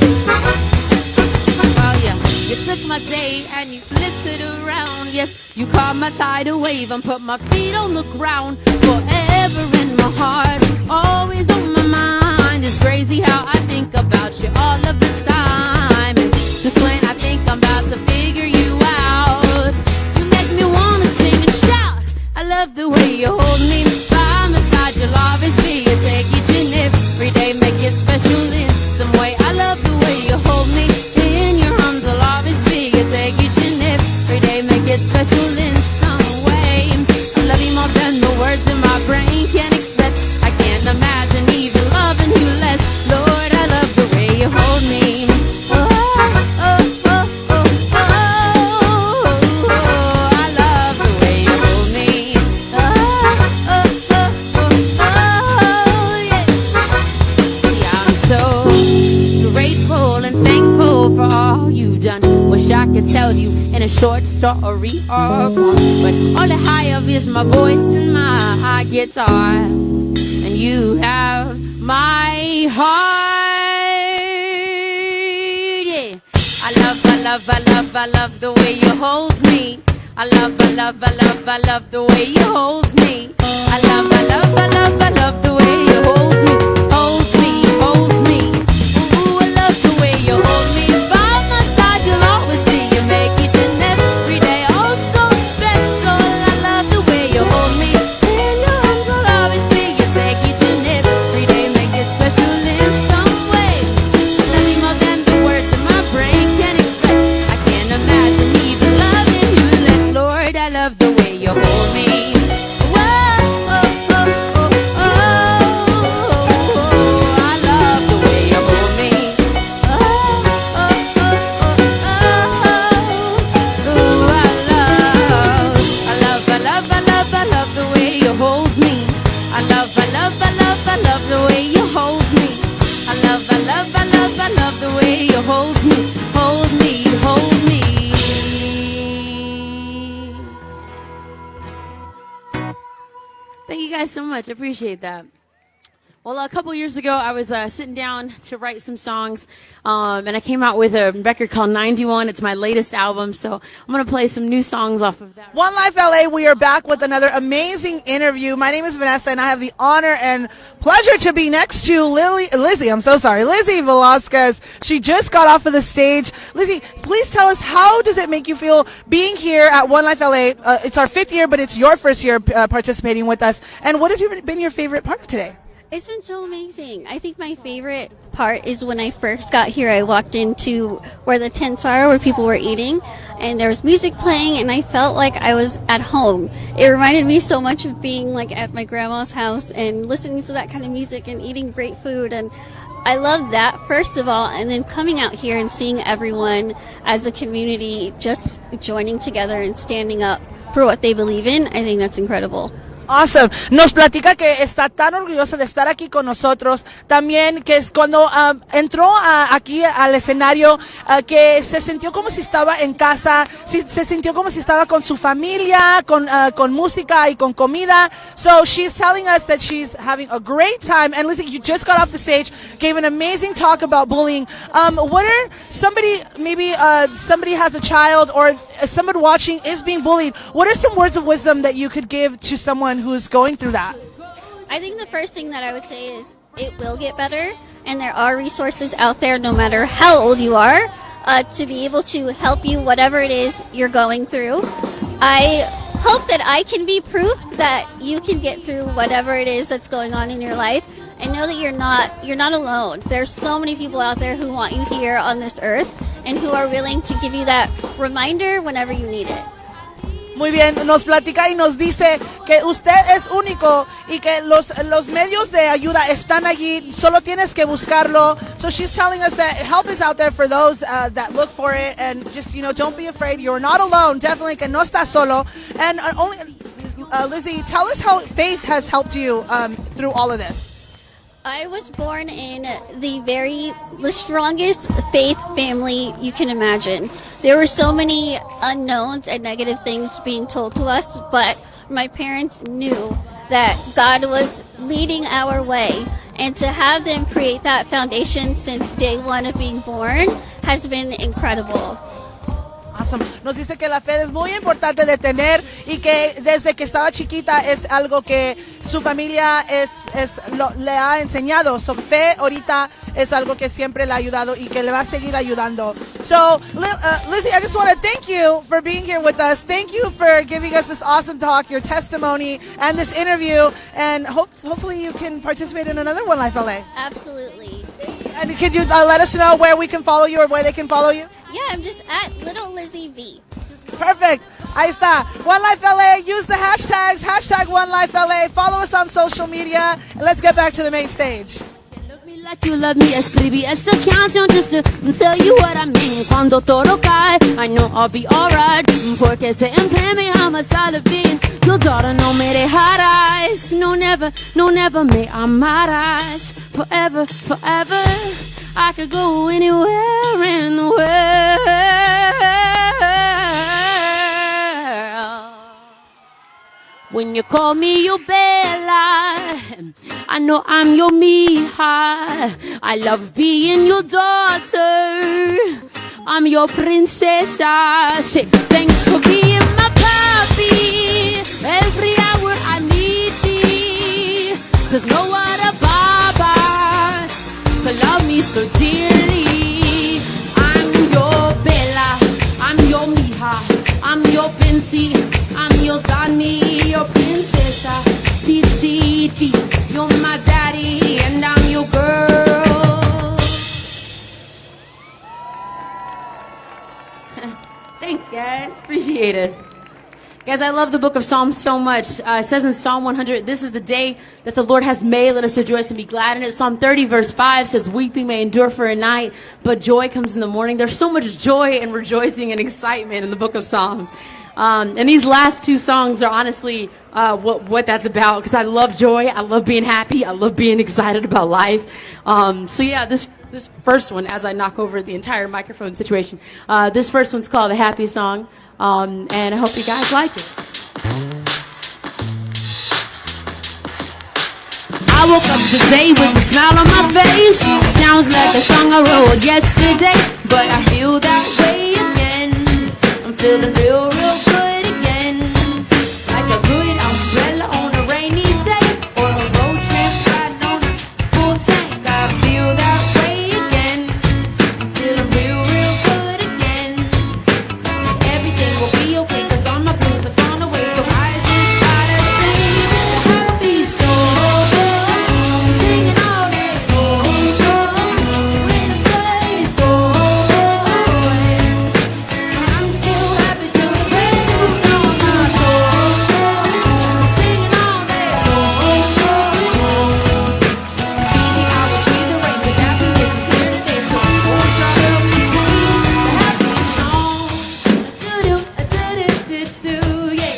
Oh, yeah. You took my day and you flipped it around. Yes, you caught my tidal wave and put my feet on the ground. Forever in my heart, always on my mind. It's crazy how I think about you all of the time. And just when I think I'm about to figure you out, you make me wanna sing and shout. I love the way you hold me. By my side, you'll always be. You take each and every day, make it special in some way. I love the way you hold me. In your arms, I'll always be. You take each and every day, make it special in some way. I love you more than the words in my brain can express. I can't imagine even loving you less. Lord, I love the way you hold me. Oh, oh, oh, oh, oh, oh, I love the way you hold me. Oh, oh, oh, oh, oh, yeah. See, I'm so grateful and thankful for all you've done. Wish I could tell you in a short story or one, but all I have is my voice and my guitar, and you have my heart. Yeah. I love the way you hold me. I love the way you hold me. I love the way you hold me. Holds me, holds me. Ooh, I love the way you hold me. By my side, you'll always be. You make each and every day oh so special. I love the way you hold me. In your arms, I'll always be. You take each and every day, make it special in some way. I love you more than the words in my brain can express. I can't imagine even loving you less. Lord, I love the way you hold me. Hold me, hold me, hold me. Thank you guys so much. I appreciate that. Well, a couple years ago, I was sitting down to write some songs, and I came out with a record called 91. It's my latest album, so I'm going to play some new songs off of that. OneLifeLA, we are back with another amazing interview. My name is Vanessa, and I have the honor and pleasure to be next to Lizzy Velazquez. She just got off of the stage. Lizzy, please tell us, how does it make you feel being here at OneLifeLA? It's our 5th year, but it's your first year participating with us. And what has been your favorite part of today? It's been so amazing. I think my favorite part is when I first got here, I walked into where the tents are, where people were eating, and there was music playing, and I felt like I was at home. It reminded me so much of being like at my grandma's house and listening to that kind of music and eating great food. And I love that, first of all, and then coming out here and seeing everyone as a community just joining together and standing up for what they believe in. I think that's incredible. Awesome. Nos platica que está tan orgullosa de estar aquí con nosotros. También que es cuando entró aquí al escenario, que se sintió como si estaba en casa, se sintió como si estaba con su familia, con música y con comida. So she's telling us that she's having a great time. And Lizzy, you just got off the stage, gave an amazing talk about bullying. What are somebody has a child or someone watching is being bullied. What are some words of wisdom that you could give to someone who's going through that? I think the first thing that I would say is it will get better, and there are resources out there no matter how old you are to be able to help you whatever it is you're going through. I hope that I can be proof that you can get through whatever it is that's going on in your life, and know that you're not alone. There's so many people out there who want you here on this earth and who are willing to give you that reminder whenever you need it. Muy bien, nos platica y nos dice que usted es único y que los medios de ayuda están allí, solo tienes que buscarlo. So she's telling us that help is out there for those that look for it, and just, don't be afraid. You're not alone, definitely, que no estás solo. And Lizzy, tell us how faith has helped you through all of this. I was born in the strongest faith family you can imagine. There were so many unknowns and negative things being told to us, but my parents knew that God was leading our way. And to have them create that foundation since day one of being born has been incredible. Awesome. Nos dice que la fe es muy importante de tener y que desde que estaba chiquita es algo que su familia le ha enseñado. So, fe ahorita es algo que siempre le ha ayudado y que le va a seguir ayudando. So, Lizzy, I just want to thank you for being here with us. Thank you for giving us this awesome talk, your testimony, and this interview. And hopefully you can participate in another OneLifeLA. Absolutely. And could you let us know where we can follow you or where they can follow you? Yeah, I'm just at Little Lizzy V. Perfect. Ahí está. OneLifeLA. Use the hashtags. Hashtag OneLifeLA. Follow us on social media. And let's get back to the main stage. Like you love me, escribí esta canción just to tell you what I mean. Cuando todo cae, I know I'll be alright. Porque siempre me amas a la vida. Your daughter no me dejarás. No, never me amarás. Forever, forever. I could go anywhere in the world. When you call me your Bella, I know I'm your mija. I love being your daughter. I'm your princesa. Say thanks for being my papi. Every hour I need thee. 'Cause no other baba could love me so dearly. I'm your Bella. I'm your mija. I'm your princey. I'm your Zani, your princesa. Pizzi, you're my daddy, and I'm your girl. Thanks, guys. Appreciate it. Guys, I love the book of Psalms so much. It says in Psalm 100, this is the day that the Lord has made. Let us rejoice and be glad in it. Psalm 30, verse 5 says, weeping may endure for a night, but joy comes in the morning. There's so much joy and rejoicing and excitement in the book of Psalms. And these last two songs are honestly what that's about, because I love joy, I love being happy, I love being excited about life. So yeah, this first one, as I knock over the entire microphone situation, this first one's called The Happy Song, and I hope you guys like it. I woke up today with a smile on my face. Sounds like a song I wrote yesterday, but I feel that way again. I'm feeling real, real good again. Like a good umbrella on a rainy day, or a road trip riding on a full tank. I feel that way again. I'm feeling real, real good again. Everything will be okay, cause all my blues are gone away. So I just gotta sing the happy song, singing all day long, when the sun is going. I'm still happy till the rain on my soul, singing all day long. Maybe I will be the rain, but happiness is here to stay. So won't y'all help me sing the happy song? Do-do-do-do-do, yeah.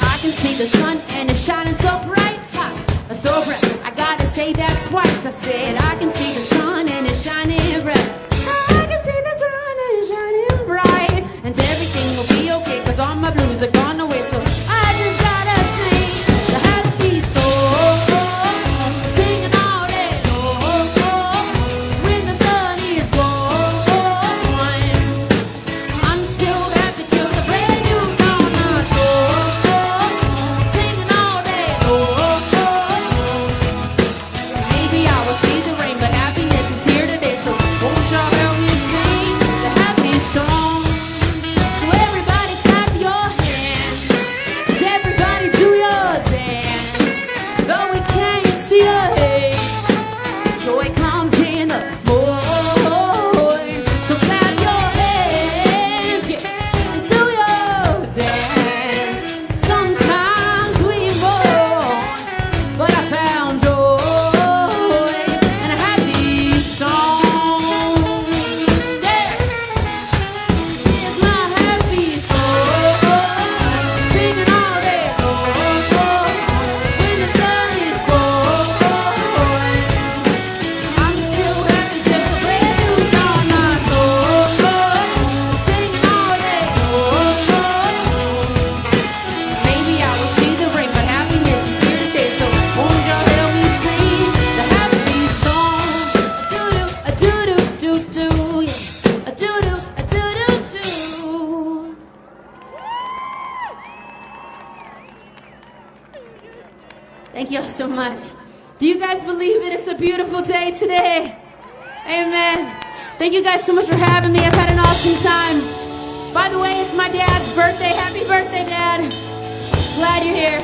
I can see the sun and it's shining so bright, so bright. I gotta say that twice. I said I can see the sun and it's shining bright. I can see the sun and it's shining bright, and everything will be okay, cause all my blues are gone away. So I just gotta sing the happy song, singing all day long, when the sun is gone. I'm still happy till the brand new dawn. My soul, singing all day long. Maybe I will see the rain, but happiness is here today. So won't y'all help me sing the happy song? So everybody clap your hands, everybody do your dance. Though we can't see your face, joy comes in the morning. So clap your hands, yeah, and do your dance. Sometimes we mourn, but I found joy and a happy song. Yeah, here's my happy song, singing all day long, when the sun is going. I'm still happy till the brand new dawn. My soul, singing all day long. Maybe I will see the rain, but happiness is here today. So won't y'all help me sing the happy song? A doo-doo, yeah. A doo-doo, a doo-doo-doo. Thank y'all so much. Do you guys believe it? It's a beautiful day today. Amen. Thank you guys so much for having me. I've had an awesome time. By the way, it's my dad's birthday. Happy birthday, Dad. Glad you're here.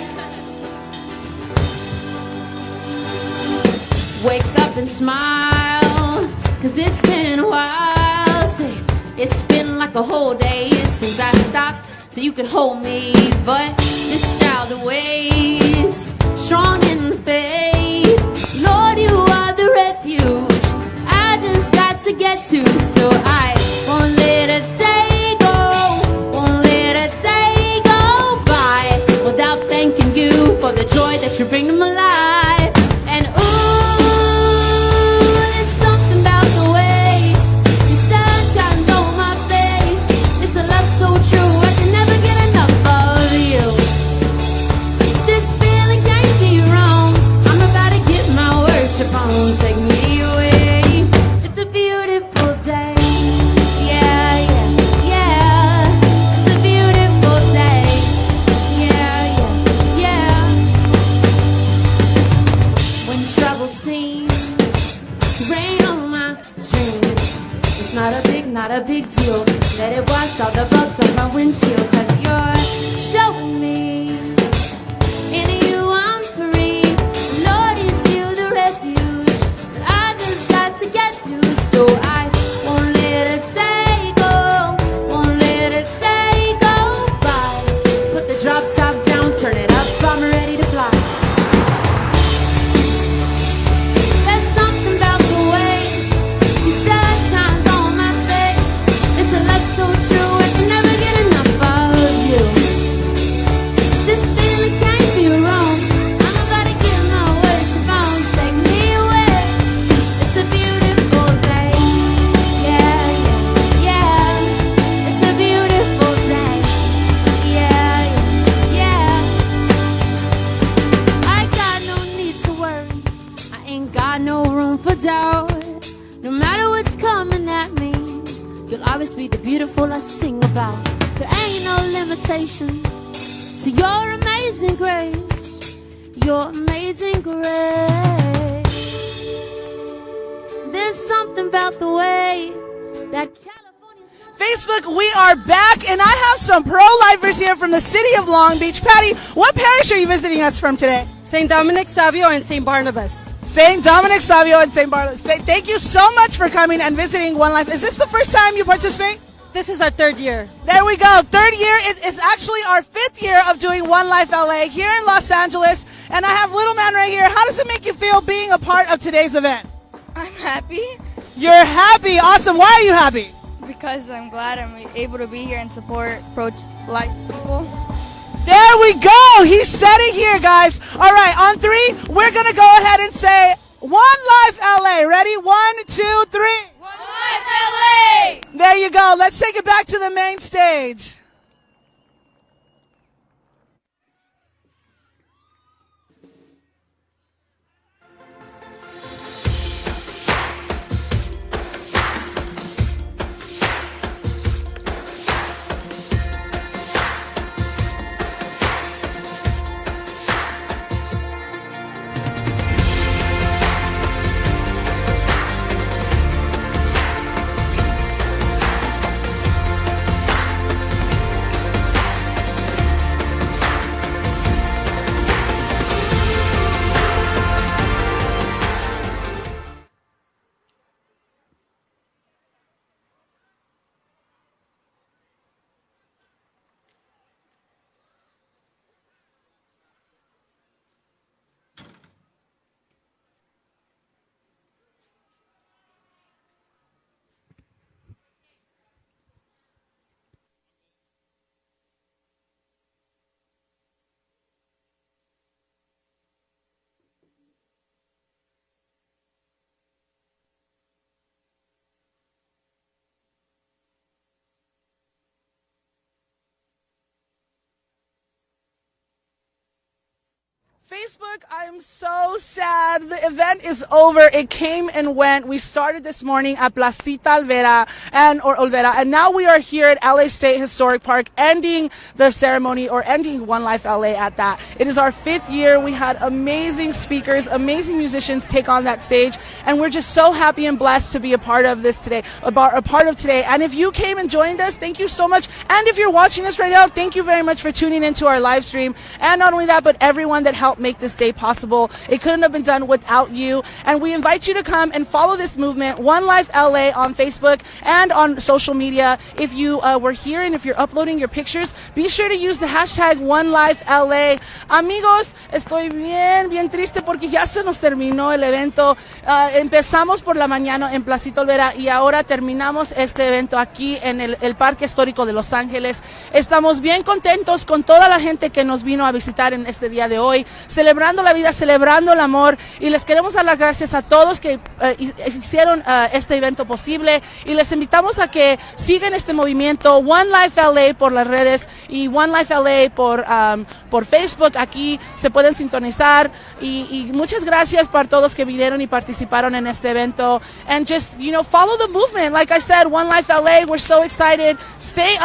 Wake up and smile, cause it's been a while. Say, it's been like a whole day since I stopped so you could hold me. But this child awaits, strong in the faith. Lord, you are the refuge I just got to get to. So I won't let a day go, won't let a day go by without thanking you for the joy that you bring to my life. And ooh, there's something about the way the sun shines on my face. It's a love so true, I can never get enough of you. This feeling can't be wrong. I'm about to get my worship on. Take me away. It's a beautiful day. Yeah, yeah, yeah. It's a beautiful day. Yeah, yeah, yeah. When trouble seems to rain on my dreams, it's not a big deal. Let it wash all the bugs off my windshield. Cause you're showing me in you I'm free. Lord is still the refuge that I just got to get to. So I won't let a day go, won't let a day go by. Put the drop top down, turn it up, I'm ready to fly. There's something about the way the sun shines on my face. It's a love so true, I can never get enough of got no room for doubt. No matter what's coming at me, you'll always be the beautiful I sing about. There ain't no limitation to your amazing grace, your amazing grace. There's something about the way that Facebook, we are back, and I have some pro-lifers here from the city of Long Beach. Patty, what parish are you visiting us from today? St. Dominic Savio and St. Barnabas. St. Dominic Savio and St. Barnabas. Thank you so much for coming and visiting One Life. Is this the first time you participate? This is our third year. There we go. Third year. It's actually our 5th year of doing OneLifeLA here in Los Angeles. And I have Little Man right here. How does it make you feel being a part of today's event? I'm happy. You're happy. Awesome. Why are you happy? Because I'm glad I'm able to be here and support pro-life people. There we go. He said it here, guys. All right, on 3, we're going to go ahead and say OneLifeLA. Ready? 1, 2, 3. OneLifeLA. There you go. Let's take it back to the main stage. Facebook, I'm so sad. The event is over. It came and went. We started this morning at Placita Olvera and now we are here at LA State Historic Park, ending the ceremony, or ending OneLifeLA at that. It is our 5th year. We had amazing speakers, amazing musicians take on that stage, and we're just so happy and blessed to be a part of this today, a part of today. And if you came and joined us, thank you so much. And if you're watching us right now, thank you very much for tuning into our live stream. And not only that, but everyone that helped make this day possible. It couldn't have been done without you. And we invite you to come and follow this movement, OneLifeLA, on Facebook and on social media. If you were here and if you're uploading your pictures, be sure to use the hashtag OneLifeLA. Amigos, estoy bien triste porque ya se nos terminó el evento. Empezamos por la mañana en Placita Olvera y ahora terminamos este evento aquí en el Parque Histórico de Los Ángeles. Estamos bien contentos con toda la gente que nos vino a visitar en este día de hoy, celebrando la vida, celebrando el amor, y les queremos dar las gracias a todos que hicieron este evento posible, y les invitamos a que sigan este movimiento OneLifeLA por las redes y OneLifeLA por Facebook. Aquí se pueden sintonizar, y muchas gracias para todos que vinieron y participaron en este evento. And just, follow the movement. Like I said, OneLifeLA, we're so excited. Stay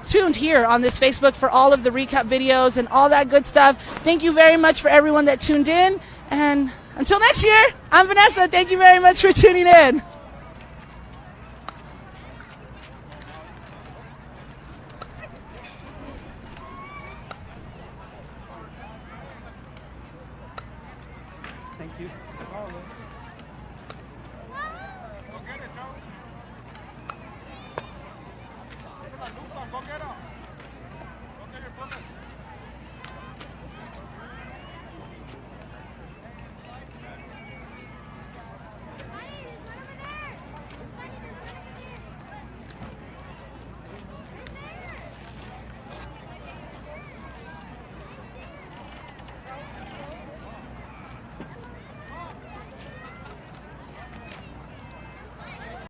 tuned here on this Facebook for all of the recap videos and all that good stuff. Thank you very much for everyone that tuned in, and until next year, I'm Vanessa. Thank you very much for tuning in. Thank you. Go get her. Go get your brother.